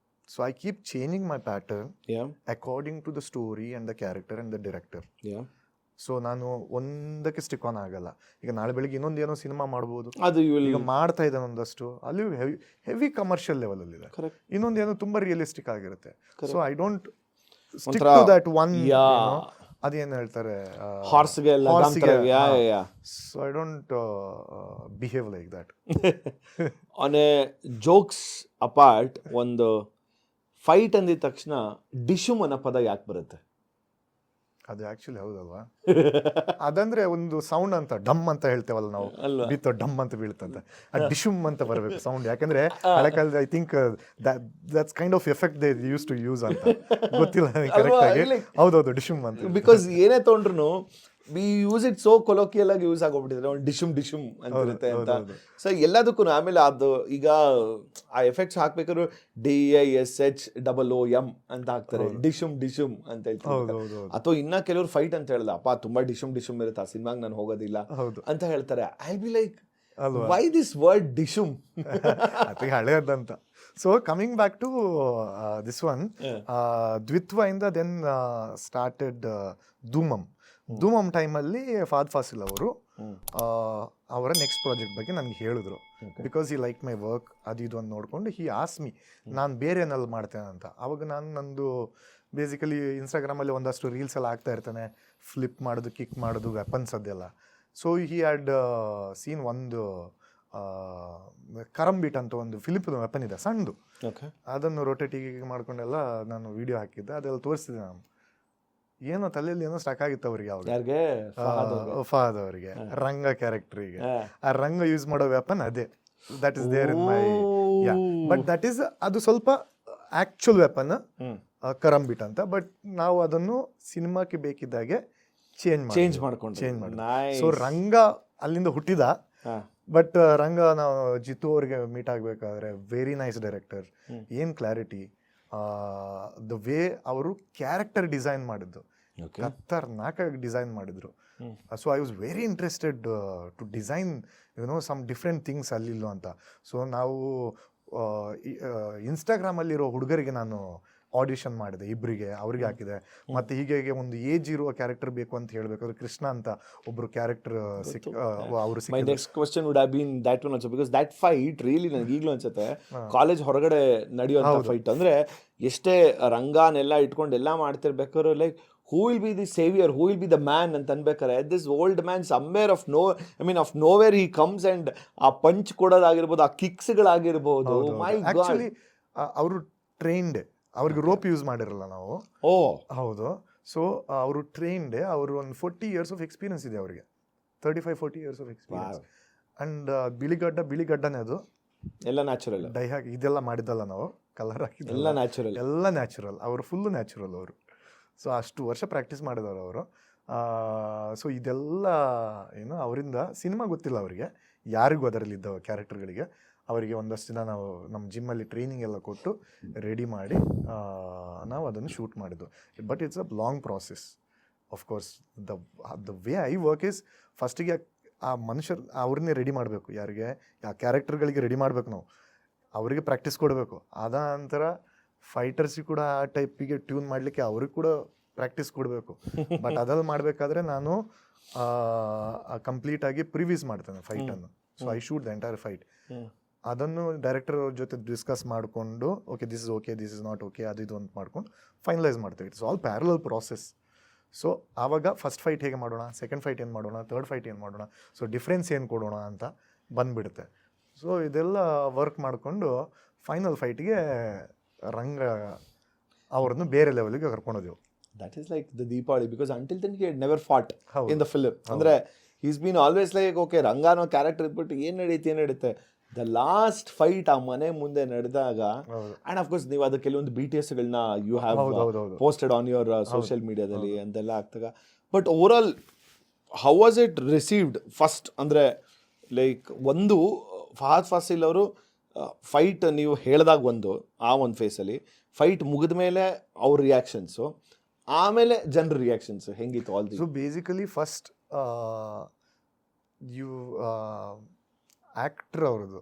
So I keep changing my pattern Yeah. according to the story and the character and the director. Yeah. So ನಾನು ಒಂದಕ್ಕೆ stick on ಆಗಲ್ಲ. ಈಗ ನಾಳೆ ಬೆಳಿಗ್ಗೆ ಇನ್ನೊಂದೇನೋ cinema ಮಾಡ್ಬೋದು, ಅದು ಈಗ ಮಾಡ್ತಾ ಇದ್ದಾನೆ ಒಂದಷ್ಟು, ಅಲ್ಲಿ ಹೆವಿ ಕಮರ್ಷಿಯಲ್ ಲೆವೆಲ್ ಇದೆ. ಕರೆಕ್ಟ್. ಇನ್ನೊಂದೇನೋ ತುಂಬಾ ರಿಯಲಿಸ್ಟಿಕ್ ಆಗಿರುತ್ತೆ. ಸೊ ಐ ಡೋಂಟ್ ಸ್ಟಿಕ್ ಒಂಥರ ಟು ದಟ್ ಒನ್. ಅದೇನು ಹೇಳ್ತಾರೆ, ಹಾರ್ಸ್ಗೆ so I don't behave like that. On a jokes apart, ಒಂದು ಫೈಟ್ ಅಂದಿದ ತಕ್ಷಣ ಡಿಶುಮ್ ಅನ್ನೋ ಪದ ಯಾಕೆ ಬರುತ್ತೆ? ಅದು ಆಕ್ಚುಲಿ ಹೌದಲ್ವಾ? ಅದಂದ್ರೆ ಒಂದು ಸೌಂಡ್ ಅಂತ, ಡಮ್ ಅಂತ ಹೇಳ್ತೇವಲ್ಲ ನಾವು, ಬಿತ್ತೋ ಡಮ್ ಅಂತ ಬೀಳ್ತಂತ, ಆ ಡಿಶುಮ್ ಅಂತ ಬರಬೇಕು ಸೌಂಡ್. ಯಾಕಂದ್ರೆ ಹಳೆ ಕಾಲದ I think that's kind of effect they use to use ಅಂತ, ಗೊತ್ತಿಲ್ಲ ಕರೆಕ್ಟ್ ಆಗಿ. ಹೌದೌದು, ಡಿಶುಮ್ ಅಂತ. ಬಿಕಾಸ್ ಏನೇ ತೊಗೊಂಡ್ರು we use it so colloquial ಆಗಿ ಯೂಸ್ ಆಗೋಗ್ಬಿಟ್ಟಿದ್ರೆ, ಒಂದು ಡಿಶುಮ್ ಅಂತಿರುತ್ತೆ ಅಂತ. ಸೊ ಎಲ್ಲದಕ್ಕೂ ಆಮೇಲೆ ಅದು ಈಗ ಆ ಎಫೆಕ್ಟ್ಸ್ ಹಾಕ್ಬೇಕಾದ್ರು DISHOOM ಅಂತ ಹಾಕ್ತಾರೆ, ಡಿಶುಮ್ ಅಂತ ಹೇಳ್ತಾರೆ. ಅಥವಾ ಇನ್ನ ಕೆಲವರು ಫೈಟ್ ಅಂತ ಹೇಳ್ದ, ಅಪ್ಪ ತುಂಬಾ ಡಿಶುಮ್ ಇರುತ್ತೆ, ಆ ಸಿನಿಮಾಗೆ ನಾನು ಹೋಗೋದಿಲ್ಲ ಅಂತ ಹೇಳ್ತಾರೆ. I be like, why this word dishoom? ಅದಕ್ಕೆ ಹಳೆಯದಂತ. So coming back to this one, Dvitva ಇಂದ ದೆನ್ ಸ್ಟಾರ್ಟೆಡ್ ಧೂಮಂ ಟೈಮಲ್ಲಿ ಫಾದ್ ಫಾಸಿಲ್ ಅವರು ಅವರ ನೆಕ್ಸ್ಟ್ ಪ್ರಾಜೆಕ್ಟ್ ಬಗ್ಗೆ ನನಗೆ ಹೇಳಿದ್ರು. ಬಿಕಾಸ್ ಈ ಲೈಕ್ ಮೈ ವರ್ಕ್ ಅದು ಇದು ಅಂತ ನೋಡಿಕೊಂಡು ಹಿ ಆಸ್ ಮಿ ನಾನು ಬೇರೆ ಏನಲ್ಲಿ ಮಾಡ್ತೇನೆ ಅಂತ. ಅವಾಗ ನಾನು ನಂದು ಬೇಸಿಕಲಿ ಇನ್ಸ್ಟಾಗ್ರಾಮಲ್ಲಿ ಒಂದಷ್ಟು ರೀಲ್ಸ್ ಎಲ್ಲ ಆಗ್ತಾ ಇರ್ತಾನೆ, ಫ್ಲಿಪ್ ಮಾಡೋದು, ಕಿಕ್ ಮಾಡೋದು, ವೆಪನ್ಸ್ ಅದೆಲ್ಲ. ಸೊ ಹಿ ಹ್ಯಾಡ್ ಸೀನ್ ಒಂದು ಕರಂಬೀಟ್ ಅಂತ ಒಂದು ಫಿಲಿಪ್ದು ವೆಪನ್ ಇದೆ ಸಣ್ಣದು, ಅದನ್ನು ರೊಟೇಟಿಗೆ ಮಾಡ್ಕೊಂಡೆಲ್ಲ ನಾನು ವಿಡಿಯೋ ಹಾಕಿದ್ದೆ, ಅದೆಲ್ಲ ತೋರಿಸ್ತಿದ್ದೆ ನಾನು. ಏನೋ ತಲೆಯಲ್ಲಿ ಏನೋ ಸ್ಟಕ್ ಆಗಿತ್ತು ಅವ್ರಿಗೆ, ಅವಾಗ ಫಹದ್ ಅವರಿಗೆ, ರಂಗ ಕ್ಯಾರೆಕ್ಟರಿಗೆ. ಆ ರಂಗ ಯೂಸ್ ಮಾಡೋ ವೆಪನ್ ಅದೇ, that is there in my, yeah. But that is, ಅದು ಸ್ವಲ್ಪ ಆಕ್ಚುಲ್ ವೆಪನ್ ಕರಂಬಿಟ್ ಅಂತ. ಬಟ್ ನಾವು ಅದನ್ನು ಸಿನಿಮಾಕ್ಕೆ ಬೇಕಿದ್ದಾಗೆ ಚೇಂಜ್ ಮಾಡ್ಕೊಂಡು. ಸೊ ರಂಗ ಅಲ್ಲಿಂದ ಹುಟ್ಟಿದ. ಬಟ್ ರಂಗ ನಾವು ಜಿತು ಅವ್ರಿಗೆ ಮೀಟ್ ಆಗಬೇಕಾದ್ರೆ ವೆರಿ ನೈಸ್ ಡೈರೆಕ್ಟರ್, ಏನು ಕ್ಲಾರಿಟಿ, ದ ವೇ ಅವರು ಕ್ಯಾರೆಕ್ಟರ್ ಡಿಸೈನ್ ಮಾಡಿದ್ದು ಖತರ್ನಾಕಾಗಿ ಡಿಸೈನ್ ಮಾಡಿದ್ರು. So I was very interested to design some different things ಅಲ್ಲಿಲ್ಲೋ ಅಂತ. ಸೊ ನಾವು ಇನ್ಸ್ಟಾಗ್ರಾಮಲ್ಲಿರೋ ಹುಡುಗರಿಗೆ ನಾನು ಆಡಿಷನ್ ಮಾಡಿದೆ, ಇಬ್ಬರಿಗೆ ಅವ್ರಿಗೆ ಹಾಕಿದೆ. ಮತ್ತು ಹೀಗೆ ಒಂದು ಏಜ್ ಇರುವ ಕ್ಯಾರೆಕ್ಟರ್ ಬೇಕು ಅಂತ ಹೇಳಬೇಕಾದ್ರೆ ಕೃಷ್ಣ ಅಂತ ಒಬ್ರು ಕ್ಯಾರೆಕ್ಟರ್ ಅವರು. My next question would have been that one also, because that fight really ನನಗೆ ಈಗಲೂ ಅನ್ಸುತ್ತೆ ಕಾಲೇಜ್ ಹೊರಗಡೆ ನಡೆಯುವಂಥ ಫೈಟ್. ಅಂದರೆ ಎಷ್ಟೇ ರಂಗಾನೆಲ್ಲ ಇಟ್ಕೊಂಡು ಎಲ್ಲ ಮಾಡ್ತಿರ್ಬೇಕಾದ್ರೆ like who will be the savior, who will be the man ಅಂತ ಅನ್ಬೇಕಾರೆ, this old man somewhere of nowhere he comes and ಆ ಪಂಚ್ ಕೊಡೋದಾಗಿರ್ಬೋದು, ಆ ಕಿಕ್ಸ್ಗಳಾಗಿರ್ಬೋದು. ಮೈ ಗಾಡ್, ಆಕ್ಚುಲಿ ಅವರು ಟ್ರೈನ್ಡ್, ಅವ್ರಿಗೆ ರೋಪ್ ಯೂಸ್ ಮಾಡಿರಲ್ಲ ನಾವು. ಹೌದು. ಸೊ ಅವರು ಟ್ರೈನ್ಡ್, ಅವರು ಒಂದು 40 years ಆಫ್ ಎಕ್ಸ್ಪೀರಿಯನ್ಸ್ ಇದೆ ಅವ್ರಿಗೆ, 35-40 years ಆಫ್ ಎಕ್ಸ್ಪೀರಿಯನ್ಸ್. ಅಂಡ್ ಬಿಳಿಗಡ್ಡನೇ ಅದು, ಎಲ್ಲ ನ್ಯಾಚುರಲ್ ಡೈ ಹಾಕಿ ಇದೆಲ್ಲ ಮಾಡಿದ್ದಲ್ಲ ನಾವು. ಕಲರ್ ಎಲ್ಲ ಹಾಕಿದ್ರಲ್ಲ ನ್ಯಾಚುರಲ್. ಎಲ್ಲ ನ್ಯಾಚುರಲ್, ಅವರು ಫುಲ್ಲು ನ್ಯಾಚುರಲ್ ಅವರು. ಸೊ ಅಷ್ಟು ವರ್ಷ ಪ್ರಾಕ್ಟೀಸ್ ಮಾಡಿದವರು ಅವರು. ಸೊ ಇದೆಲ್ಲ ಏನು ಅವರಿಂದ ಸಿನಿಮಾ ಗೊತ್ತಿಲ್ಲ ಅವರಿಗೆ, ಯಾರಿಗೂ ಅದರಲ್ಲಿದ್ದ ಕ್ಯಾರೆಕ್ಟರ್ಗಳಿಗೆ. ಅವರಿಗೆ ಒಂದಷ್ಟು ದಿನ ನಾವು ನಮ್ಮ ಜಿಮ್ಮಲ್ಲಿ ಟ್ರೈನಿಂಗ್ ಎಲ್ಲ ಕೊಟ್ಟು ರೆಡಿ ಮಾಡಿ ನಾವು ಅದನ್ನು ಶೂಟ್ ಮಾಡಿದ್ದು. But it's a long process. Of course the way I work is ಫಸ್ಟಿಗೆ ಆ ಮನುಷ್ಯರು ಅವ್ರನ್ನೇ ರೆಡಿ ಮಾಡಬೇಕು, ಯಾರಿಗೆ ಆ ಕ್ಯಾರೆಕ್ಟರ್ಗಳಿಗೆ ರೆಡಿ ಮಾಡಬೇಕು ನಾವು, ಅವರಿಗೆ ಪ್ರಾಕ್ಟೀಸ್ ಕೊಡಬೇಕು. ಅದ ನಂತರ ಫೈಟರ್ಸಿಗೆ ಕೂಡ ಆ ಟೈಪಿಗೆ ಟ್ಯೂನ್ ಮಾಡಲಿಕ್ಕೆ ಅವ್ರಿಗೆ ಕೂಡ ಪ್ರಾಕ್ಟೀಸ್ ಕೊಡಬೇಕು. ಬಟ್ ಅದೆಲ್ಲ ಮಾಡಬೇಕಾದ್ರೆ ನಾನು ಕಂಪ್ಲೀಟಾಗಿ ಪ್ರಿವ್ಯೂಸ್ ಮಾಡ್ತೇನೆ ಫೈಟನ್ನು. So I shoot the entire fight. ಅದನ್ನು ಡೈರೆಕ್ಟರ್ ಅವ್ರ ಜೊತೆ ಡಿಸ್ಕಸ್ ಮಾಡಿಕೊಂಡು okay this is okay, this is not okay, ಅದು ಇದು ಅಂತ ಮಾಡ್ಕೊಂಡು ಫೈನಲೈಸ್ ಮಾಡ್ತೇವೆ. It's all parallel process. So ಆವಾಗ ಫಸ್ಟ್ ಫೈಟ್ ಹೇಗೆ ಮಾಡೋಣ, ಸೆಕೆಂಡ್ ಫೈಟ್ ಏನು ಮಾಡೋಣ, ಥರ್ಡ್ ಫೈಟ್ ಏನು ಮಾಡೋಣ, ಸೊ ಡಿಫ್ರೆನ್ಸ್ ಏನು ಕೊಡೋಣ ಅಂತ ಬಂದುಬಿಡುತ್ತೆ. ಸೊ ಇದೆಲ್ಲ ವರ್ಕ್ ಮಾಡಿಕೊಂಡು ಫೈನಲ್ ಫೈಟಿಗೆ ರಂಗ ಅವ್ರನ್ನು ಬೇರೆ ಲೆವೆಲ್ಗೆ ಕರ್ಕೊಂಡೋದೆವು. That is like the Deepavali, because until then he had never fought ಹೌದು. In the film. ಅಂದರೆ is been always like okay ರಂಗಾನೋ ಕ್ಯಾರೆಕ್ಟರ್ ಇದ್ಬಿಟ್ಟು ಏನು ನಡೀತೆ. ದ ಲಾಸ್ಟ್ ಫೈಟ್ ಆ ಮನೆ ಮುಂದೆ ನಡೆದಾಗ, ಆ್ಯಂಡ್ ಅಫ್ಕೋರ್ಸ್ ನೀವು ಅದು ಕೆಲವೊಂದು BTSಗಳನ್ನ you have posted on your social ಮೀಡಿಯಾದಲ್ಲಿ ಅಂತೆಲ್ಲ ಆಗ್ತಾಗ. But over all how was it received first? ಅಂದರೆ ಲೈಕ್ ಒಂದು ಫಹದ್ ಫಾಸಿಲ್ ಅವರು ಫೈಟ್ ನೀವು ಹೇಳಿದಾಗ ಆ ಒಂದು ಫೇಸಲ್ಲಿ, ಫೈಟ್ ಮುಗಿದ ಮೇಲೆ ಅವ್ರ ರಿಯಾಕ್ಷನ್ಸು, ಆಮೇಲೆ ಜನರ ರಿಯಾಕ್ಷನ್ಸ್ ಹೆಂಗಿತ್ತು all the? So basically first actor ಅವ್ರದ್ದು,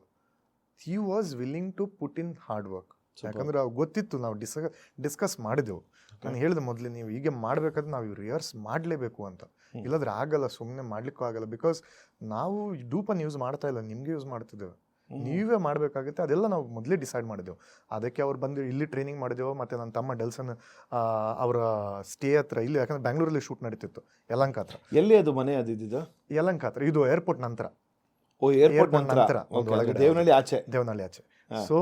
he was willing to put in hard work. ಯಾಕಂದ್ರೆ ಅವ್ರು ಗೊತ್ತಿತ್ತು, ನಾವು ಡಿಸ್ಕಸ್ ಮಾಡಿದೆವು. ನಾನು ಹೇಳಿದೆ ಮೊದಲೇ, ನೀವು ಹೀಗೆ ಮಾಡಬೇಕಾದ್ರೆ ನಾವು ರಿಹರ್ಸ್ ಮಾಡಲೇಬೇಕು ಅಂತ, ಇಲ್ಲಾಂದ್ರೆ ಆಗಲ್ಲ, ಸುಮ್ಮನೆ ಮಾಡ್ಲಿಕ್ಕೂ ಆಗಲ್ಲ. ಬಿಕಾಸ್ ನಾವು ಡೂಪನ್ನು ಯೂಸ್ ಮಾಡ್ತಾ ಇಲ್ಲ, ನಿಮಗೆ ಯೂಸ್ ಮಾಡ್ತಿದ್ದೇವೆ, ನೀವೇ ಮಾಡಬೇಕಾಗುತ್ತೆ. ಅದೆಲ್ಲ ನಾವು ಮೊದಲೇ ಡಿಸೈಡ್ ಮಾಡಿದೆವು. ಅದಕ್ಕೆ ಅವ್ರು ಬಂದು ಇಲ್ಲಿ ಟ್ರೈನಿಂಗ್ ಮಾಡಿದೆವು. ಮತ್ತು ನನ್ನ ತಮ್ಮ ಡೆಲ್ಸನ್ ಅವರ ಸ್ಟೇ ಹತ್ರ, ಇಲ್ಲಿ ಯಾಕಂದ್ರೆ ಬ್ಯಾಂಗ್ಳೂರಲ್ಲಿ ಶೂಟ್ ನಡೀತಿತ್ತು, ಯಲಹಂಕ ಹತ್ರ. ಎಲ್ಲಿ ಅದು ಮನೆ ಅದಿದ್ದು? ಯಲಹಂಕ ಹತ್ರ, ಇದು ಏರ್ಪೋರ್ಟ್ ನಂತರ. ಏರ್ಪೋರ್ಟ್ ನಂತರ ದೇವನಹಳ್ಳಿ ಆಚೆ. ಸೊ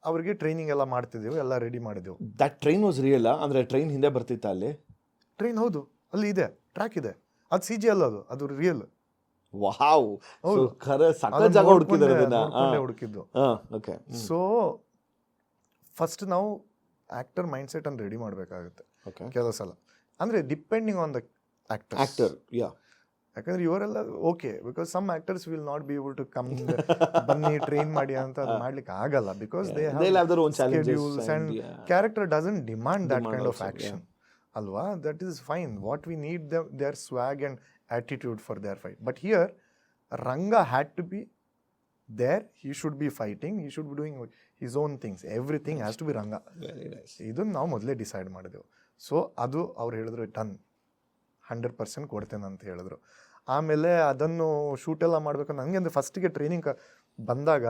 ಅವ್ರಿಗೆ ಟ್ರೈನಿಂಗ್ ಎಲ್ಲ ಮಾಡ್ತಿದ್ದೆವು, ಎಲ್ಲ ರೆಡಿ ಮಾಡಿದೆವು. That train was real? ಅಂದ್ರೆ ಟ್ರೈನ್ ಹಿಂದೆ ಬರ್ತಿತ್ತ ಅಲ್ಲಿ? ಟ್ರೈನ್ ಹೌದು, ಅಲ್ಲಿ ಇದೆ, ಟ್ರ್ಯಾಕ್ ಇದೆ. ಅದು CG ಅಲ್ಲ, ಅದು ರಿಯಲ್. ವಾವ್, ಸಖತ್ ಜಾಗ ಹುಡುಕಿದ್ದು. ಸೊ ಫಸ್ಟ್ ನಾವು ಆಕ್ಟರ್ ಮೈಂಡ್ ಸೆಟ್ ಅನ್ನು ರೆಡಿ ಮಾಡಬೇಕಾಗುತ್ತೆ ಕೆಲವು ಸಲ. ಅಂದ್ರೆ ಡಿಪೆಂಡಿಂಗ್ ಆನ್ ದ ಆಕ್ಟರ್. ಯಾಕಂದ್ರೆ ಇವರೆಲ್ಲ okay, because some actors will not be able to come ಬನ್ನಿ ಟ್ರೈನ್ ಮಾಡಿ ಅಂತ ಮಾಡ್ಲಿಕ್ಕೆ ಆಗಲ್ಲ. Because they have schedules and character doesn't demand that kind of action ಅಲ್ವಾ. That is fine. What we need there swag and attitude for their fight. But here Ranga had to be there, he should be fighting, he should be doing his own things, everything has to be Ranga. Very nice. ಇದನ್ನು ನಾವು ಮೊದಲೇ decide ಮಾಡಿದೆವು. So ಅದು ಅವ್ರು ಹೇಳಿದ್ರು done, 100% ಕೊಡ್ತೇನೆ ಅಂತ ಹೇಳಿದ್ರು. ಆಮೇಲೆ ಅದನ್ನು ಶೂಟೆಲ್ಲ ಮಾಡಬೇಕು. ನನಗೆ ಅಂದರೆ ಫಸ್ಟಿಗೆ ಟ್ರೈನಿಂಗ್ ಬಂದಾಗ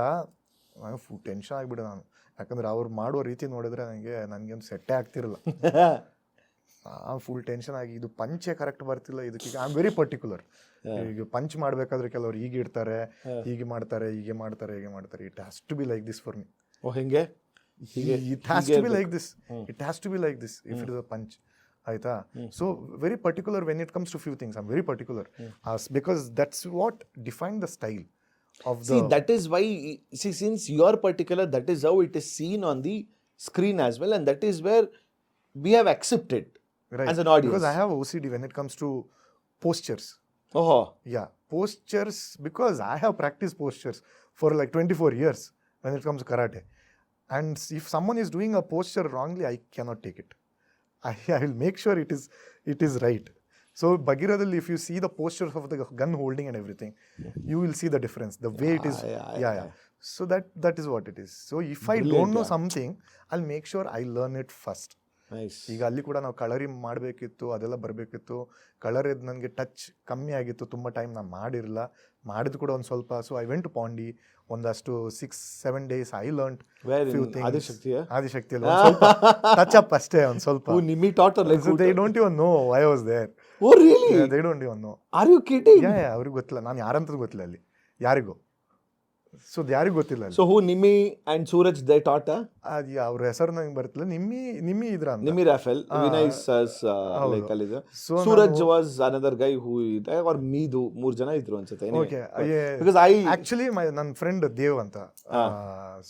ನನಗೆ ಫುಲ್ ಟೆನ್ಷನ್ ಆಗಿಬಿಡು ನಾನು. ಯಾಕಂದರೆ ಅವ್ರು ಮಾಡುವ ರೀತಿ ನೋಡಿದ್ರೆ ನನಗೆ ಒಂದು ಸೆಟ್ಟೇ ಆಗ್ತಿರಲ್ಲ. ಫುಲ್ ಟೆನ್ಷನ್ ಆಗಿ, ಇದು ಪಂಚೆ ಕರೆಕ್ಟ್ ಬರ್ತಿಲ್ಲ, ಇದಕ್ಕೆ ಐ ಆಮ್ ವೆರಿ ಪರ್ಟಿಕ್ಯುಲರ್. ಈಗ ಪಂಚ್ ಮಾಡಬೇಕಾದ್ರೆ ಕೆಲವರು ಹೀಗೆ ಇಡ್ತಾರೆ, ಹೀಗೆ ಮಾಡ್ತಾರೆ, ಹೀಗೆ ಮಾಡ್ತಾರೆ. It has to be like this for me. ಹೆಂಗೆ? It has to be like this, it has to be like this if it is a punch. ಆಯ್ತಾ? So very particular when it comes to few things. I am very particular because that's what define the style of the... See, that is why, since you are particular, that is how it is seen on the screen as well, and that is where we have accepted as an audience. Because I have OCD when it comes to postures. Oh. Yeah, postures, because I have practiced postures for like 24 years when it comes to karate. And if someone is doing a posture wrongly, I cannot take it. I will make sure it is right. So Bagheeradalli, if you see the postures of the gun holding and everything, you will see the difference, the way it is. Yeah. So that is what it is. So if I don't know something, I'll make sure I learn it first. Nice. ಈಗ ಅಲ್ಲಿ ಕೂಡ ನಾವು colouring ಮಾಡಬೇಕಿತ್ತು, ಅದೆಲ್ಲ ಬರಬೇಕಿತ್ತು. Colour ಇದು ನನಗೆ touch ಕಮ್ಮಿ ಆಗಿತ್ತು, ತುಂಬ ಟೈಮ್ ನಾನು ಮಾಡಿದ್ದು ಕೂಡ ಒಂದು ಸ್ವಲ್ಪ. ಸೊ ಐ ವೆಂಟ್ ಟು ಪಾಂಡಿ, ಒಂದಷ್ಟು 6-7 days I learn few things. Adishakti touch up ಅಷ್ಟೇ, ಒಂದು ಸ್ವಲ್ಪ. They don't even know I was there. Oh really? They don't even know. Are you kidding? Yeah, ಅವ್ರಿಗೆ ಗೊತ್ತಿಲ್ಲ, ನಾನು ಯಾರಂತ ಗೊತ್ತಿಲ್ಲ ಅಲ್ಲಿ ಯಾರಿಗೂ. ಸೊ ಯಾರಿಗೂ ಗೊತ್ತಿಲ್ಲ ಅಲ್ಲಿ. So who Nimmi and Suraj they ಟಾಟ ಅದು ಅವ್ರ ಹೆಸರು ನಂಗೆ ಬರ್ತಿಲ್ಲ. ನಿಮ್ಮಿ ಇದ್ರ ಅಂತ. Nimmi Rafael Vinay sirs like ಅಲ್ಲಿದೆ. Suraj was another guy who ಇದೆ ಆರ್ ಮೀದು 3 ಜನ ಇದ್ರು ಅನ್ಸುತ್ತೆ. ಓಕೆ, ಬಿಕಾಸ್ ಐ ಆಕ್ಚುಲಿ ನನ್ನ ಫ್ರೆಂಡ್ ದೇವ್ ಅಂತ,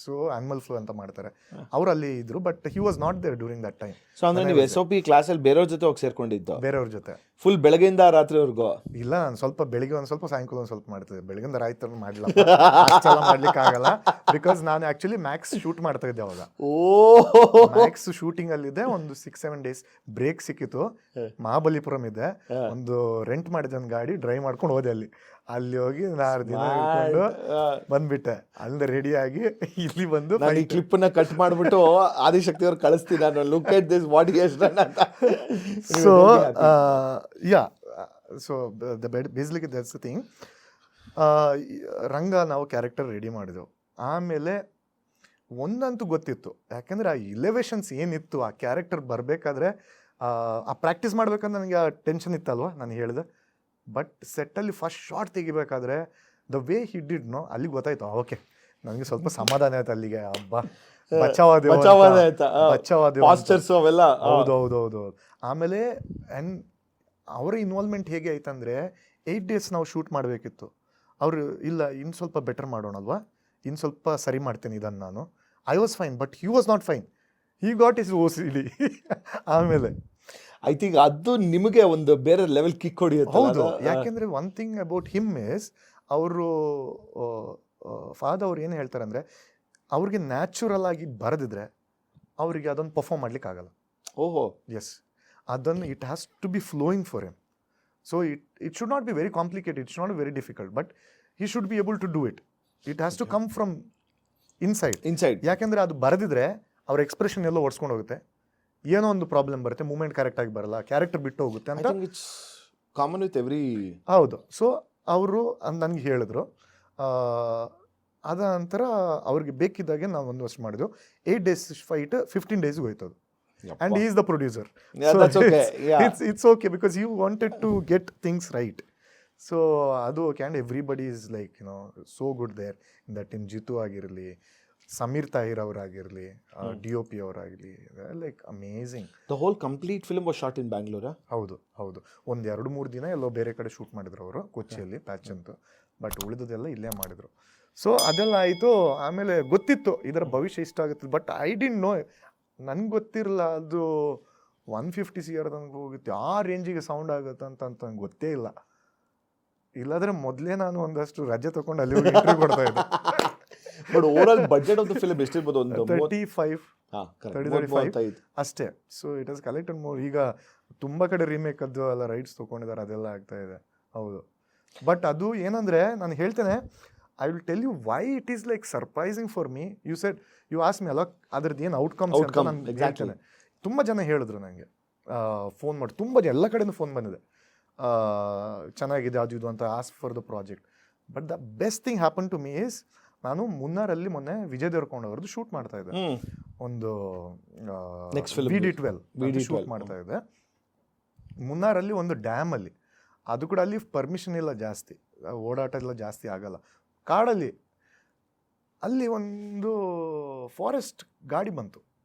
ಸೊ ಆನಿಮಲ್ ಫ್ಲೂ ಅಂತ ಮಾಡ್ತಾರೆ, ಅವ್ರು ಅಲ್ಲಿ ಇದ್ರು, but he was not there during that time. So ಅಂದ್ರೆ ನೀವು SOP ಕ್ಲಾಸಲ್ಲಿ ಬೇರೆಯವ್ರ ಜೊತೆ ಹೋಗಿ ಸೇರ್ಕೊಂಡಿದ್ದು? ಬೇರೆಯವ್ರ ಜೊತೆ ಫುಲ್ ಬೆಳಗ್ಗೆಯಿಂದ ರಾತ್ರಿವರೆಗೂ? ಇಲ್ಲ, ನಾನು ಸ್ವಲ್ಪ ಬೆಳಿಗ್ಗೆ ಒಂದು ಸ್ವಲ್ಪ ಸಾಯಂಕಾಲ ಒಂದು ಸ್ವಲ್ಪ ಮಾಡ್ತಿದ್ದೆ. ಬೆಳಗಿಂದ ರಾಯ್ತು ಮಾಡಲಿಲ್ಲ, ಮಾಡ್ಲಿಕ್ಕೆ ಆಗಲ್ಲ. ಬಿಕಾಸ್ ನಾನು ಆಕ್ಚುಲಿ ಮ್ಯಾಕ್ಸ್ ಶೂಟ್ ಮಾಡ್ತಾ ಇದ್ದೆ ಅವಾಗ. ಮ್ಯಾಕ್ಸ್ ಶೂಟಿಂಗ್ ಅಲ್ಲಿದೆ. ಒಂದು 6-7 days ಬ್ರೇಕ್ ಸಿಕ್ಕಿತ್ತು. ಮಹಾಬಲಿಪುರಂ ಇದೆ, ಒಂದು ರೆಂಟ್ ಮಾಡಿದ ಒಂದು ಗಾಡಿ ಡ್ರೈವ್ ಮಾಡ್ಕೊಂಡು ಹೋದೆ. ಅಲ್ಲಿ ಹೋಗಿ 6 ದಿನ ಇಟ್ಕೊಂಡು ಬಂದ್ಬಿಟ್ಟೆ. ಅಲ್ಲಿಂದ ರೆಡಿ ಆಗಿ ಇಲ್ಲಿ ಬಂದು ನಾನು ಈ ಕ್ಲಿಪ್ ನ ಕಟ್ ಮಾಡ್ಬಿಟ್ಟು ಆದಿಶಕ್ತಿ ಅವ್ರು ಕಳಿಸ್ತೀನಿ, ನಾನು look at this what he has done ಅಂತ. So yeah, so basically that's the thing. Ranga ನಾವು ಕ್ಯಾರೆಕ್ಟರ್ ರೆಡಿ ಮಾಡಿದೆವು. ಆಮೇಲೆ ಒಂದಂತೂ ಗೊತ್ತಿತ್ತು, ಯಾಕೆಂದರೆ ಆ ಇಲೆವೇಷನ್ಸ್ ಏನಿತ್ತು ಆ ಕ್ಯಾರೆಕ್ಟರ್ ಬರಬೇಕಾದ್ರೆ, ಆ ಪ್ರಾಕ್ಟೀಸ್ ಮಾಡ್ಬೇಕಂದ್ರೆ ನನಗೆ ಆ ಟೆನ್ಷನ್ ಇತ್ತಲ್ವ, ನಾನು ಹೇಳಿದೆ. ಬಟ್ ಸೆಟ್ಟಲ್ಲಿ ಫಸ್ಟ್ ಶಾರ್ಟ್ ತೆಗಿಬೇಕಾದ್ರೆ the way he did no, ಅಲ್ಲಿಗೆ ಗೊತ್ತಾಯ್ತು. ಓಕೆ, ನನಗೆ ಸ್ವಲ್ಪ ಸಮಾಧಾನ ಆಯ್ತು ಅಲ್ಲಿಗೆ. ಹಬ್ಬ ಬಚಾವಾದೇವು. ಹೌದು. ಆಮೇಲೆ ಅವರ ಇನ್ವಾಲ್ವ್ಮೆಂಟ್ ಹೇಗೆ ಆಯ್ತಂದರೆ 8 days ನಾವು ಶೂಟ್ ಮಾಡಬೇಕಿತ್ತು. ಅವರು ಇಲ್ಲ, ಇನ್ನು ಸ್ವಲ್ಪ ಬೆಟರ್ ಮಾಡೋಣಲ್ವಾ, ಇನ್ನು ಸ್ವಲ್ಪ ಸರಿ ಮಾಡ್ತೇನೆ ಇದನ್ನು ನಾನು. I was fine, but he was not fine. He got is OCD. ಆಮೇಲೆ ಐ ಥಿಂಕ್ ಅದು ನಿಮಗೆ ಒಂದು ಬೇರೆ ಲೆವೆಲ್ ಕಿಕ್ ಹೊಡೆಯುತ್ತೆ. ಹೌದು, ಯಾಕೆಂದರೆ one thing about him is, ಅವರು ಫಾದರ್ ಅವ್ರು ಏನು ಹೇಳ್ತಾರೆ ಅಂದರೆ, ಅವ್ರಿಗೆ ನ್ಯಾಚುರಲ್ ಆಗಿ ಬರೆದಿದ್ರೆ ಅವರಿಗೆ ಅದನ್ನು ಪರ್ಫಾರ್ಮ್ ಮಾಡ್ಲಿಕ್ಕೆ ಆಗಲ್ಲ. ಓಹೋ, ಎಸ್, ಅದನ್ನು it has to be flowing for him. So it should not be very complicated, it should not be very difficult, but he should be able to do it. It has to come from inside. ಯಾಕೆಂದರೆ ಅದು ಬರೆದಿದ್ರೆ ಅವ್ರ expression ಎಲ್ಲ ಓಡಿಸ್ಕೊಂಡು ಹೋಗುತ್ತೆ, ಏನೋ ಒಂದು problem ಬರುತ್ತೆ, moment ಕರೆಕ್ಟಾಗಿ ಬರಲ್ಲ, ಕ್ಯಾರೆಕ್ಟರ್ ಬಿಟ್ಟು ಹೋಗುತ್ತೆ ಅಂತ. Common with every. ಹೌದು. ಸೊ ಅವರು ನನಗೆ ಹೇಳಿದ್ರು. ಅದ ನಂತರ ಅವ್ರಿಗೆ ಬೇಕಿದ್ದಾಗೆ ನಾವು ಒಂದು ವರ್ಷ ಮಾಡಿದ್ವು. 8 days ಫೈಟ್ 15 days ಹೋಯ್ತು ಅದು. And he is the producer. Yeah, so that's okay. It's okay because he wanted to get things right. So adu okay, and everybody is like, so good there in that team. Jitu agirli, Samir Tahir avaragiirli, DOP avaragiirli, like amazing. The whole complete film was shot in Bangalore. ಹೌದು. ಒಂದು 2-3 ದಿನ ಎಲ್ಲೋ ಬೇರೆ ಕಡೆ shoot ಮಾಡಿದ್ರು ಅವರು, ಕೊಚ್ಚಿಯಲ್ಲಿ patch ಅಂತ. But ಉಳಿದದೆಲ್ಲ ಇಲ್ಲೇ ಮಾಡಿದ್ರು. ಸೊ ಅದೆಲ್ಲ ಆಯಿತು. ಆಮೇಲೆ ಗೊತ್ತಿತ್ತು ಇದರ ಭವಿಷ್ಯ ಇಷ್ಟ ಆಗುತ್ತೆ, ಬಟ್ ಐ ಡಿಂಟ್ ನೋ, ನನಗೆ ಗೊತ್ತಿರಲ್ಲ ಅದು 150 CR ತನಕ ಹೋಗುತ್ತೆ, ಆ ರೇಂಜಿಗೆ ಸೌಂಡ್ ಆಗುತ್ತೆ ಅಂತ ನಂಗೆ ಗೊತ್ತೇ ಇಲ್ಲ. ಇಲ್ಲಾಂದ್ರೆ ಮೊದಲೇ ನಾನು ಒಂದಷ್ಟು ರಜೆ ತಗೊಂಡು ಅಲ್ಲಿ ಹೋಗಿ ಇಂಟರ್ವ್ಯೂ ಕೊಡ್ತಾ ಇದ್ದೆ. But overall budget of the film ಎಷ್ಟಿರ್ಬೋದು? ಒಂದು 35 ಅಷ್ಟೇ. So it has collected more. ಈಗ ತುಂಬ ಕಡೆ ರೀಮೇಕ್ ಅದು ಎಲ್ಲ ರೈಟ್ಸ್ ತೊಗೊಂಡಿದ್ದಾರೆ, ಅದೆಲ್ಲ ಆಗ್ತಾ ಇದೆ. ಹೌದು. ಬಟ್ ಅದು ಏನಂದರೆ ನಾನು ಹೇಳ್ತೇನೆ, I will tell you why it is like surprising for me. You said you ask me ಅಲ್ಲ, ಅದ್ರದ್ದು ಏನು ಔಟ್ಕಮ್ಸ್ ಅಂತ ನಾನು ಹೇಳ್ತೇನೆ. ತುಂಬ ಜನ ಹೇಳಿದ್ರು ನನಗೆ, ಫೋನ್ ಮಾಡಿ, ತುಂಬ ಜನ ಎಲ್ಲ ಕಡೆಯಿಂದ ಫೋನ್ ಬಂದಿದೆ, ಚೆನ್ನಾಗಿದೆ ಅದು ಇದು ಅಂತ, ask for the project. But the best thing happen to me is, ನಾನು ಮುನ್ನಾರಲ್ಲಿ ಮೊನ್ನೆ ವಿಜಯ್ ದೇವರಕೊಂಡ ಅವ್ರದ್ದು ಶೂಟ್ ಮಾಡ್ತಾ ಇದ್ದೆ. ಒಂದು VD12 ಶೂಟ್ ಮಾಡ್ತಾ ಇದ್ದೆ ಮುನ್ನಾರಲ್ಲಿ, ಒಂದು ಡ್ಯಾಮಲ್ಲಿ. ಅದು ಕೂಡ ಅಲ್ಲಿ ಪರ್ಮಿಷನ್ ಇಲ್ಲ ಜಾಸ್ತಿ, ಓಡಾಟ ಎಲ್ಲ ಜಾಸ್ತಿ ಆಗಲ್ಲ, ಕಾಡಲ್ಲಿ. ಅಲ್ಲಿ ಒಂದು ಫಾರೆಸ್ಟ್ ಗಾಡಿ ಬಂತು,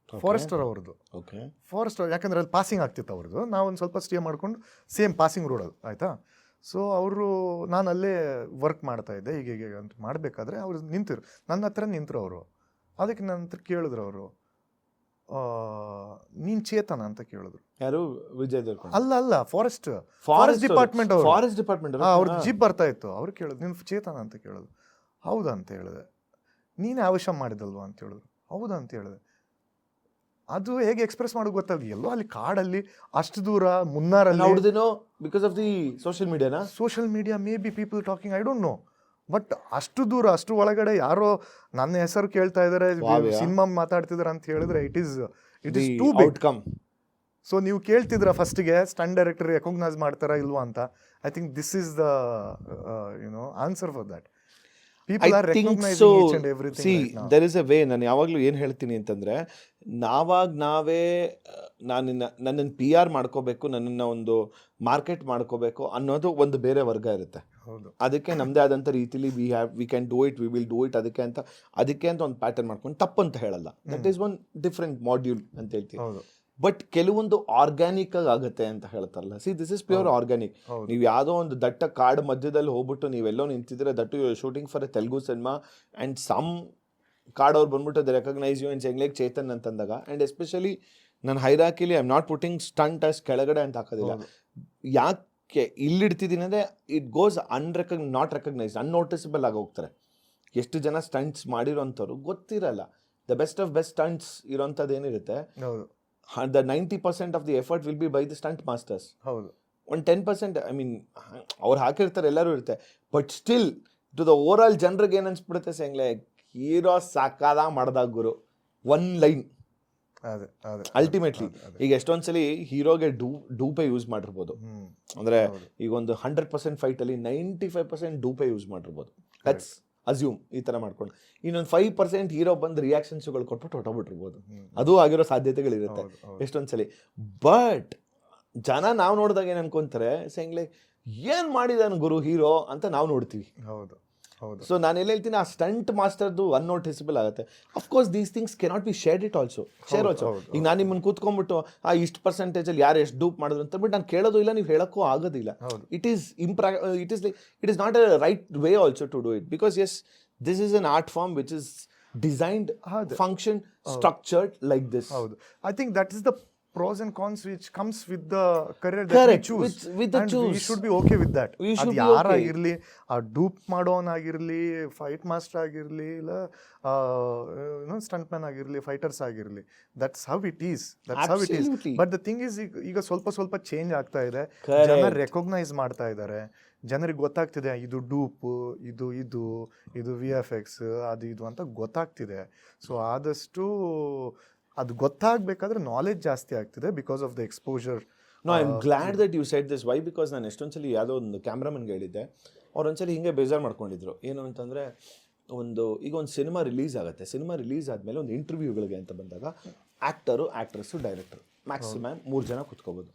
ಫಾರೆಸ್ಟರ್ ಅವ್ರದ್ದು. ಫಾರೆಸ್ಟರ್, ಯಾಕಂದ್ರೆ ಅಲ್ಲಿ ಪಾಸಿಂಗ್ ಆಗ್ತಿತ್ತು ಅವ್ರದ್ದು. ನಾವು ಒಂದು ಸ್ವಲ್ಪ ಸ್ಟೇ ಮಾಡ್ಕೊಂಡು ಸೇಮ್ ಪಾಸಿಂಗ್ ರೋಡ್ ಅದು ಆಯಿತಾ. ಸೊ ಅವರು, ನಾನು ಅಲ್ಲೇ ವರ್ಕ್ ಮಾಡ್ತಾ ಇದ್ದೆ, ಹೀಗೆ ಅಂತ ಮಾಡಬೇಕಾದ್ರೆ ಅವ್ರು ನಿಂತಿರು, ನನ್ನ ಹತ್ರ ನಿಂತರು ಅವರು. ಅದಕ್ಕೆ ನನ್ನ ಹತ್ರ ಕೇಳಿದ್ರು ಅವರು, ನೀನು ಚೇತನ ಅಂತ ಕೇಳಿದ್ರು. ಯಾರು? ವಿಜಯ್ ದೇವರಕೊಂಡ? ಅಲ್ಲ, ಫಾರೆಸ್ಟ್ ಡಿಪಾರ್ಟ್ಮೆಂಟ್ ಅವರು. ಫಾರೆಸ್ಟ್ ಡಿಪಾರ್ಟ್ಮೆಂಟ್ ಅವ್ರದ್ದು ಜೀಪ್ ಬರ್ತಾ ಇತ್ತು. ಅವ್ರು ಕೇಳಿದ್ರು, ನೀನು ಚೇತನ ಅಂತ ಕೇಳಿದ್ರು. ಹೌದಾ ಅಂತ ಹೇಳಿದೆ. ನೀನೇ ಆವೇಶ ಮಾಡಿದಲ್ವಾ ಅಂತ ಹೇಳಿದ್ರು. ಹೌದಾ ಅಂತ ಹೇಳಿದೆ. ಅದು ಹೇಗೆ ಎಕ್ಸ್ಪ್ರೆಸ್ ಮಾಡೋದು ಗೊತ್ತಾಗ, ಎಲ್ಲೋ ಅಲ್ಲಿ ಕಾಡಲ್ಲಿ ಅಷ್ಟು ದೂರ ಮುನ್ನಾರಲ್ಲಿ. ಬಿಕಾಸ್ ಆಫ್ ದಿ ಸೋಷಿಯಲ್ ಮೀಡಿಯಾನಾ? Social media, maybe people talking, I don't know. But ಅಷ್ಟು ದೂರ, ಅಷ್ಟು ಒಳಗಡೆ ಯಾರೋ ನನ್ನ ಹೆಸರು ಕೇಳ್ತಾ ಇದ್ದಾರೆ, ಸಿನಿಮಾ ಮಾತಾಡ್ತಿದ್ದಾರೆ ಅಂತ ಹೇಳಿದ್ರೆ, it is too big. So ನೀವು ಕೇಳ್ತಿದ್ರ ಫಸ್ಟಿಗೆ ಸ್ಟಂಟ್ ಡೈರೆಕ್ಟರ್ ರೆಕಗ್ನೈಸ್ ಮಾಡ್ತಾರಾ ಇಲ್ವಾ ಅಂತ. I think this is the answer for that. People are recognizing each and everything right now. There is a way. ನಾನು ಯಾವಾಗಲೂ ಏನು ಹೇಳ್ತೀನಿ ಅಂತಂದರೆ, ನಾವೇ ನನ್ನನ್ನು ಪಿ ಆರ್ ಮಾಡ್ಕೋಬೇಕು, ನನ್ನನ್ನು ಒಂದು ಮಾರ್ಕೆಟ್ ಮಾಡ್ಕೋಬೇಕು ಅನ್ನೋದು ಒಂದು ಬೇರೆ ವರ್ಗ ಇರುತ್ತೆ. ಹೌದು, ಅದಕ್ಕೆ ನಮ್ಮದೇ ಆದಂಥ ರೀತಿಲಿ V can do it, we will do it, ಅದಕ್ಕೆ ಅಂತ ಒಂದು ಪ್ಯಾಟರ್ನ್ ಮಾಡ್ಕೊಂಡು ತಪ್ಪು ಅಂತ ಹೇಳಲ್ಲ. That is one different module ಅಂತ ಹೇಳ್ತೀವಿ. ಹೌದು, ಬಟ್ ಕೆಲವೊಂದು ಆರ್ಗ್ಯಾನಿಕ್ ಆಗುತ್ತೆ ಅಂತ ಹೇಳ್ತಾರಲ್ಲ, ದಿಸ್ ಇಸ್ ಪ್ಯೂರ್ ಆರ್ಗ್ಯಾನಿಕ್. ಹೌದು. ನೀವು ಯಾವುದೋ ಒಂದು ದಟ್ಟ ಕಾಡು ಮಧ್ಯದಲ್ಲಿ ಹೋಗ್ಬಿಟ್ಟು ನೀವೆಲ್ಲೋ ನಿಂತಿದ್ರೆ, that you shooting for a Telugu cinema and some ಕಾಡವ್ರು ಬಂದ್ಬಿಟ್ಟು they recognise you and like Chetan ಅಂತಂದಾಗ, ಆ್ಯಂಡ್ ಎಸ್ಪೆಷಲಿ ನನ್ನ hierarchically I am not putting stunt as ಕೆಳಗಡೆ ಅಂತ ಹಾಕೋದಿಲ್ಲ. ಯಾಕೆ ಇಲ್ಲಿಡ್ತಿದ್ದೀನಿ ಅಂದರೆ, it goes not recognised, unnoticeable ಆಗಿ ಹೋಗ್ತಾರೆ. ಎಷ್ಟು ಜನ ಸ್ಟಂಟ್ಸ್ ಮಾಡಿರೋಂಥವ್ರು ಗೊತ್ತಿರಲ್ಲ. The best of best stunts ಇರೋಂಥದ್ದು ಏನಿರುತ್ತೆ, ಹೌದು, the 90% of the effort will be by the stunt masters. ಹೌದು. ಒಂದು 10%, ಐ ಮೀನ್ ಅವ್ರು ಹಾಕಿರ್ತಾರೆ, ಎಲ್ಲರೂ ಇರುತ್ತೆ. But still to the overall ಜನರಿಗೆ ಏನು ಅನ್ಸ್ಬಿಡುತ್ತೆ, ಸಂಗ್ಲೆ ಹೀರೋ ಸಾಕಾದ ಮಾಡ್ದಾಗ ಗುರು ಒನ್ ಲೈನ್. ಅದೇ ಅಲ್ಟಿಮೇಟ್ಲಿ ಈಗ ಎಷ್ಟೊಂದ್ಸಲಿ ಹೀರೋಗೆ ಡೂಪೆ ಯೂಸ್ ಮಾಡಿರ್ಬೋದು. ಅಂದರೆ ಈಗ ಒಂದು 100% ಫೈಟಲ್ಲಿ 95% ಡೂಪೆ ಯೂಸ್ ಮಾಡಿರ್ಬೋದು. ಲೆಟ್ಸ್ ಅಸ್ಯೂಮ್ ಈ ಥರ ಮಾಡ್ಕೊಂಡು ಇನ್ನೊಂದು 5% ಹೀರೋ ಬಂದು ರಿಯಾಕ್ಷನ್ಸ್ಗಳು ಕೊಟ್ಬಿಟ್ಟು ಹೊಟ್ಟೋಗ್ಬಿಟ್ಟಿರ್ಬೋದು. ಅದು ಆಗಿರೋ ಸಾಧ್ಯತೆಗಳಿರುತ್ತೆ ಎಷ್ಟೊಂದ್ಸಲಿ. ಬಟ್ ಜನ ನಾವು ನೋಡಿದಾಗ ಏನು ಅನ್ಕೊಂತಾರೆ, ಸಂಗ್ಲೆ ಏನು ಮಾಡಿದಾನು ಗುರು ಹೀರೋ ಅಂತ ನಾವು ನೋಡ್ತೀವಿ. ಹೌದು, ಹೌದು. ಸೊ ನಾನು ಎಲ್ಲ ಹೇಳ್ತೀನಿ, ಆ ಸ್ಟಂಟ್ ಮಾಸ್ಟರ್ದು ಅನ್ನೋಟಿಸಬಲ್ ಆಗುತ್ತೆ. Of course these things cannot be share it also. ಈಗ ನಾನು ನಿಮ್ಮನ್ನು ಕೂತ್ಕೊಂಡ್ಬಿಟ್ಟು ಇಷ್ಟು ಪರ್ಸೆಂಟೇಜಲ್ಲಿ ಯಾರು ಎಷ್ಟು ಡೂಪ್ ಮಾಡಿದ್ರು ಅಂತ ಬಟ್ ನಾನು ಕೇಳೋದು ಇಲ್ಲ, ನೀವು ಹೇಳೋಕ್ಕೂ ಆಗೋದಿಲ್ಲ. It is not a right way also to do it, because as this is an art form which is designed, function, structured like this. ಹೌದು, I think that is the pros and cons which comes with the career that we choose. With the and choose. we should be okay with that. ಅದು ಯಾರಾಗಿರ್ಲಿ, ಆ dupe ಮಾಡೋನಾಗಿರ್ಲಿ, fight master ಆಗಿರ್ಲಿ, ಇಲ್ಲ stunt man ಆಗಿರ್ಲಿ, fighters ಆಗಿರ್ಲಿ, that's how it is. But the thing is, ಈಗ ಸ್ವಲ್ಪ change ಆಗ್ತಾ ಇದೆ. ಜನ ರೆಕಗ್ನೈಸ್ ಮಾಡ್ತಾ ಇದ್ದಾರೆ, ಜನರಿಗೆ ಗೊತ್ತಾಗ್ತಿದೆ ಇದು ಡೂಪ್, ಇದು VFX, ಇದು ಅಂತ ಗೊತ್ತಾಗ್ತಿದೆ. ಸೊ ಆದಷ್ಟು ಅದು ಗೊತ್ತಾಗಬೇಕಾದ್ರೆ ನಾಲೆಜ್ ಜಾಸ್ತಿ ಆಗ್ತಿದೆ because of the exposure. No, I am glad that you said this. Why? Because ನಾನು ಎಷ್ಟೊಂದ್ಸಲಿ ಯಾವುದೋ ಒಂದು ಕ್ಯಾಮ್ರಾಮನ್ಗೆ ಹೇಳಿದ್ದೆ, ಅವ್ರು ಒಂದ್ಸಲಿ ಹಿಂಗೆ ಬೇಜಾರು ಮಾಡ್ಕೊಂಡಿದ್ರು. ಏನು ಅಂತಂದರೆ, ಈಗ ಒಂದು ಸಿನಿಮಾ ರಿಲೀಸ್ ಆಗುತ್ತೆ, ಸಿನಿಮಾ ರಿಲೀಸ್ ಆದಮೇಲೆ ಒಂದು ಇಂಟರ್ವ್ಯೂಗಳಿಗೆ ಅಂತ ಬಂದಾಗ ಆ್ಯಕ್ಟರು, ಆ್ಯಕ್ಟ್ರೆಸ್ಸು, ಡೈರೆಕ್ಟರ್ ಮ್ಯಾಕ್ಸಿಮಮ್ 3 ಜನ ಕುತ್ಕೋಬೋದು.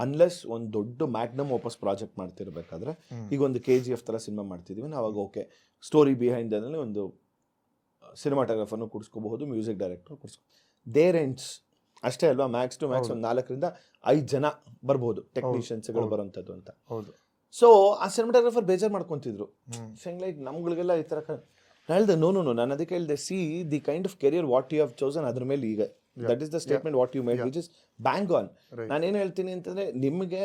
ಅನ್ಲೆಸ್ ಒಂದು ದೊಡ್ಡ ಮ್ಯಾಗ್ನಮ್ ಓಪಸ್ ಪ್ರಾಜೆಕ್ಟ್ ಮಾಡ್ತಿರ್ಬೇಕಾದ್ರೆ, ಈಗ ಒಂದು KGF ಥರ ಸಿನಿಮಾ ಮಾಡ್ತಿದ್ದೀವಿ ನಾವು, ಅವಾಗ ಓಕೆ, ಸ್ಟೋರಿ ಬಿಹೈಂಡ್ ಅದರಲ್ಲಿ ಒಂದು ಸಿನಿಮಾಟೋಗ್ರಫರ್ನು ಕೂಡಿಸ್ಕೋಬಹುದು, ಮ್ಯೂಸಿಕ್ ಡೈರೆಕ್ಟರ್ ದೇರ್ ಎಂಡ್ಸ್ ಅಷ್ಟೇ ಅಲ್ವಾ. ಮ್ಯಾಕ್ಸ್ ಟು ಮ್ಯಾಕ್ಸ್ ಒಂದು 4 ರಿಂದ 5 ಜನ ಬರ್ಬೋದು, ಟೆಕ್ನಿಷಿಯನ್ಸ್ಗಳು ಬರೋಂಥದ್ದು ಅಂತ. ಸೊ ಆ ಸಿನಿಮಾಟೋಗ್ರಫರ್ ಬೇಜಾರು ಮಾಡ್ಕೊತಿದ್ರು, ಲೈಕ್ ನಮ್ಗಳಿಗೆಲ್ಲ ಈ ಥರ. ನಾನು ಹೇಳಿದೆ ನೋ, ನಾನು ಅದಕ್ಕೆ ಹೇಳಿದೆ, see the kind of career what you have chosen, ಅದ್ರ ಮೇಲೆ ಈಗ that is the statement what you made, which is bang on. ನಾನೇನು ಹೇಳ್ತೀನಿ ಅಂತಂದರೆ, ನಿಮಗೆ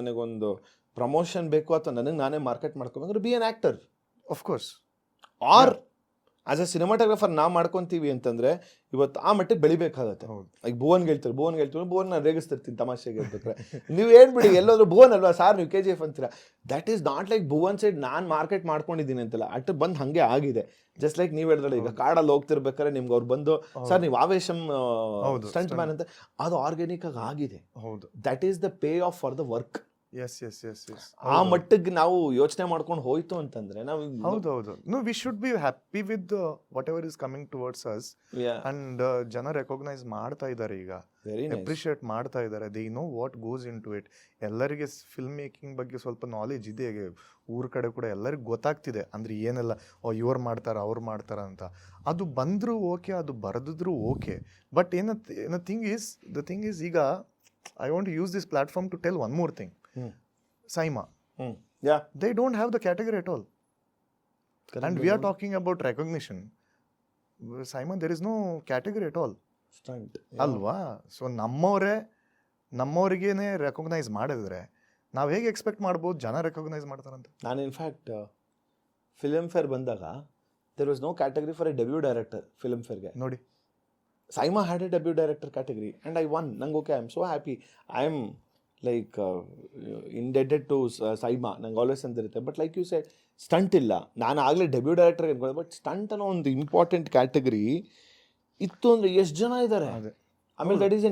ನನಗೊಂದು ಪ್ರಮೋಷನ್ ಬೇಕು ಅಥವಾ ನನಗೆ ನಾನೇ ಮಾರ್ಕೆಟ್ ಮಾಡ್ಕೋಬೇಕಂದ್ರೆ be an actor of course, or as a cinematographer ನಾವು ಮಾಡ್ಕೊತೀವಿ ಅಂತಂದರೆ ಇವತ್ತು ಆ ಮಟ್ಟಿಗೆ ಬೆಳಿಬೇಕಾಗತ್ತೆ. ಈಗ ಭುವನ್ಗೆ ಹೇಳ್ತಾರೆ, ಭುವನ್ ನಾನು ರೇಗಿಸ್ತಿರ್ತೀನಿ ತಮಾಷೆಗೆ ಹೇಳ್ಬೇಕಾರೆ, ನೀವು ಹೇಳ್ಬಿಡಿ ಎಲ್ಲೋದ್ರು ಭುವನ್ ಅಲ್ವಾ ಸಾರ್ ನೀವು KGF ಅಂತೀರ. That is not like Bhuvan side ನಾನು ಮಾರ್ಕೆಟ್ ಮಾಡ್ಕೊಂಡಿದ್ದೀನಿ ಅಂತಲ್ಲ, ಅಟ್ ಬಂದು ಹಾಗೆ ಆಗಿದೆ. ಜಸ್ಟ್ ಲೈಕ್ ನೀವು ಹೇಳಿದ್ರೆ, ಈಗ ಕಾಡಲ್ಲಿ ಹೋಗ್ತಿರ್ಬೇಕಾದ್ರೆ ನಿಮ್ಗೆ ಅವ್ರು ಬಂದು ಸರ್ ನೀವು ಆವೇಶಮ್ ಸ್ಟಂಟ್ ಮ್ಯಾನ್ ಅಂತ, ಅದು ಆರ್ಗ್ಯಾನಿಕ್ ಆಗಿ ಆಗಿದೆ. That is the pay of for the work. Yes. ಆ ಮಟ್ಟಿಗೆ ನಾವು ಯೋಚನೆ ಮಾಡ್ಕೊಂಡು ಹೋಯ್ತು ಅಂತಂದ್ರೆ ನಾವು ಹೌದು. No, we should be happy with whatever is coming towards us. And ಜನ ರೆಕಗ್ನೈಸ್ ಮಾಡ್ತಾ ಇದ್ದಾರೆ, ಈಗ ಅಪ್ರಿಷಿಯೇಟ್ ಮಾಡ್ತಾ ಇದ್ದಾರೆ. They know what goes into it. ಎಲ್ಲರಿಗೆ ಫಿಲ್ಮ್ ಮೇಕಿಂಗ್ ಬಗ್ಗೆ ಸ್ವಲ್ಪ ನಾಲೆಜ್ ಇದೆ, ಊರ ಕಡೆ ಕೂಡ ಎಲ್ಲರಿಗೂ ಗೊತ್ತಾಗ್ತಿದೆ. ಅಂದರೆ ಏನೆಲ್ಲ ಇವ್ರು ಮಾಡ್ತಾರ, ಅವ್ರು ಮಾಡ್ತಾರ ಅಂತ. ಅದು ಬಂದರೂ ಓಕೆ, ಅದು ಬರೆದಿದ್ರು okay. But the thing is ಈಗ I want to use this platform to tell one more thing. Saima. They don't have the category at all. And we are talking about recognition. Saima, there is no category at all. Stunt. ಅಲ್ವಾ? So ನಮ್ಮವ್ರಿಗೇನೆ recognise ಮಾಡಿದ್ರೆ ನಾವು ಹೇಗೆ expect ಮಾಡ್ಬೋದು ಜನ recognise ಮಾಡ್ತಾರಂತ? ನಾನು in fact Filmfare ಬಂದಾಗ there was no category for a debut director. ಫಿಲ್ಮ್ ಫೇರ್ಗೆ ನೋಡಿ, Saima had a debut director category and I won. Nange okay, I'm so happy. I am like indebted to Saima. Nange always ಅಂದಿರುತ್ತೆ. But like you said, stunt ಇಲ್ಲ. ನಾನು ಆಗಲೇ debut director ಅನ್ಕೊಳ್ಳಿ, but stunt ಅನ್ನೋ ಒಂದು important category ಇತ್ತು ಅಂದರೆ ಎಷ್ಟು ಜನ ಇದ್ದಾರೆ. ಆಮೇಲೆ that is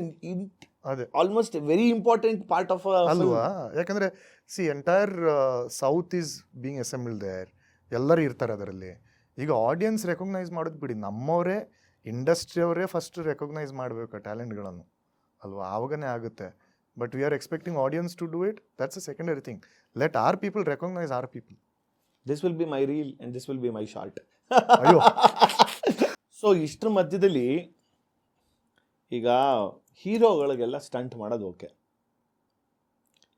almost very important part of ಅಲ್ವಾ? ಯಾಕಂದರೆ see entire south is being assembled there. ಎಲ್ಲರೂ ಇರ್ತಾರೆ ಅದರಲ್ಲಿ. ಈಗ ಆಡಿಯನ್ಸ್ ರೆಕಗ್ನೈಸ್ ಮಾಡೋದು ಬಿಡಿ, ನಮ್ಮವರೇ ಇಂಡಸ್ಟ್ರಿಯವರೇ ಫಸ್ಟ್ ರೆಕಗ್ನೈಸ್ ಮಾಡಬೇಕು ಟ್ಯಾಲೆಂಟ್ಗಳನ್ನು ಅಲ್ವಾ, ಆವಾಗನೇ ಆಗುತ್ತೆ. But we are expecting audience to do it, that's a secondary thing. Let our people recognize our people. This will be my reel and this will be my short. ಅಯ್ಯೋ so ಇಷ್ಟರ ಮಧ್ಯದಲ್ಲಿ ಈಗ ಹೀರೋಗಳಿಗೆಲ್ಲ stunt ಮಾಡೋದು okay,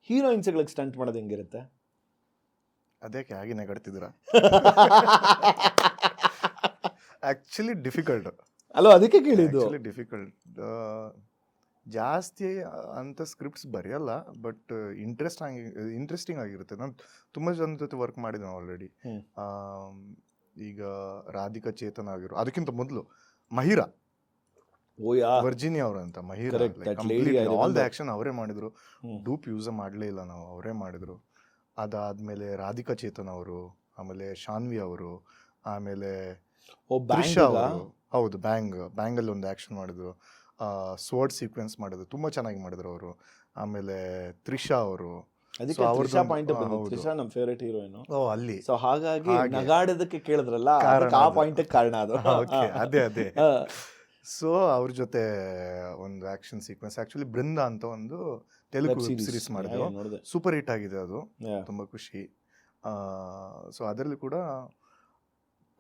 ಹೀರೋಯಿನ್ಸ್ಗಳಿಗೆ stunt ಮಾಡೋದು ಹೆಂಗಿರುತ್ತೆ? ಅದಕ್ಕೆ ಹಾಗೆ ನೆಗಡ್ತಿದ್ದೀರಾ? Actually difficult. ಅಲ್ಲೋ ಅದಕ್ಕೆ ಕೇಳಿದ್ದು. Actually difficult. ಜಾಸ್ತಿ ಅಂತ ಸ್ಕ್ರಿಪ್ಟ್ಸ್ ಬರೆಯಲ್ಲ, ಬಟ್ ಇಂಟ್ರೆಸ್ಟಿಂಗ್ ಆಗಿರುತ್ತೆ. ನಾನು ತುಂಬ ಜನ ಜೊತೆ ವರ್ಕ್ ಮಾಡಿದ್ದೆ ಆಲ್ರೆಡಿ. ಈಗ ರಾಧಿಕಾ ಚೇತನ್ ಆಗಿರೋ, ಅದಕ್ಕಿಂತ ಮೊದಲು ಮಹಿರಾ, ವರ್ಜಿನಿಯಾ ಅವರು ಅಂತ, ಮಹಿರಾ ಆಲ್ ದ ಆಕ್ಷನ್ ಅವರೇ ಮಾಡಿದ್ರು. ಡೂಪ್ ಯೂಸ್ ಮಾಡಲೇ ಇಲ್ಲ ನಾವು, ಅವರೇ ಮಾಡಿದ್ರು. ಅದಾದ್ಮೇಲೆ ರಾಧಿಕಾ ಚೇತನ್ ಅವರು, ಆಮೇಲೆ ಶಾನ್ವಿ ಅವರು, ಆಮೇಲೆ ತ್ರಿಷಾ ಅವರು. ಹೌದು, ಬ್ಯಾಂಗಲ್ಲಿ ಒಂದು ಆಕ್ಷನ್ ಮಾಡಿದ್ರು. ಸ್ವರ್ಡ್ ಸೀಕ್ವೆನ್ಸ್ ಮಾಡಿದ್ರು, ತುಂಬ ಚೆನ್ನಾಗಿ ಮಾಡಿದ್ರು ಅವರು. ಆಮೇಲೆ ತ್ರಿಷಾ ಅವರು, ಅದಕ್ಕೆ ತ್ರಿಷಾ ಪಾಯಿಂಟ್ ಬಂತು. ತ್ರಿಷಾ ನಮ್ಮ ಫೇವರೇಟ್ ಹೀರೋಯಿನ್. ಅಲ್ಲಿ ಸೊ ಹಾಗಾಗಿ ನಗಾಡೋದಕ್ಕೆ ಕೇಳಿದ್ರಲ್ಲ, ಆ ಪಾಯಿಂಟ್ ಕಾರಣ ಅದು. ಅದೇ ಸೊ ಅವ್ರ ಜೊತೆ ಒಂದು ಆಕ್ಷನ್ ಸೀಕ್ವೆನ್ಸ್, ಆಕ್ಚುಲಿ ಬೃಂದ ಅಂತ ಒಂದು ತೆಲುಗು ಸೀರೀಸ್ ಮಾಡಿದ್ರು, ಸೂಪರ್ ಹಿಟ್ ಆಗಿದೆ ಅದು, ತುಂಬ ಖುಷಿ. ಸೊ ಅದರಲ್ಲಿ ಕೂಡ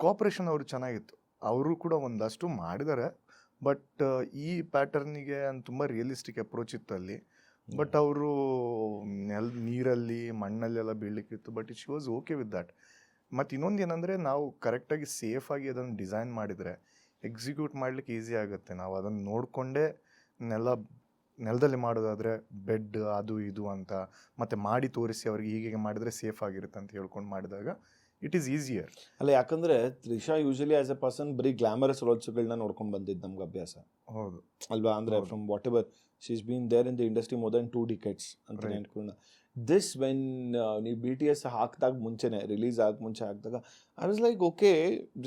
ಕೋಆಪರೇಷನ್ ಅವರು ಚೆನ್ನಾಗಿತ್ತು. ಅವರು ಕೂಡ ಒಂದಷ್ಟು ಮಾಡಿದ್ದಾರೆ, ಬಟ್ ಈ ಪ್ಯಾಟರ್ನಿಗೆ ತುಂಬ ರಿಯಲಿಸ್ಟಿಕ್ ಅಪ್ರೋಚ್ ಇತ್ತು ಅಲ್ಲಿ. ಬಟ್ ಅವರು ನೀರಲ್ಲಿ ಮಣ್ಣಲ್ಲೆಲ್ಲ ಬೀಳಲಿಕ್ಕಿತ್ತು, but she was okay with that. ಮತ್ತು ಇನ್ನೊಂದು ಏನಂದರೆ, ನಾವು ಕರೆಕ್ಟಾಗಿ ಸೇಫಾಗಿ ಅದನ್ನು ಡಿಸೈನ್ ಮಾಡಿದರೆ ಎಕ್ಸಿಕ್ಯೂಟ್ ಮಾಡಲಿಕ್ಕೆ ಈಸಿ ಆಗುತ್ತೆ. ನಾವು ಅದನ್ನು ನೋಡಿಕೊಂಡೇ ನೆಲದಲ್ಲಿ ಮಾಡೋದಾದರೆ ಬೆಡ್ ಅದು ಇದು ಅಂತ ಮತ್ತು ಮಾಡಿ ತೋರಿಸಿ ಅವ್ರಿಗೆ ಹೀಗೆ ಮಾಡಿದರೆ ಸೇಫ್ ಆಗಿರುತ್ತೆ ಅಂತ ಹೇಳ್ಕೊಂಡು ಮಾಡಿದಾಗ ಇಟ್ ಈಸ್ ಈಸಿಯರ್. ಅಲ್ಲ, ಯಾಕಂದರೆ Trisha usually as a person ಬರೀ ಗ್ಲಾಮರಸ್ ರೋಲ್ಸ್ಗಳನ್ನ ನೋಡ್ಕೊಂಡು ಬಂದಿದ್ದು ನಮ್ಗೆ ಅಭ್ಯಾಸ. ಹೌದು ಅಲ್ವಾ? ಅಂದರೆ from whatever she is been there in the industry more than 2 decades ಅಂತ ಹೇಳ್ಕೊಂಡು. ದಿಸ್ ವೆನ್ ನೀವು BTS ಹಾಕಿದಾಗ ಮುಂಚೆನೆ, ರಿಲೀಸ್ ಆಗ ಮುಂಚೆ ಹಾಕಿದಾಗ I was like okay,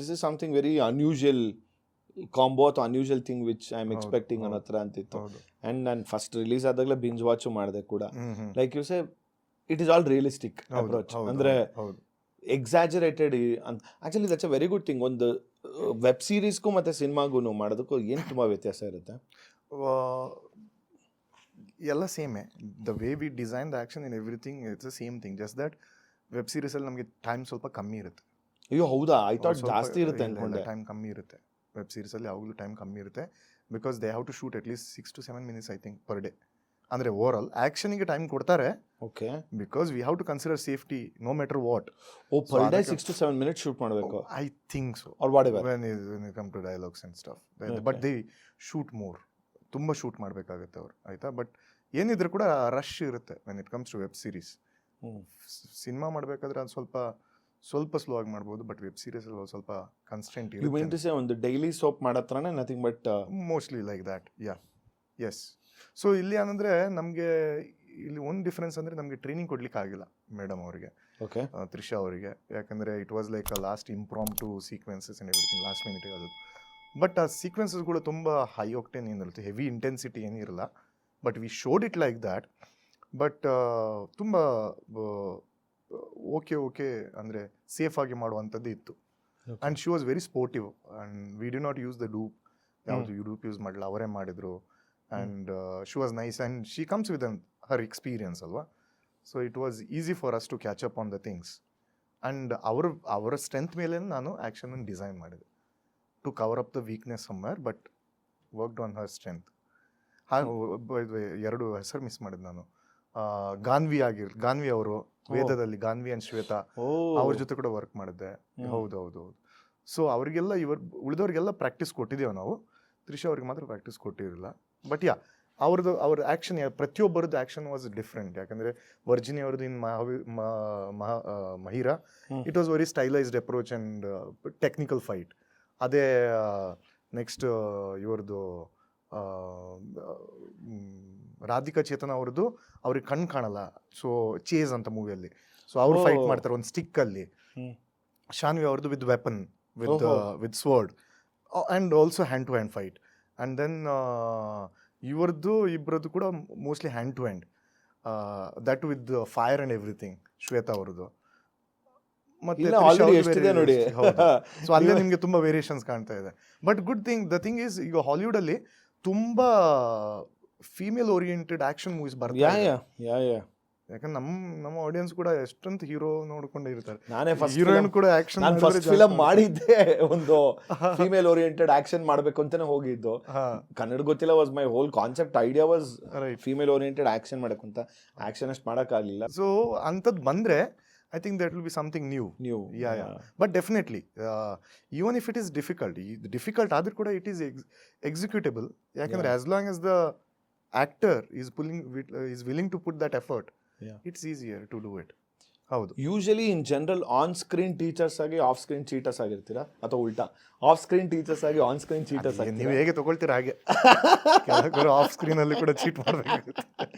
this is something very unusual combo ಅಥವಾ unusual thing which I am expecting ಅನ್ನೋ ಥರ ಅಂತಿತ್ತು. ಆ್ಯಂಡ್ ನಾನು ಫಸ್ಟ್ ರಿಲೀಸ್ ಆದಾಗಲೇ ಬಿಂಜ್ ವಾಚು ಮಾಡಿದೆ ಕೂಡ. Like you say, it is all realistic approach, ಅಂದರೆ ಎಕ್ಸಾಜರೇಟೆಡ್ ಅಂತ. Actually that's a very good thing. ಒಂದು ವೆಬ್ ಸೀರೀಸ್ಗೂ ಮತ್ತು ಸಿನಿಮಾಗೂ ಮಾಡೋದಕ್ಕೂ ಏನು ತುಂಬ ವ್ಯತ್ಯಾಸ ಇರುತ್ತೆ? ಎಲ್ಲ ಸೇಮೇ. The way we design the action in everything it's the same thing, just that web ಸೀರೀಸಲ್ಲಿ ನಮಗೆ ಟೈಮ್ ಸ್ವಲ್ಪ ಕಮ್ಮಿ ಇರುತ್ತೆ. ಅಯ್ಯೋ ಹೌದಾ? ಐ ಥಾಟ್ ಜಾಸ್ತಿ ಇರುತ್ತೆ ಅನ್ಕೊಂಡೆ. ಟೈಮ್ ಕಮ್ಮಿ ಇರುತ್ತೆ ವೆಬ್ ಸೀರೀಸಲ್ಲಿ, ಯಾವಾಗಲೂ ಟೈಮ್ ಕಮ್ಮಿ ಇರುತ್ತೆ. Because they have to shoot at least 6 to 7 minutes I think per day. ಅಂದರೆ ಓವರಾಲ್ ಆ್ಯಕ್ಷನಿಗೆ ಟೈಮ್ ಕೊಡ್ತಾರೆ. Okay. Because we have to consider safety no matter what. Oh, per day 6 to 7 minutes shoot ಮಾಡಬೇಕು? I think so. Or whatever when it come to dialogues and stuff. But they shoot more, ತುಂಬ shoot ಮಾಡಬೇಕಾಗುತ್ತೆ ಅವರು, ಆಯಿತಾ? But ಏನಿದ್ರು ಕೂಡ rush ಇರುತ್ತೆ when it comes to web series. Cinema ಮಾಡಬೇಕಾದ್ರೆ ಅದು ಸ್ವಲ್ಪ ಸ್ಲೋ ಆಗಿ ಮಾಡ್ಬೋದು, ಬಟ್ ವೆಬ್ ಸೀರೀಸಲ್ಲಿ ಸ್ವಲ್ಪ constant you mean to say ಒಂದು ಡೈಲಿ ಸೋಪ್ ಮಾಡತ್ರನೇ nothing but mostly like that. Yes. So ಇಲ್ಲಿ ಏನಂದರೆ ನಮಗೆ ಇಲ್ಲಿ ಒಂದು ಡಿಫ್ರೆನ್ಸ್ ಅಂದರೆ ನಮಗೆ ಟ್ರೈನಿಂಗ್ ಕೊಡ್ಲಿಕ್ಕೆ ಆಗಿಲ್ಲ ಮೇಡಮ್ ಅವರಿಗೆ, ಓಕೆ, ತ್ರಿಷಾ ಅವರಿಗೆ. ಯಾಕಂದರೆ it was like a last impromptu sequences and everything last ಮಿನಿಟಿಗೆ ಅದು. ಬಟ್ ಆ ಸೀಕ್ವೆನ್ಸಸ್ಗಳು ತುಂಬ ಹೈ ಆಕ್ಟೇನ್ ಏನಿರುತ್ತೆ, ಹೆವಿ ಇಂಟೆನ್ಸಿಟಿ ಏನಿರಲ್ಲ. But we showed it like that. But ತುಂಬ ಓಕೆ ಅಂದರೆ ಸೇಫಾಗಿ ಮಾಡುವಂಥದ್ದು ಇತ್ತು. And she was very sportive. And we did not use the dupe, ಯಾವುದು ಡೂಪ್ ಯೂಸ್ ಮಾಡಲ್ಲ, ಅವರೇ ಮಾಡಿದರು. And she was nice and she comes with her experience ಅಲ್ವಾ. So it was easy for us to catch up on the things. And ಅವರ strength ಮೇಲೆ ನಾನು ಆ್ಯಕ್ಷನನ್ನು design ಮಾಡಿದೆ to cover up the weakness somewhere, but worked on her strength. ಎರಡು ಹೆಸರು miss ಮಾಡಿದ್ದು ನಾನು. ಗಾನ್ವಿ ಅವರು ವೇದದಲ್ಲಿ, ಗಾನ್ವಿ ಆ್ಯಂಡ್ ಶ್ವೇತಾ ಅವ್ರ ಜೊತೆ ಕೂಡ ವರ್ಕ್ ಮಾಡಿದ್ದೆ. ಹೌದು. ಸೊ ಅವರಿಗೆಲ್ಲ ಉಳಿದವ್ರಿಗೆಲ್ಲ ಪ್ರಾಕ್ಟೀಸ್ ಕೊಟ್ಟಿದ್ದೇವೆ ನಾವು. ತ್ರಿಷಾ ಅವ್ರಿಗೆ ಮಾತ್ರ ಪ್ರಾಕ್ಟೀಸ್ ಕೊಟ್ಟಿರಲಿಲ್ಲ. ಬಟ್ ಅವ್ರ ಆ್ಯಕ್ಷನ್, ಪ್ರತಿಯೊಬ್ಬರದ್ದು ಆ್ಯಕ್ಷನ್ ವಾಸ್ ಡಿಫ್ರೆಂಟ್. ಯಾಕಂದರೆ ವರ್ಜಿನಿ ಅವ್ರದ್ದು in Mahira it was very stylised approach and technical fight. ಅದೇ ನೆಕ್ಸ್ಟ್ ಇವ್ರದ್ದು ರಾಧಿಕಾ ಚೇತನ್ ಅವ್ರದ್ದು ಅವ್ರಿಗೆ ಕಣ್ಣು ಕಾಣಲ್ಲ, ಸೊ ಚೇಸ್ ಅಂತ ಮೂವಿಯಲ್ಲಿ. ಸೊ ಅವ್ರು ಫೈಟ್ ಮಾಡ್ತಾರೆ ಒಂದು ಸ್ಟಿಕ್ಕಲ್ಲಿ. ಶಾನ್ವಿ ಅವ್ರದ್ದು with weapon, with sword and also hand to hand fight. And then ಇವ್ರದ್ದು ಇಬ್ಬರದ್ದು ಕೂಡ mostly hand to hand, that with fire and everything. Shwetha ಅವ್ರದ್ದು ಇಲ್ಲ, already ಎಷ್ಟಿದೆ ನೋಡಿ. ಸೊ ಅಲ್ಲೇ ನಿಮಗೆ ತುಂಬಾ ವೇರಿಯೇಷನ್ಸ್ ಕಾಣ್ತಾ ಇದೆ. But good thing, the thing is, ಈಗ ಹಾಲಿವುಡ್ ಅಲ್ಲಿ ತುಂಬಾ ಫೀಮೇಲ್ ಓರಿಯೆಂಟೆಡ್ ಆಕ್ಷನ್ ಮೂವೀಸ್ ಬರ್ತಾ ಇದೆ. ಯಾಕಂದ್ರೆ ನಮ್ಮ ಆಡಿಯನ್ಸ್ ಕೂಡ ಎಷ್ಟೊಂದು ಹೀರೋ ನೋಡ್ಕೊಂಡೇ ಇರ್ತಾರೆ. ನಾನೇ ಹೀರೋಯಿನ್ ಕೂಡ ಆಕ್ಷನ್ ಫಸ್ಟ್ ಫಿಲಮ್ ಮಾಡಿದ್ದೆ ಒಂದು ಫೀಮೇಲ್ ಓರಿಯೆಂಟೆಡ್ ಆಕ್ಷನ್ ಮಾಡ್ಬೇಕು ಅಂತಾನೆ ಹೋಗಿದ್ದು. ಕನ್ನಡ ಗೊತ್ತಿಲ್ಲ, was my whole concept idea was female oriented action ಮಾಡಬೇಕು ಅಂತ. ಆಕ್ಷನ್ ಅಷ್ಟು ಮಾಡಕ್ ಆಗ್ಲಿಲ್ಲ. ಸೊ ಅಂಥದ್ದು ಬಂದ್ರೆ I think that will be something new. Yeah. But definitely, even if it is difficult ಆದ್ರೂ ಕೂಡ it is executable. ಯಾಕಂದ್ರೆ as long as the actor is willing to put that effort, it's easier to do it. ಹೌದು. Usually in general on screen teachers ಆಗಿ off screen cheaters ಆಗಿರ್ತೀರಾ, ಅಥವಾ ಉಲ್ಟಾ off screen teachers ಆಗಿ on screen cheaters ಆಗಿ? ನೀವು ಹೇಗೆ ತಗೊಳ್ತೀರಾ ಹಾಗೆ. Off screen ಅಲ್ಲಿ ಕೂಡ ಚೀಟ್ ಮಾಡಬೇಕಾಗುತ್ತೆ.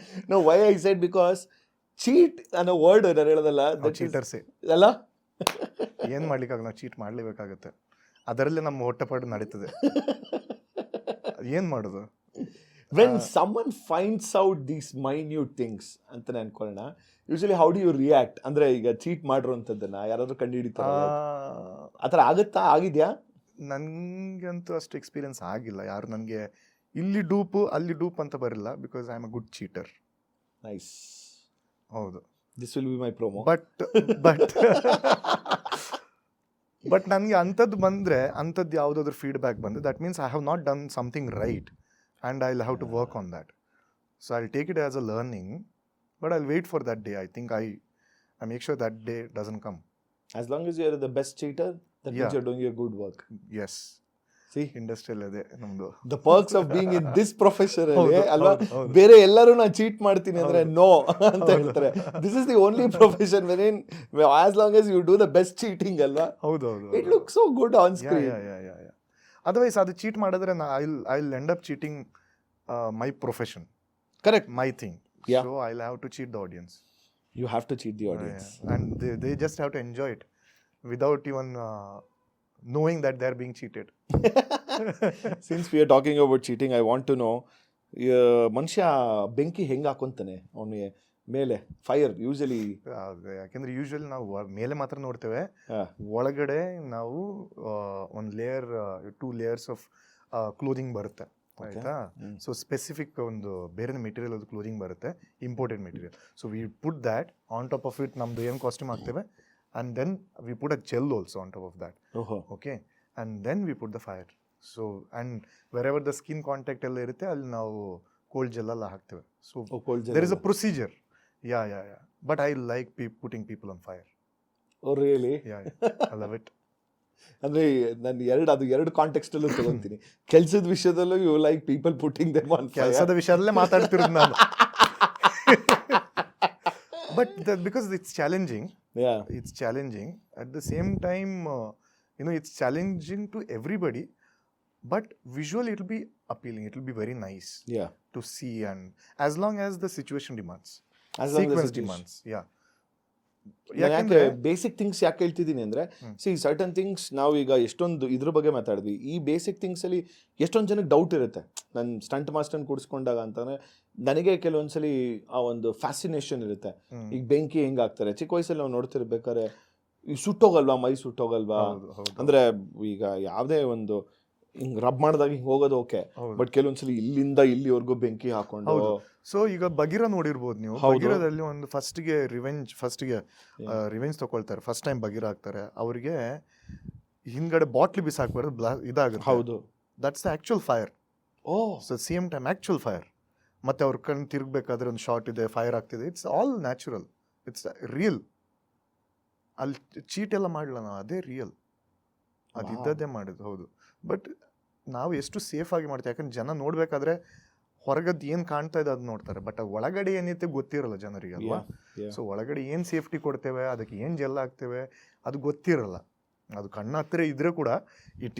No, why I said because cheat ಅನ್ನೋ ವರ್ಡ್ ನಾನು ಹೇಳೋದಲ್ಲ, ಚೀಟರ್ಸೇ ಅಲ್ಲ. ಏನ್ ಮಾಡ್ಲಿಕ್ಕಾಗ, ನಾವು ಚೀಟ್ ಮಾಡ್ಲೇಬೇಕಾಗತ್ತೆ. ಅದರಲ್ಲೇ ನಮ್ಮ ಹೊಟ್ಟೆಪಾಡು ನಡೀತದೆ. ಏನ್ ಮಾಡೋದು? When someone finds out these minute things ಅಂತ ಅನ್ಕೊಳ್ಳೋಣ, usually how do you react? ಅಂದ್ರೆ ಈಗ ಚೀಟ್ ಮಾಡಿರೋಂಥದ್ದನ್ನ ಯಾರಾದ್ರೂ ಕಂಡು ಹಿಡಿತಾರ, ಆ ಥರ ಆಗುತ್ತಾ? ಆಗಿದ್ಯಾ? ನನ್ಗಂತೂ ಅಷ್ಟು ಎಕ್ಸ್ಪೀರಿಯನ್ಸ್ ಆಗಿಲ್ಲ. ಯಾರು ನನಗೆ ಇಲ್ಲಿ ಡೂಪು ಅಲ್ಲಿ ಡೂಪ್ ಅಂತ ಬರಲ್ಲ, because I am a good cheater. Nice. ಹೌದು. This will be my promo. But ನನಗೆ ಅಂಥದ್ದು ಬಂದರೆ, ಅಂಥದ್ದು ಯಾವುದಾದ್ರೂ ಫೀಡ್ಬ್ಯಾಕ್ ಬಂದರೆ, that means I have not done something right and I will have to work on that. So I will take it as a learning, but I will wait for that day. I think I make sure that day doesn't come. As long as you are the best cheater, that means you're doing your good work. Yes. See, industrial ಅದೇ ನಮ್ದು the perks of being in this profession ಅಲ್ಲಿ ಅಲ್ವಾ. ಬೇರೆ ಎಲ್ಲರೂ ನಾನು cheat ಮಾಡ್ತೀನಿ ಅಂದ್ರೆ no ಅಂತ ಹೇಳ್ತಾರೆ. This is the only profession wherein as long as you do the best cheating ಅಲ್ವಾ. ಹೌದು. It looks so good on screen. Yeah. Otherwise ಅದು ಚೀಟ್ ಮಾಡಿದ್ರೆ I'll end up cheating my profession. Correct. My thing. Yeah. So I'll have to cheat the audience. You have to cheat the audience. And they just have to enjoy it without even knowing that they're being cheated. Since we are talking about cheating, I want to know, ಮನುಷ್ಯ ಬೆಂಕಿ ಹೆಂಗೆ ಹಾಕೊಂತಾನೆ ಅವನಿಗೆ ಮೇಲೆ? Fire usually, ಯಾಕೆಂದ್ರೆ usually ನಾವು ಮೇಲೆ ಮಾತ್ರ ನೋಡ್ತೇವೆ, ಒಳಗಡೆ ನಾವು ಒಂದು ಲೇಯರ್ 2 layers ಆಫ್ ಕ್ಲೋದಿಂಗ್ ಬರುತ್ತೆ, ಆಯ್ತಾ? ಸೊ ಸ್ಪೆಸಿಫಿಕ್ ಒಂದು ಬೇರೆ ಮೆಟೀರಿಯಲ್ ಅದು ಕ್ಲೋದಿಂಗ್ ಬರುತ್ತೆ, imported material. So we put that on top of it, ನಮ್ದು ಏನು ಕಾಸ್ಟ್ಯೂಮ್ ಹಾಕ್ತೇವೆ, and then we put a gel also on top of that. Okay, and then we put the fire. So and wherever the skin contact ಎಲ್ಲ ಇರುತ್ತೆ ಅಲ್ಲಿ ನಾವು cold gel ಎಲ್ಲ ಹಾಕ್ತೇವೆ. So there is a procedure. Yeah. But I like putting people on fire. Oh really? Yeah. I love it. ಅಂದ್ರೆ ನಾನು ಎರಡು context ಅಲ್ಲೂ ತಗೊಂತೀನಿ. ಕೆಲಸದ ವಿಷಯದಲ್ಲೂ you like people putting them on fire. ಕೆಲಸದ ವಿಷಯದಲ್ಲೇ ಮಾತಾಡ್ತಿರೋದು ನಾನು. But because it's challenging. Yeah. It's challenging. At the same time, it's challenging to everybody. But visually, it will be appealing. It will be very nice to see, and as long as the situation demands, sequence demands. Yeah. ಯಾಕೆ basic things ಯಾಕೆ ಹೇಳ್ತಿದ್ದೀನಿ ಅಂದರೆ, C certain things ನಾವು ಈಗ ಎಷ್ಟೊಂದು ಇದ್ರ ಬಗ್ಗೆ ಮಾತಾಡಿದ್ವಿ. ಈ ಬೇಸಿಕ್ ಥಿಂಗ್ಸಲ್ಲಿ ಎಷ್ಟೊಂದು ಜನಕ್ಕೆ ಡೌಟ್ ಇರುತ್ತೆ. ನಾನು ಸ್ಟಂಟ್ ಮಾಸ್ಟರ್ನ ಕೂಡಿಸ್ಕೊಂಡಾಗ ಅಂತಂದರೆ ನನಗೆ ಕೆಲವೊಂದ್ಸಲಿ ಆ ಒಂದು ಫ್ಯಾಸಿನೇಷನ್ ಇರುತ್ತೆ. ಈಗ ಬೆಂಕಿ ಹೆಂಗೆ ಆಗ್ತಾರೆ, ಚಿಕ್ಕ ವಯಸ್ಸಲ್ಲಿ ನಾವು ನೋಡ್ತಿರ್ಬೇಕಾದ್ರೆ ಈ ಸುಟ್ಟೋಗಲ್ವಾ, ಮೈ ಸುಟ್ಟೋಗಲ್ವಾ ಅಂದರೆ, ಈಗ ಯಾವುದೇ ಒಂದು ಹಿಂಗೆ ರಬ್ ಮಾಡಿದಾಗ ಹಿಂಗೆ ಹೋಗೋದು ಓಕೆ, ಬಟ್ ಕೆಲವೊಂದ್ಸಲಿ ಇಲ್ಲಿಂದ ಇಲ್ಲಿವರೆಗೂ ಬೆಂಕಿ ಹಾಕೊಂಡು. ಸೊ ಈಗ ಬಗೀರ ನೋಡಿರ್ಬೋದು ನೀವು. ಬಗೀರದಲ್ಲಿ ಒಂದು ಫಸ್ಟ್ಗೆ ರಿವೆಂಜ್ ತಗೊಳ್ತಾರೆ. ಫಸ್ಟ್ ಟೈಮ್ ಬಗೀರ ಹಾಕ್ತಾರೆ, ಅವರಿಗೆ ಹಿಂದ್ಗಡೆ ಬಾಟ್ಲಿ ಬಿಸಾಕ್ಬಾರ್ದು, ಇದಾಗುತ್ತೆ. ಹೌದು, that's the actual fire. So same time actual fire. ಮತ್ತೆ ಅವ್ರ ಕಣ್ಣು ತಿರುಗಬೇಕಾದ್ರೆ ಒಂದು ಶಾರ್ಟ್ ಇದೆ, ಫೈರ್ ಆಗ್ತಿದೆ. It's all natural, it's real. ಅಲ್ಲಿ ಚೀಟ್ ಎಲ್ಲ ಮಾಡಲ್ಲ ನಾವು, ಅದೇ ರಿಯಲ್, ಅದಿದ್ದದ್ದೇ ಮಾಡಿದ್ದು. ಹೌದು. ಬಟ್ ನಾವು ಎಷ್ಟು ಸೇಫ್ ಆಗಿ ಮಾಡ್ತೀವಿ, ಯಾಕಂದ್ರೆ ಜನ ನೋಡ್ಬೇಕಾದ್ರೆ ಹೊರಗದ್ದು ಏನು ಕಾಣ್ತಾ ಇದೆ ಅದು ನೋಡ್ತಾರೆ, ಬಟ್ ಒಳಗಡೆ ಏನೈತೆ ಗೊತ್ತಿರಲ್ಲ ಜನರಿಗೆ ಅಲ್ವಾ. ಸೊ ಒಳಗಡೆ ಏನು ಸೇಫ್ಟಿ ಕೊಡ್ತೇವೆ, ಅದಕ್ಕೆ ಏನು ಜೆಲ್ ಹಾಕ್ತೇವೆ ಅದು ಗೊತ್ತಿರಲ್ಲ. ಅದು ಕಣ್ಣ ಹತ್ತಿರ ಇದ್ರೆ ಕೂಡ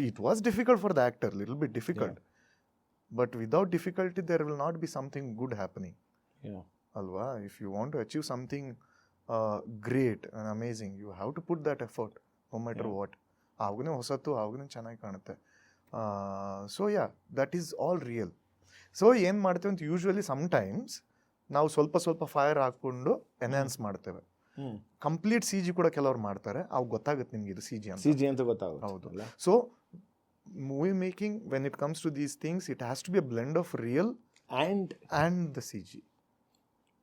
it was difficult for the actor, little bit difficult. But without difficulty there will not be something good happening ಅಲ್ವಾ. If you want to achieve something great and amazing, you have to put that effort no matter what. ಆವಾಗನೇ ಹೊಸತು, ಆವಾಗನೇ ಚೆನ್ನಾಗಿ ಕಾಣುತ್ತೆ. So that is all real. So ಏನು ಮಾಡ್ತೇವೆ ಅಂತ usually sometimes ನಾವು ಸ್ವಲ್ಪ ಫೈರ್ ಹಾಕ್ಕೊಂಡು ಎನ್ಹ್ಯಾನ್ಸ್ ಮಾಡ್ತೇವೆ. ಕಂಪ್ಲೀಟ್ ಸಿ ಜಿ ಕೂಡ ಕೆಲವ್ರು ಮಾಡ್ತಾರೆ, ಅವು ಗೊತ್ತಾಗುತ್ತೆ ನಿಮ್ಗೆ ಇದು ಸಿ ಜಿ ಅಂತ. ಸಿ ಜಿ ಅಂತ ಗೊತ್ತಾಗುತ್ತೆ. ಹೌದು. So movie making when it comes to these things it has to be a blend of real and the C G.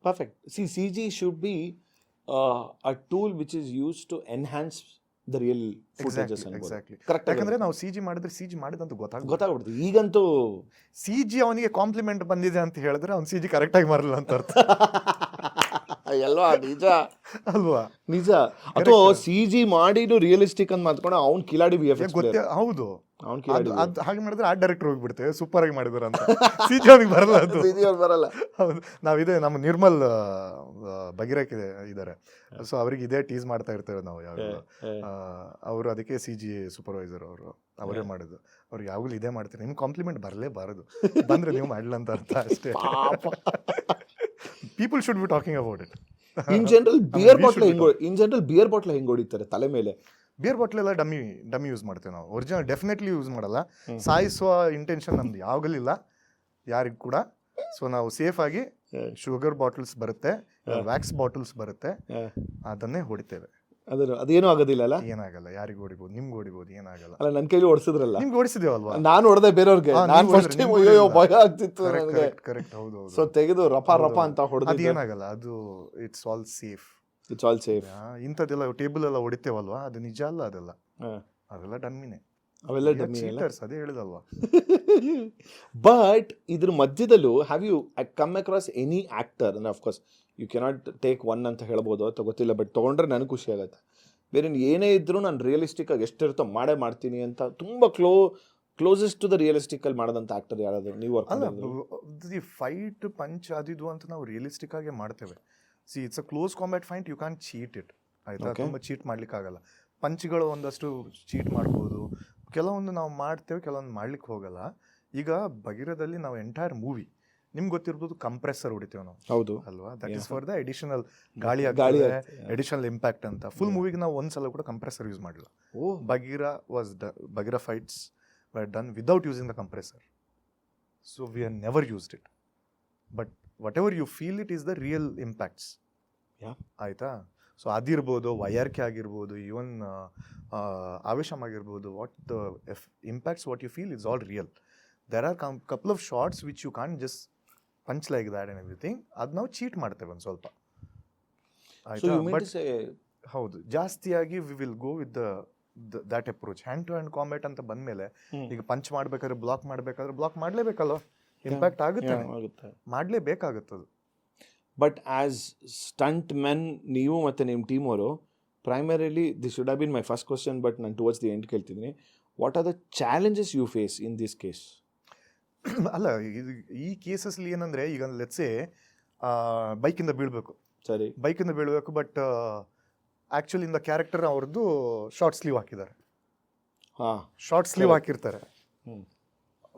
Perfect. See, CG should be a tool which is used to enhance the real footages. Exactly. Correct. ಯಾಕಂದ್ರೆ ನಾವು C G ಮಾಡಿದ್ರೆ C G ಮಾಡಿದಂತ ಗೊತ್ತಾಗ್ಬಿಡುತ್ತೆ. ಈಗಂತೂ C ಜಿ ಅವನಿಗೆ compliment ಬಂದಿದೆ ಅಂತ ಹೇಳಿದ್ರೆ ಅವ್ನು ಸಿ ಜಿ ಕರೆಕ್ಟ್ ಆಗಿ ಮಾಡಲ್ಲ ಅಂತ ಅರ್ಥ ಅಲ್ವಾ? ನಿಜ ಅಲ್ವಾ? ನಿಜ. ಅಥವಾ ಸಿ ಜಿ ಮಾಡಿನೂ ರಿಯಲಿಸ್ಟಿಕ್ ಅಂತ ಮಾತ್ಕೊಂಡು ಅವ್ನು ಕಿಲಾಡಿ ವಿ ಎಫ್ ಎಕ್ಸ್ ಗೊತ್ತೇ. ಹೌದು. ಅವ್ನು ಕಿಲಾಡಿ. ಅದು ಹಾಗೆ ಮಾಡಿದ್ರೆ ಆ ಡೈರೆಕ್ಟರ್ ಹೋಗ್ಬಿಡ್ತೇವೆ ಸೂಪರ್ ಆಗಿ ಮಾಡಿದಾರ ಅಂತ. ಸಿ ಜಿ ಅವನಿಗೆ ಬರಲ್ಲ ಅದು. ಸಿ ಜಿ ಅವ್ರು ಬರಲ್ಲ. ಹೌದು. ನಾವಿದೆ ನಮ್ಮ ನಿರ್ಮಲ್ ಭಗೀರಥ್ ಇದ್ದಾರೆ. ಸೊ ಅವ್ರಿಗೆ ಇದೇ ಟೀಸ್ ಮಾಡ್ತಾ ಇರ್ತೇವೆ ನಾವು ಯಾವಾಗಲೂ. ಅವರು ಅದಕ್ಕೆ ಸಿ ಜಿ ಸೂಪರ್ವೈಸರ್ ಅವರೇ ಮಾಡಿದ್ದು. ಅವ್ರು ಯಾವಾಗಲೂ ಇದೇ ಮಾಡ್ತಾರೆ, ನಿಮ್ಗೆ ಕಾಂಪ್ಲಿಮೆಂಟ್ ಬರಲೇಬಾರದು, ಬಂದರೆ ನೀವು ಮಾಡಲ್ಲ ಅಂತ ಅರ್ಥ ಅಷ್ಟೇ. People should be talking about it. In general beer bottle ಹೆಂಗ್ ಹೊಡಿತಾರೆ ತಲೆ ಮೇಲೆ? ಬಿಯರ್ ಬಾಟ್ಲ್ ಎಲ್ಲ ಡಮ್ಮಿ ಯೂಸ್ ಮಾಡ್ತೇವೆ ನಾವು. ಒರಿಜಿನಲ್ ಡೆಫಿನೆಟ್ಲಿ ಯೂಸ್ ಮಾಡಲ್ಲ. ಸಾಯಿಸುವ ಇಂಟೆನ್ಷನ್ ನಮ್ದು ಯಾವಾಗಲಿಲ್ಲ ಯಾರಿಗೂ ಕೂಡ. ಸೊ ನಾವು ಸೇಫ್ ಆಗಿ ಶುಗರ್ ಬಾಟಲ್ಸ್ ಬರುತ್ತೆ, ವ್ಯಾಕ್ಸ್ ಬಾಟಲ್ಸ್ ಬರುತ್ತೆ, ಅದನ್ನೇ ಹೊಡಿತೇವೆ. ಅದೇನೂ ಆಗೋದಿಲ್ಲ ಅಲ್ಲ? ಏನಾಗಲ್ಲ. ಯಾರಿಗೂ ಹೊಡಿಬೋದು, ನಿಮ್ಗೆ ಹೊಡಿಬೋದು, ಏನಾಗಲ್ಲ. ಅಲ್ಲ, ನನ್ನ ಕೈಲಿ ಹೊಡ್ಸಿದ್ರಲ್ಲ. ನಿಮ್ಗೆ ಹೊಡಿಸಿದೇವಲ್ವಾ? ನಾನು ಹೊಡೆದೆ ಬೇರೆಯವ್ರಿಗೆ. ಭಯ ಆಗ್ತಿತ್ತು. ಕರೆಕ್ಟ್. ಹೌದು. ಸೊ ತೆಗೆದು ರಪ ಅಂತ ಹೊಡೆದು. ಅದೇನಾಗಲ್ಲ, ಅದು ಇಟ್ಸ್ ಆಲ್ ಸೇಫ್. ಇಂಥದ್ದೆಲ್ಲ ಟೇಬಲ್ ಎಲ್ಲ ಹೊಡಿತೇವಲ್ವಾ, ಅದು ನಿಜ ಅಲ್ಲ. ಅದೆಲ್ಲ ಡಮ್ಮಿನೇ. ಅವೆಲ್ಲ ಚೀಟರ್ಸ್, ಅದೇ ಹೇಳಿದಲ್ವಾ. ಬಟ್ ಇದ್ರ ಮಧ್ಯದಲ್ಲೂ have you come across any actor? ಅಂದ್ರೆ of course you cannot take one ಅಂತ ಹೇಳ್ಬೋದು ಅಥವಾ ಗೊತ್ತಿಲ್ಲ, ಬಟ್ ತೊಗೊಂಡ್ರೆ ನನಗೆ ಖುಷಿ ಆಗುತ್ತೆ. ಬೇರೆ ಏನೇ ಇದ್ರೂ ನಾನು ರಿಯಲಿಸ್ಟಿಕ್ ಆಗಿ ಎಷ್ಟಿರುತ್ತೋ ಮಾಡ್ತೀನಿ ಅಂತ ತುಂಬ ಕ್ಲೋಸೆಸ್ಟ್ ಟು ದ ರಿಯಲಿಸ್ಟಿಕ್ ಅಲ್ಲಿ ಮಾಡೋದಂತ ಆಕ್ಟರ್ ಯಾರಾದ್ರು ನೀವು? ಅಲ್ಲ, ಫೈಟ್ ಪಂಚ್ ಅದಿದು ಅಂತ ನಾವು ರಿಯಲಿಸ್ಟಿಕ್ ಆಗಿ ಮಾಡ್ತೇವೆ. See it's a close combat fight, you can cheat it. ಆಯ್ತಾ? ತುಂಬ ಚೀಟ್ ಮಾಡ್ಲಿಕ್ಕಾಗಲ್ಲ. ಪಂಚ್ಗಳು ಒಂದಷ್ಟು ಚೀಟ್ ಮಾಡ್ಬೋದು, ಕೆಲವೊಂದು ನಾವು ಮಾಡ್ತೇವೆ, ಕೆಲವೊಂದು ಮಾಡ್ಲಿಕ್ಕೆ ಹೋಗಲ್ಲ. ಈಗ ಭಗೀರಥದಲ್ಲಿ ನಾವು ಎಂಟೈರ್ ಮೂವಿ ನಿಮ್ಗೆ ಗೊತ್ತಿರ್ಬೋದು ಕಂಪ್ರೆಸರ್ ಹೊಡಿತೇವೆ ನಾವು. ಹೌದು ಅಲ್ವಾ? That is for the additional ಗಾಳಿ ಎಡಿಷನಲ್ ಇಂಪ್ಯಾಕ್ಟ್ ಅಂತ. ಫುಲ್ ಮೂವಿಗೆ ನಾವು ಒಂದ್ಸಲ ಕೂಡ ಕಂಪ್ರೆಸರ್ ಯೂಸ್ ಮಾಡಿಲ್ಲ. Bagheera fights were done without using the compressor. So we have never used it. But whatever you feel, it is the real impacts. Yeah. ಆಯ್ತಾ? So ಅದಿರ್ಬೋದು, ವೈಆರ್ಕೆ ಆಗಿರ್ಬೋದು, ಈವನ್ ಆವೇಶಮ್ ಆಗಿರ್ಬೋದು, what the impacts what you feel is all real. There are couple of shorts which you can't just punch like that and everything. ಅದು ನಾವು cheat ಮಾಡ್ತೇವೆ ಒಂದು ಸ್ವಲ್ಪ. ಆಯ್ತಾ? ಬಟ್ ಹೌದು, ಜಾಸ್ತಿಯಾಗಿ we will go with that approach. Hand to hand combat ಅಂತ ಬಂದಮೇಲೆ ಈಗ ಪಂಚ್ ಮಾಡಬೇಕಾದ್ರೆ ಬ್ಲಾಕ್ ಮಾಡಲೇಬೇಕಲ್ವ? ಇಂಪ್ಯಾಕ್ಟ್ ಆಗುತ್ತೆ, ಮಾಡಲೇಬೇಕಾಗುತ್ತದು. ಬಟ್ ಆಸ್ ಸ್ಟಂಟ್ ಮೆನ್ ನೀವು ಮತ್ತು ನಿಮ್ಮ ಟೀಮ್ ಅವರು primarily this should have been my first question, but ನಾನು ಟುವರ್ಡ್ಸ್ ದಿ ಎಂಡ್ ಕೇಳ್ತಿದ್ದೀನಿ. What are the challenges you face in this case? ಅಲ್ಲ, ಈ ಕೇಸಸ್ಲಿ ಏನಂದರೆ, ಈಗ ಲೆಟ್ಸೇ ಬೈಕಿಂದ ಬೀಳಬೇಕು. ಸರಿ, ಬೈಕಿಂದ ಬೀಳಬೇಕು, ಬಟ್ ಆ್ಯಕ್ಚುಲಿ ಇಂದ ಕ್ಯಾರೆಕ್ಟರ್ ಅವ್ರದ್ದು ಶಾರ್ಟ್ ಸ್ಲೀವ್ ಹಾಕಿದ್ದಾರೆ. ಶಾರ್ಟ್ ಸ್ಲೀವ್ ಹಾಕಿರ್ತಾರೆ.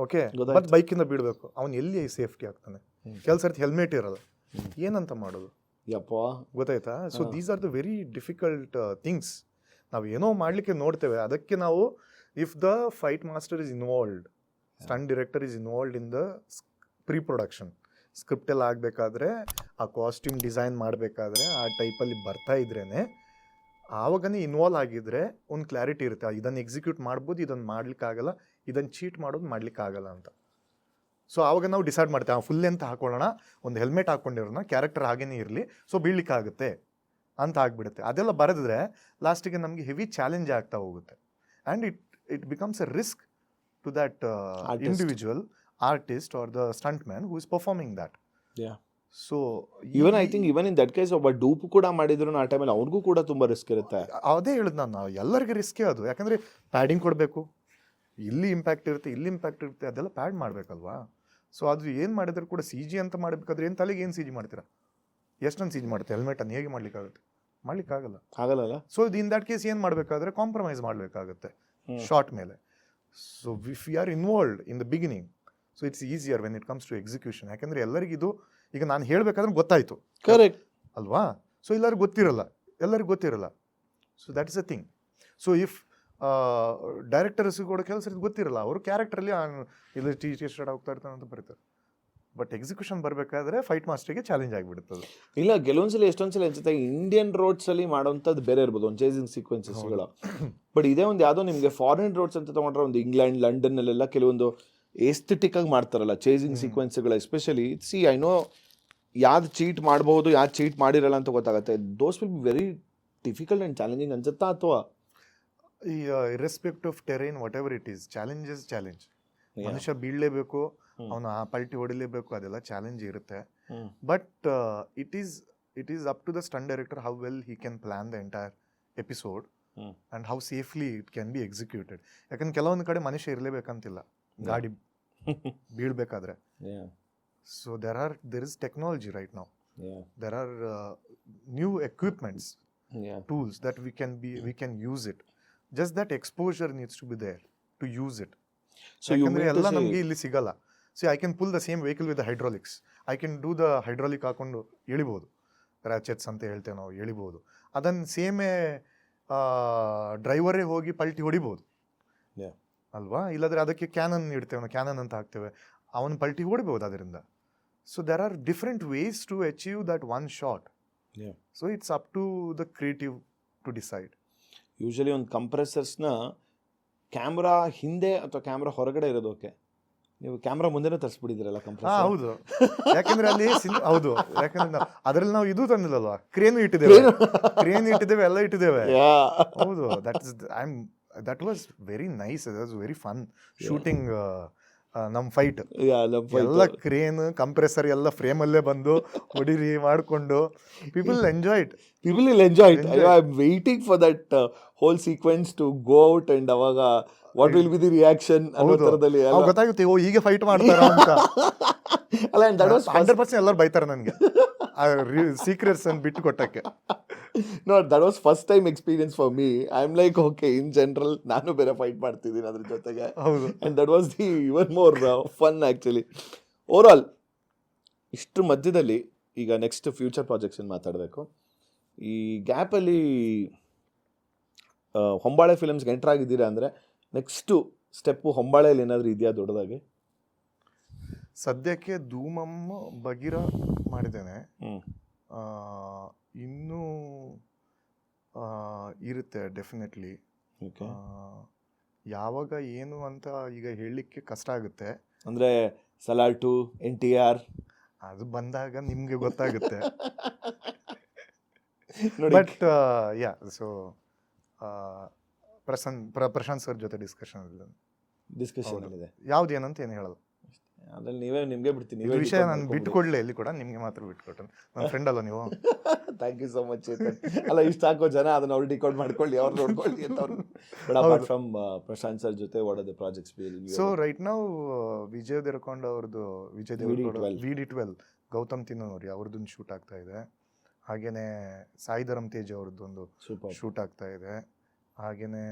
ಓಕೆ, ಬಟ್ ಬೈಕಿಂದ ಬೀಳಬೇಕು. ಅವ್ನು ಎಲ್ಲಿ ಸೇಫ್ಟಿ ಆಗ್ತಾನೆ? ಕೆಲಸ ಹೆಲ್ಮೆಟ್ ಇರಲ್ಲ, ಏನಂತ ಮಾಡೋದು? ಯಪ್ಪ, ಗೊತ್ತಾಯ್ತಾ? So these are the very difficult things. ನಾವು ಏನೋ ಮಾಡಲಿಕ್ಕೆ ನೋಡ್ತೇವೆ, ಅದಕ್ಕೆ ನಾವು if the fight master is involved, stunt director is involved in the pre production, script ಎಲ್ಲ ಆಗಬೇಕಾದ್ರೆ, ಆ ಕಾಸ್ಟ್ಯೂಮ್ ಡಿಸೈನ್ ಮಾಡಬೇಕಾದ್ರೆ ಆ ಟೈಪಲ್ಲಿ ಬರ್ತಾ ಇದ್ರೇ, ಆವಾಗನೇ ಇನ್ವಾಲ್ವ್ ಆಗಿದ್ರೆ ಒಂದು ಕ್ಲಾರಿಟಿ ಇರುತ್ತೆ. ಇದನ್ನು ಎಕ್ಸಿಕ್ಯೂಟ್ ಮಾಡ್ಬೋದು, ಇದನ್ನು ಮಾಡ್ಲಿಕ್ಕಾಗಲ್ಲ, ಇದನ್ನು ಚೀಟ್ ಮಾಡೋದು ಮಾಡ್ಲಿಕ್ಕಾಗಲ್ಲ ಅಂತ. ಸೊ ಆವಾಗ ನಾವು ಡಿಸೈಡ್ ಮಾಡ್ತೇವೆ, ಫುಲ್ ಅಂತ ಹಾಕೊಳ್ಳೋಣ, ಒಂದು ಹೆಲ್ಮೆಟ್ ಹಾಕ್ಕೊಂಡಿರೋಣ, ಕ್ಯಾರೆಕ್ಟರ್ ಹಾಗೇನೇ ಇರಲಿ, ಸೊ ಬೀಳ್ಲಿಕ್ಕಾಗುತ್ತೆ ಅಂತ ಆಗಿಬಿಡುತ್ತೆ. ಅದೆಲ್ಲ ಬರೆದಿದ್ರೆ ಲಾಸ್ಟಿಗೆ ನಮಗೆ ಹೆವಿ ಚಾಲೆಂಜ್ ಆಗ್ತಾ ಹೋಗುತ್ತೆ. And it becomes a risk to that individual artist or the stunt man who is performing that. So even I think even in that case ಒಬ್ಬ ಡೂಪ್ ಕೂಡ ಮಾಡಿದ್ರು ಆ ಟೈಮಲ್ಲಿ ಅವ್ರಿಗೂ ಕೂಡ ತುಂಬ ರಿಸ್ಕ್ ಇರುತ್ತೆ. ಅದೇ ಹೇಳಿದ್ ನಾನು, ಎಲ್ಲರಿಗೂ ರಿಸ್ಕೇ ಅದು. ಯಾಕಂದರೆ ಪ್ಯಾಡಿಂಗ್ ಕೊಡಬೇಕು, ಇಲ್ಲಿ ಇಂಪ್ಯಾಕ್ಟ್ ಇರುತ್ತೆ, ಇಲ್ಲಿ ಇಂಪ್ಯಾಕ್ಟ್ ಇರುತ್ತೆ, ಅದೆಲ್ಲ ಪ್ಯಾಡ್ ಮಾಡಬೇಕಲ್ವಾ? ಸೊ ಅದು ಏನು ಮಾಡಿದ್ರು ಕೂಡ ಸಿ ಜಿ ಅಂತ ಮಾಡಬೇಕಾದ್ರೆ ಏನು ತಲೆಗೆ ಏನು ಸಿ ಜಿ ಮಾಡ್ತೀರಾ? ಎಷ್ಟೊಂದು ಸಿ ಜಿ ಮಾಡ್ತೀರಾ? ಹೆಲ್ಮೆಟನ್ನು ಹೇಗೆ ಮಾಡ್ಲಿಕ್ಕಾಗುತ್ತೆ? ಮಾಡ್ಲಿಕ್ಕಾಗಲ್ಲ. ಸೊ ಇನ್ ದಟ್ ಕೇಸ್ ಏನು ಮಾಡಬೇಕಾದ್ರೆ ಕಾಂಪ್ರಮೈಸ್ ಮಾಡಬೇಕಾಗುತ್ತೆ ಶಾರ್ಟ್ ಮೇಲೆ. So if you are involved in the beginning, so it's easier when it comes to execution. ಯಾಕಂದರೆ ಎಲ್ಲರಿಗಿದು ಈಗ ನಾನು ಹೇಳಬೇಕಾದ್ರೆ ಗೊತ್ತಾಯಿತು, ಕರೆಕ್ಟ್ ಅಲ್ವಾ? ಸೊ ಎಲ್ಲರಿಗೂ ಗೊತ್ತಿರಲ್ಲ. So that is a thing. So if directors ಕೂಡ ಕೆಲಸ ಗೊತ್ತಿರಲ್ಲ, ಅವರು ಕ್ಯಾರೆಕ್ಟ್ರಲ್ಲಿ ಇಲ್ಲಿ ಟಿ ಶರ್ಟ್ ಹೋಗ್ತಾ ಇರ್ತಾನೆ ಅಂತ ಬರೀತಾರೆ, ಬಟ್ ಎಕ್ಸಿಕ್ಯೂಷನ್ ಬರಬೇಕಾದ್ರೆ ಫೈಟ್ ಮಾಸ್ಟರ್ಗೆ ಚಾಲೆಂಜ್ ಆಗಿಬಿಡುತ್ತದೆ. ಇಲ್ಲ ಕೆಲವೊಂದ್ಸಲ ಎಷ್ಟೊಂದ್ಸಲ ಅನ್ಸುತ್ತೆ ಇಂಡಿಯನ್ ರೋಡ್ಸ್ ಅಲ್ಲಿ ಮಾಡೋಂಥದ್ದು ಬೇರೆ ಇರ್ಬೋದು, ಒಂದು ಚೇಸಿಂಗ್ ಸೀಕ್ವೆನ್ಸಸ್ಗಳು. ಬಟ್ ಇದೇ ಒಂದು ಯಾವುದೋ ನಿಮಗೆ ಫಾರಿನ್ ರೋಡ್ಸ್ ಅಂತ ತಗೊಂಡ್ರೆ ಒಂದು ಇಂಗ್ಲೆಂಡ್ ಲಂಡನ್ ಅಲ್ಲೆಲ್ಲ ಕೆಲವೊಂದು ಎಸ್ಥೆಟಿಕ್ ಆಗಿ ಮಾಡ್ತಾರಲ್ಲ ಚೇಸಿಂಗ್ ಸೀಕ್ವೆನ್ಸ್ಗಳು, ಎಸ್ಪೆಷಲಿ ಐ ನೋ ಯಾವ್ದು ಚೀಟ್ ಮಾಡಬಹುದು ಯಾವ್ದು ಚೀಟ್ ಮಾಡಿರಲ್ಲ ಅಂತ ಗೊತ್ತಾಗುತ್ತೆ. Those will be very difficult and challenging ಅನ್ಸುತ್ತಾ ಅಥವಾ ಈ irrespective of terrain whatever it is challenge. ಮನುಷ್ಯ ಬೀಳಲೇಬೇಕು, ಅವನು ಆ ಪಲ್ಟಿ ಹೊಡಿಲೇಬೇಕು, ಅದೆಲ್ಲ ಚಾಲೆಂಜ್ ಇರುತ್ತೆ. But it is up to the stunt director how well he can plan the entire episode and how safely it can be executed. ಯಾಕಂದ್ರೆ ಕೆಲವೊಂದು ಕಡೆ ಮನುಷ್ಯ ಇರಲೇಬೇಕಂತಿಲ್ಲ ಗಾಡಿ ಬೀಳ್ಬೇಕಾದ್ರೆ. So there is technology right now. There are new equipments, tools that we can use it. Just that exposure needs to be there to use it. So you mean ಎಲ್ಲ to ನಮಗೆ say ಇಲ್ಲಿ ಸಿಗಲ್ಲ. So I can pull the same vehicle with the hydraulics. I can do the hydraulic ಹಾಕೊಂಡು ಎಳಿಬೋದು, ರಾಚೆಟ್ಸ್ ಅಂತ ಹೇಳ್ತೇವೆ ನಾವು, ಎಳಿಬೋದು. ಅದನ್ನು ಸೇಮೇ ಡ್ರೈವರೇ ಹೋಗಿ ಪಲ್ಟಿ ಹೊಡಿಬೋದು ಅಲ್ವಾ? ಇಲ್ಲಾಂದ್ರೆ ಅದಕ್ಕೆ ಕ್ಯಾನನ್ ಇಡ್ತೇವೆ ನಾವು, ಕ್ಯಾನನ್ ಅಂತ ಹಾಕ್ತೇವೆ, ಅವನು ಪಲ್ಟಿ ಹೊಡಿಬೋದು ಅದರಿಂದ. So there are different ways to achieve that one shot. So it's up to the creative to decide. Usually ಒಂದು ಕಂಪ್ರೆಸರ್ಸ್ನ ಕ್ಯಾಮ್ರಾ ಹಿಂದೆ ಅಥವಾ ಕ್ಯಾಮ್ರಾ ಹೊರಗಡೆ ಇರೋದು ಓಕೆ, ನೀವು ಕ್ಯಾಮ್ರಾ ಮುಂದೆನೇ ತರಿಸ್ಬಿಟ್ಟಿದ್ದೀರಲ್ಲ ಕಂಪ್ರೆಸರ್. ಹೌದು, ಯಾಕಂದ್ರೆ ಅಲ್ಲಿ ಹೌದು, ಯಾಕಂದ್ರೆ ಅದ್ರಲ್ಲಿ ನಾವು ಇದು ತಂದಿಲ್ಲಲ್ವಾ, ಕ್ರೇನ್ ಇಟ್ಟಿದ್ದೇವೆ, ಎಲ್ಲ ಇಟ್ಟಿದ್ದೇವೆ. ಹೌದು, that was very nice. That was very fun shooting ನಮ್ಮ ಫೈಟ್. ಎಲ್ಲ ಕ್ರೇನ್ ಕಂಪ್ರೆಸರ್ ಎಲ್ಲ ಫ್ರೇಮ್ ಅಲ್ಲೇ ಬಂದು ಹೊಡಿರಿ ಮಾಡ್ಕೊಂಡು people enjoy it. I am waiting for that whole sequence to go out and ಅವಾಗ what will be the reaction ಅನ್ನೋ ಥರದಲ್ಲಿ ಗೊತ್ತಾಗುತ್ತೆ, ಓ ಹೀಗೆ ಫೈಟ್ ಮಾಡ್ತಾರ ಅಂತ. ಅಲ್ಲ, 100% ಎಲ್ಲರೂ ಬೈತಾರೆ ನನಗೆ ಸೀಕ್ರೆಟ್ಸ್ ಅನ್ನು ಬಿಟ್ಟು ಕೊಟ್ಟಕ್ಕೆ. No, that was first time experience for me. I am like okay, in general ನಾನು ಬೇರೆ ಫೈಟ್ ಮಾಡ್ತಿದ್ದೀನಿ ಅದ್ರ ಜೊತೆಗೆ. ಹೌದು, and that was the even more fun actually. Overall ಇಷ್ಟು ಮಧ್ಯದಲ್ಲಿ ಈಗ ನೆಕ್ಸ್ಟ್ ಫ್ಯೂಚರ್ ಪ್ರಾಜೆಕ್ಟ್ಸ್ ಮಾತಾಡಬೇಕು. ಈ ಗ್ಯಾಪಲ್ಲಿ ಹೊಂಬಾಳೆ ಫಿಲಮ್ಸ್ಗೆ ಎಂಟರ್ ಆಗಿದ್ದೀರಾ ಅಂದರೆ ನೆಕ್ಸ್ಟು ಸ್ಟೆಪ್ಪು ಹೊಂಬಾಳೆಯಲ್ಲಿ ಏನಾದರೂ ಇದೆಯಾ ದೊಡ್ಡದಾಗಿ? ಸದ್ಯಕ್ಕೆ ಧೂಮಮ್ಮ ಬಗಿರ ಮಾಡಿದ್ದೇನೆ. ಇನ್ನೂ ಇರುತ್ತೆ ಡೆಫಿನೆಟ್ಲಿ. ಯಾವಾಗ ಏನು ಅಂತ ಈಗ ಹೇಳಲಿಕ್ಕೆ ಕಷ್ಟ ಆಗುತ್ತೆ. ಅಂದರೆ ಸಲಾರ್ 2, NTR ಅದು ಬಂದಾಗ ನಿಮಗೆ ಗೊತ್ತಾಗುತ್ತೆ. But yeah, so Prashant sir ಜೊತೆ ಡಿಸ್ಕಷನ್ ಇದೆ. ಯಾವ್ದು ಏನಂತ ಏನು ಹೇಳಲ್ಲ, ಅದ್ರಲ್ಲಿ ನಿಮಗೆ ಬಿಡ್ತೀನಿ. ಈ ವಿಷಯ ನಾನು ಬಿಟ್ಟುಕೊಡ್ಲೆ ಇಲ್ಲಿ ಕೂಡ, ನಿಮಗೆ ಮಾತ್ರ ಬಿಟ್ಕೊಟ್ಟೆ. ನನ್ನ ಫ್ರೆಂಡ್ ಅಲ್ಲ ನೀವು. Thank you so much. ಅಲ್ಲ, ಇಷ್ಟ ಹಾಕೋ ಜನ ಅದನ್ನ ಅವ್ರು ಡಿಕೋಡ್ ಮಾಡ್ಕೊಳ್ಳಿ, ಅವ್ರು ನೋಡ್ಕೊಳ್ಳಿ ಅಂತ ಅವ್ರು. But apart from Prashant sir ಜೊತೆ what are the projects? So right now Vijay Deverakonda ಅವ್ರದ್ದು VD12 ಗೌತಮ್ ತಿನ್ನೋರಿ ಅವ್ರದ್ದೊಂದು ಶೂಟ್ ಆಗ್ತಾ ಇದೆ. ಹಾಗೇನೆ ಸಾಯಿಧರಮ್ ತೇಜ್ ಅವ್ರದ್ದೊಂದು ಶೂಟ್ ಆಗ್ತಾ ಇದೆ. ಹಾಗೇನೆ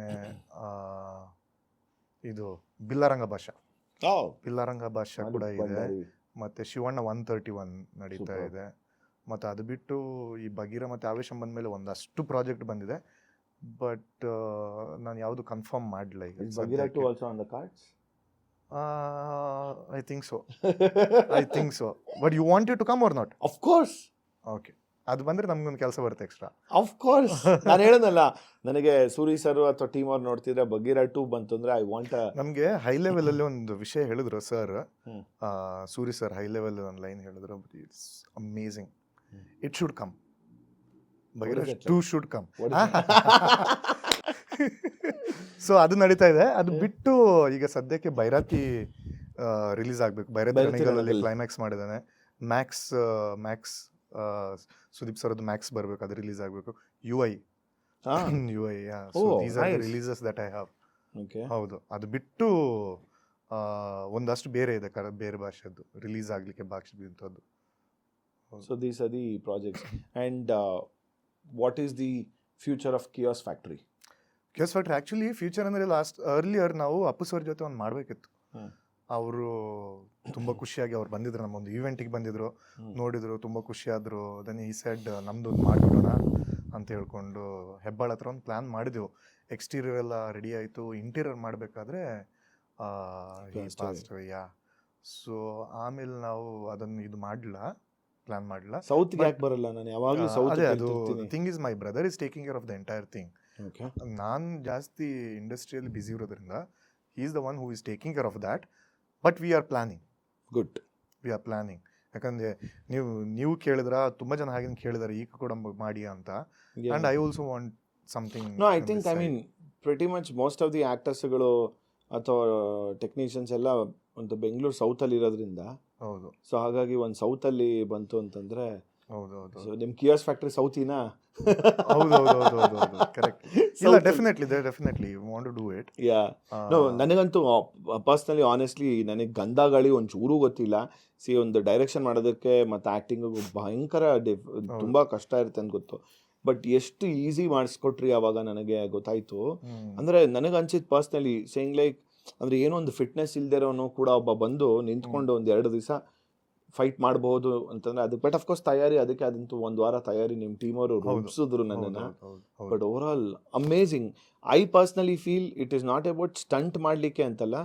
ಇದು ಬಿಲ್ಲಾರಂಗ ಭಾಷಾ ಕೂಡ ಇದೆ. ಮತ್ತೆ ಶಿವಣ್ಣ 131 ನಡೀತಾ ಇದೆ. ಮತ್ತು ಅದು ಬಿಟ್ಟು ಈ ಬಗೀರ ಮತ್ತು ಆವೇಶಂ ಬಂದಮೇಲೆ ಒಂದಷ್ಟು ಪ್ರಾಜೆಕ್ಟ್ ಬಂದಿದೆ. ಬಟ್ ನಾನು ಯಾವುದು ಕನ್ಫರ್ಮ್ ಮಾಡಲಿಲ್ಲ ಈಗ. I think so. But you want you to come or not? Of course. Okay, ಅದು ಬಂದರೆ ನಮ್ಗೊಂದು ಕೆಲಸ ಬರುತ್ತೆ ಎಕ್ಸ್ಟ್ರಾ. Of course. ನಾನು ಹೇಳೋದಲ್ಲ, ನನಗೆ ಸೂರಿ ಸರ್ ಅಥವಾ ಟೀಮ್ ಅವ್ರು ನೋಡ್ತಿದ್ರೆ ಬಗೀರ 2 ಬಂತು ಅಂದರೆ ಐ ವಾಂಟ್. ನಮಗೆ ಹೈ ಲೆವೆಲಲ್ಲಿ ಒಂದು ವಿಷಯ ಹೇಳಿದ್ರು sir, Suri sir high level ಒಂದು ಲೈನ್ ಹೇಳಿದ್ರು, it's amazing. It should come, Bagheera 2 should come. So ಅದು ನಡೀತಾ ಇದೆ. ಅದು ಬಿಟ್ಟು ಈಗ ಸದ್ಯಕ್ಕೆ ಬೈರಾತಿ ರಿಲೀಸ್ ಆಗಬೇಕು. ಬೈರಾತಿ ಕ್ಲೈಮ್ಯಾಕ್ಸ್ ಮಾಡಿದ್ದಾನೆ. ಮ್ಯಾಕ್ಸ್ ಸುದೀಪ್ ಸರ್ದು ಮ್ಯಾಕ್ಸ್ ಬರಬೇಕು, ಅದು ರಿಲೀಸ್ ಆಗಬೇಕು. UI so these are the releases that I have. ಹೌದು, ಅದು ಬಿಟ್ಟು ಒಂದಷ್ಟು ಬೇರೆ ಇದೆ, ಬೇರೆ ಭಾಷೆದ್ದು ರಿಲೀಸ್ ಆಗಲಿಕ್ಕೆ ಬಾಕಿದ್ದು. So these are the projects. And what is the future of Chaos Factory? Actually future ಅಂದರೆ ಅರ್ಲಿಯರ್ ನಾವು ಅಪ್ಪು ಸರ್ ಜೊತೆ ಒಂದು ಮಾಡಬೇಕಿತ್ತು. ಅವರು ತುಂಬ ಖುಷಿಯಾಗಿ ಅವ್ರು ಬಂದಿದ್ರು, ನಮ್ಮೊಂದು ಈವೆಂಟಿಗೆ ಬಂದಿದ್ರು, ನೋಡಿದ್ರು, ತುಂಬ ಖುಷಿಯಾದರು. ದೆನ್ ಈ ಸೈಡ್ ನಮ್ಮದು ಒಂದು ಮಾಡಿಬಿಡೋಣ ಅಂತ ಹೇಳ್ಕೊಂಡು ಹೆಬ್ಬಾಳ ಹತ್ರ ಒಂದು ಪ್ಲ್ಯಾನ್ ಮಾಡಿದೆವು. ಎಕ್ಸ್ಟೀರಿಯರ್ ಎಲ್ಲ ರೆಡಿ ಆಯಿತು. ಇಂಟೀರಿಯರ್ ಮಾಡಬೇಕಾದ್ರೆ ಸೊ ಆಮೇಲೆ ನಾವು ಅದನ್ನು ಇದು ಮಾಡಲಿಲ್ಲ, ಪ್ಲಾನ್ ಮಾಡಲಿಲ್ಲ. ಸೌತ್ಗೆ ಯಾಕೆ ಬರಲ್ಲ? ನಾನು ಯಾವಾಗಲೂ ಸೌತ್ ಅದೇ ಅದು thing is my brother is taking care of the entire thing. Okay. ನಾನು ಜಾಸ್ತಿ ಇಂಡಸ್ಟ್ರಿಯಲ್ಲಿ ಬ್ಯುಸಿ ಇರೋದ್ರಿಂದ he is the one who is taking care of that. But we are planning. Good. We are planning. ಯಾಕಂದರೆ ನೀವು ಕೇಳಿದ್ರ ತುಂಬ ಜನ ಹಾಗೆ ಕೇಳಿದಾರೆ ಈಗ ಕೂಡ ಮಾಡಿ ಅಂತ. And I also want something. No, I think I mean pretty much most of the ಆ್ಯಕ್ಟರ್ಸ್ಗಳು ಅಥವಾ ಟೆಕ್ನಿಷಿಯನ್ಸ್ ಎಲ್ಲ ಒಂದು ಬೆಂಗಳೂರು ಸೌತಲ್ಲಿ ಇರೋದ್ರಿಂದ. ಹೌದು. ಸೊ ಹಾಗಾಗಿ ಒಂದು ಸೌತಲ್ಲಿ ಬಂತು ಅಂತಂದರೆ. ಹೌದೌದು. ಸೊ ನಿಮ್ಮ ಕಿಯಾಸ್ ಫ್ಯಾಕ್ಟ್ರಿ ಸೌತಿನಾ? ಹೌದೌದು ಕರೆಕ್ಟ್. ಇಲ್ಲ, definitely want to do it. Yeah. No, ನನಗಂತೂ ಪರ್ಸ್ನಲಿ ಆನೆಸ್ಟ್ಲಿ ನನಗೆ ಗಂಧಗಾಳಿ ಒಂಚೂರು ಗೊತ್ತಿಲ್ಲ. ಒಂದು ಡೈರೆಕ್ಷನ್ ಮಾಡೋದಕ್ಕೆ ಮತ್ತು ಆ್ಯಕ್ಟಿಂಗಿಗೂ ಭಯಂಕರ ತುಂಬ ಕಷ್ಟ ಇರುತ್ತೆ ಅಂತ ಗೊತ್ತು. ಬಟ್ ಎಷ್ಟು ಈಸಿ ಮಾಡಿಸ್ಕೊಟ್ರಿ ಆವಾಗ ನನಗೆ ಗೊತ್ತಾಯಿತು. ಅಂದರೆ ನನಗೆ ಅನ್ಸಿದ್ದು ಪರ್ಸ್ನಲಿ ಸೇಯಿಂಗ್ ಲೈಕ್, ಅಂದರೆ ಏನೋ ಒಂದು ಫಿಟ್ನೆಸ್ ಇಲ್ದಿರೋನು ಕೂಡ ಒಬ್ಬ ಬಂದು ನಿಂತ್ಕೊಂಡು ಒಂದು 2 ದಿವಸ ಫೈಟ್ ಮಾಡಬಹುದು ಅಂತಂದ್ರೆ ಅದಕ್ಕೆ. ಬಟ್ ಅಫ್ಕೋರ್ಸ್ ತಯಾರಿ, ಅದಕ್ಕೆ ಅದಂತೂ 1 ವಾರ ತಯಾರಿ ನಿಮ್ಮ ಟೀಮ್ ಅವರು ರೂಪಿಸಿದ್ರು ನನ್ನನ್ನು. But over all amazing. I personally feel it is not about stunt ಮಾಡಲಿಕ್ಕೆ ಅಂತಲ್ಲ,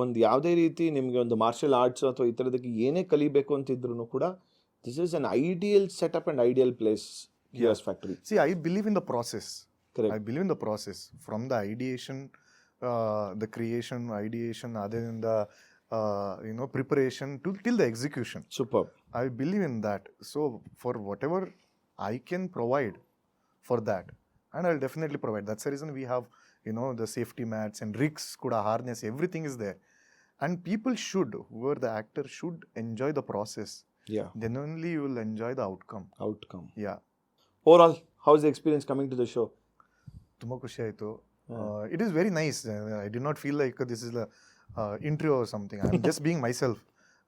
ಒಂದು ಯಾವುದೇ ರೀತಿ ನಿಮಗೆ ಒಂದು ಮಾರ್ಷಲ್ ಆರ್ಟ್ಸ್ ಅಥವಾ ಈ ಥರದಕ್ಕೆ ಏನೇ ಕಲಿಬೇಕು ಅಂತಿದ್ರು ಕೂಡ this is an ideal setup and ideal place, Kia's factory. See, I believe in the process. Correct. I believe in the process from the ideation, the creation, ideation, other than the preparation till the execution. Superb. I believe in that. So for whatever I can provide for that, and I'll definitely provide. That's the reason we have the safety mats and rigs, kuda harness, everything is there. And people should, whoever the actor should enjoy the process. Yeah. Then only you will enjoy the outcome. Yeah. Overall, how is the experience coming to the show? ತುಂಬ ಖುಷಿ ಆಯಿತು. It is very nice. I do not feel like this is interview or something. I am just being myself.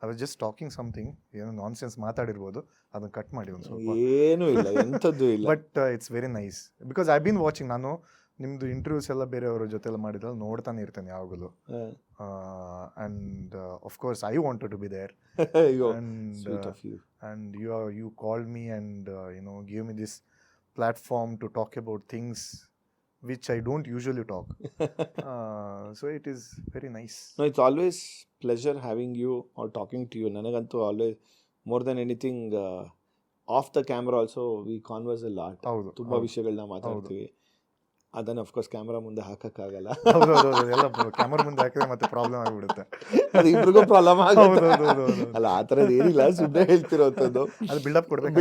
I was just talking something. ಏನೋ ನಾನ್ sense ಮಾತಾಡಿರ್ಬೋದು, ಅದನ್ನು cut ಮಾಡಿ ಒಂದು ಸ್ವಲ್ಪ. ಏನೂ ಇಲ್ಲ, ಎಂಥದ್ದು ಇಲ್ಲ. But it's very nice because I been watching. ನಾನು ನಿಮ್ಮದು ಇಂಟರ್ವ್ಯೂಸ್ ಎಲ್ಲ ಬೇರೆಯವ್ರ ಜೊತೆಲ್ಲ ಮಾಡಿದ್ರೆ ನೋಡ್ತಾನೆ ಇರ್ತೇನೆ ಯಾವಾಗಲೂ. And of course I wanted to be there. And you called me and gave me this platform to talk about things which I don't usually talk. So it is very nice. No, it's always pleasure having you or talking to you. Nanagantu always, more than anything, off the camera also we converse a lot. ತುಂಬಾ ವಿಷಯಗಳನ್ನ ಮಾತಾಡ್ತೀವಿ. ಅದನ್ನ of course camera ಮುಂದೆ ಹಾಕಕ್ಕಾಗಲ್ಲ. ಎಲ್ಲ camera ಮುಂದೆ ಹಾಕಿದ್ರೆ ಮತ್ತೆ problem ಆಗಿಬಿಡುತ್ತೆ. ಅದು ಇಬ್ರಿಗೂ ಪ್ರಾಬ್ಲಮ್ ಆಗುತ್ತೆ. ಅಲ್ಲ, ಆ ಥರದ್ದು ಏನಿಲ್ಲ, ಸುಮ್ಮನೆ ಹೇಳ್ತಿರೋಂಥದ್ದು. ಅದು ಬಿಲ್ಡಪ್ ಕೊಡ್ಬೇಕು.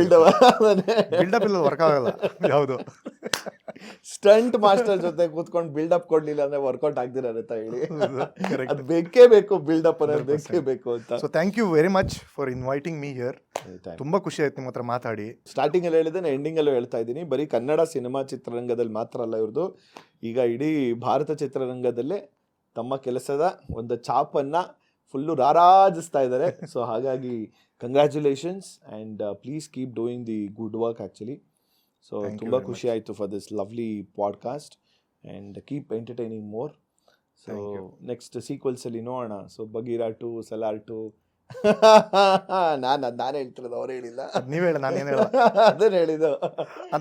ಬಿಲ್ಡಪ್ ಇಲ್ಲ, ವರ್ಕ್ ಆಗಲ್ಲ. ಯಾವುದು ಸ್ಟಂಟ್ ಮಾಸ್ಟರ್ ಜೊತೆ ಕೂತ್ಕೊಂಡು ಬಿಲ್ಡಪ್ ಕೊಡ್ಲಿಲ್ಲ ಅಂದ್ರೆ ವರ್ಕೌಟ್ ಆಗ್ದಿರತ್ತ ಹೇಳಿ. ಅದು ಬೇಕೇ ಬೇಕು, ಬಿಲ್ಡಪ್ ಅನ್ನೋದು ಬೇಕೇ ಬೇಕು ಅಂತ. So thank you very much for inviting me here. ತುಂಬಾ ಖುಷಿ ಆಯ್ತು ನಿಮ್ಮ ಹತ್ರ ಮಾತಾಡಿ. ಸ್ಟಾರ್ಟಿಂಗ್ ಅಲ್ಲಿ ಹೇಳಿದೆ, ಎಂಡಿಂಗ್ ಅಲ್ಲೂ ಹೇಳ್ತಾ ಇದ್ದೀನಿ, ಬರೀ ಕನ್ನಡ ಸಿನಿಮಾ ಚಿತ್ರರಂಗದಲ್ಲಿ ಮಾತ್ರ ಅಲ್ಲ ಇವ್ರದ್ದು, ಈಗ ಇಡೀ ಭಾರತ ಚಿತ್ರರಂಗದಲ್ಲೇ ತಮ್ಮ ಕೆಲಸದ ಒಂದು ಛಾಪನ್ನ ಫುಲ್ಲು ರಾರಾಜಿಸ್ತಾ ಇದ್ದಾರೆ. ಸೊ ಹಾಗಾಗಿ congratulations and please keep doing the good work actually. So ತುಂಬ ಖುಷಿ ಆಯಿತು for this lovely podcast and keep entertaining more. So next ಸೀಕ್ವೆಲ್ಸಲ್ಲಿ ನೋಡೋಣ. ಸೊ ಬಗೀರಾ 2, ಸಲಾರ್ 2. ನಾನು ಹೇಳ್ತಿರೋದು, ಅವ್ರು ಹೇಳಿಲ್ಲ. ನೀವು ಹೇಳ, ನಾನೇನು ಹೇಳ. ಅದೇನು ಹೇಳಿದ್ದು,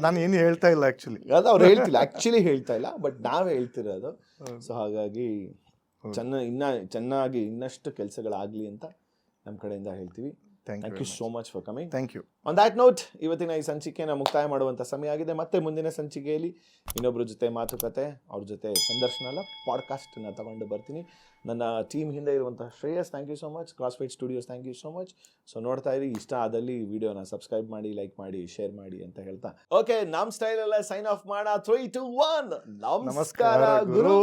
ನಾನು ಏನು ಹೇಳ್ತಾ ಇಲ್ಲ ಆ್ಯಕ್ಚುಲಿ. ಅದು ಅವ್ರು ಹೇಳ್ತಿಲ್ಲ, ಆ್ಯಕ್ಚುಲಿ ಹೇಳ್ತಾ ಇಲ್ಲ, ಬಟ್ ನಾವೇ ಹೇಳ್ತಿರೋದು. ಸೊ ಹಾಗಾಗಿ ಚೆನ್ನಾಗಿ ಇನ್ನಷ್ಟು ಕೆಲಸಗಳಾಗಲಿ ಅಂತ ನಮ್ಮ ಕಡೆಯಿಂದ ಹೇಳ್ತೀವಿ. Thank you so much for coming. Thank you. On that note, ಇವತ್ತಿನ ಈ ಸಂಚಿಕೆಯನ್ನು ಮುಕ್ತಾಯ ಮಾಡುವಂಥ ಸಮಯ ಆಗಿದೆ. ಮತ್ತೆ ಮುಂದಿನ ಸಂಚಿಕೆಯಲ್ಲಿ ಇನ್ನೊಬ್ಬರ ಜೊತೆ ಮಾತುಕತೆ, ಅವ್ರ ಜೊತೆ ಸಂದರ್ಶನ ಅಲ್ಲ, ಪಾಡ್ಕಾಸ್ಟನ್ನು ತಗೊಂಡು ಬರ್ತೀನಿ. ನನ್ನ ಟೀಮ್ ಹಿಂದೆ ಇರುವಂಥ Shreyas, thank you so much. Crossfight studios, thank you so much. So ನೋಡ್ತಾ ಇರಿ, ಇಷ್ಟ ಆದಲ್ಲಿ ವಿಡಿಯೋನ ಸಬ್ಸ್ಕ್ರೈಬ್ ಮಾಡಿ, ಲೈಕ್ ಮಾಡಿ, ಶೇರ್ ಮಾಡಿ ಅಂತ ಹೇಳ್ತಾ, ಓಕೆ, ನಮ್ಮ ಸ್ಟೈಲ್ ಎಲ್ಲ ಸೈನ್ ಆಫ್ ಮಾಡೋಣ. 3, 2, 1. ನಮಸ್ಕಾರ ಗುರು.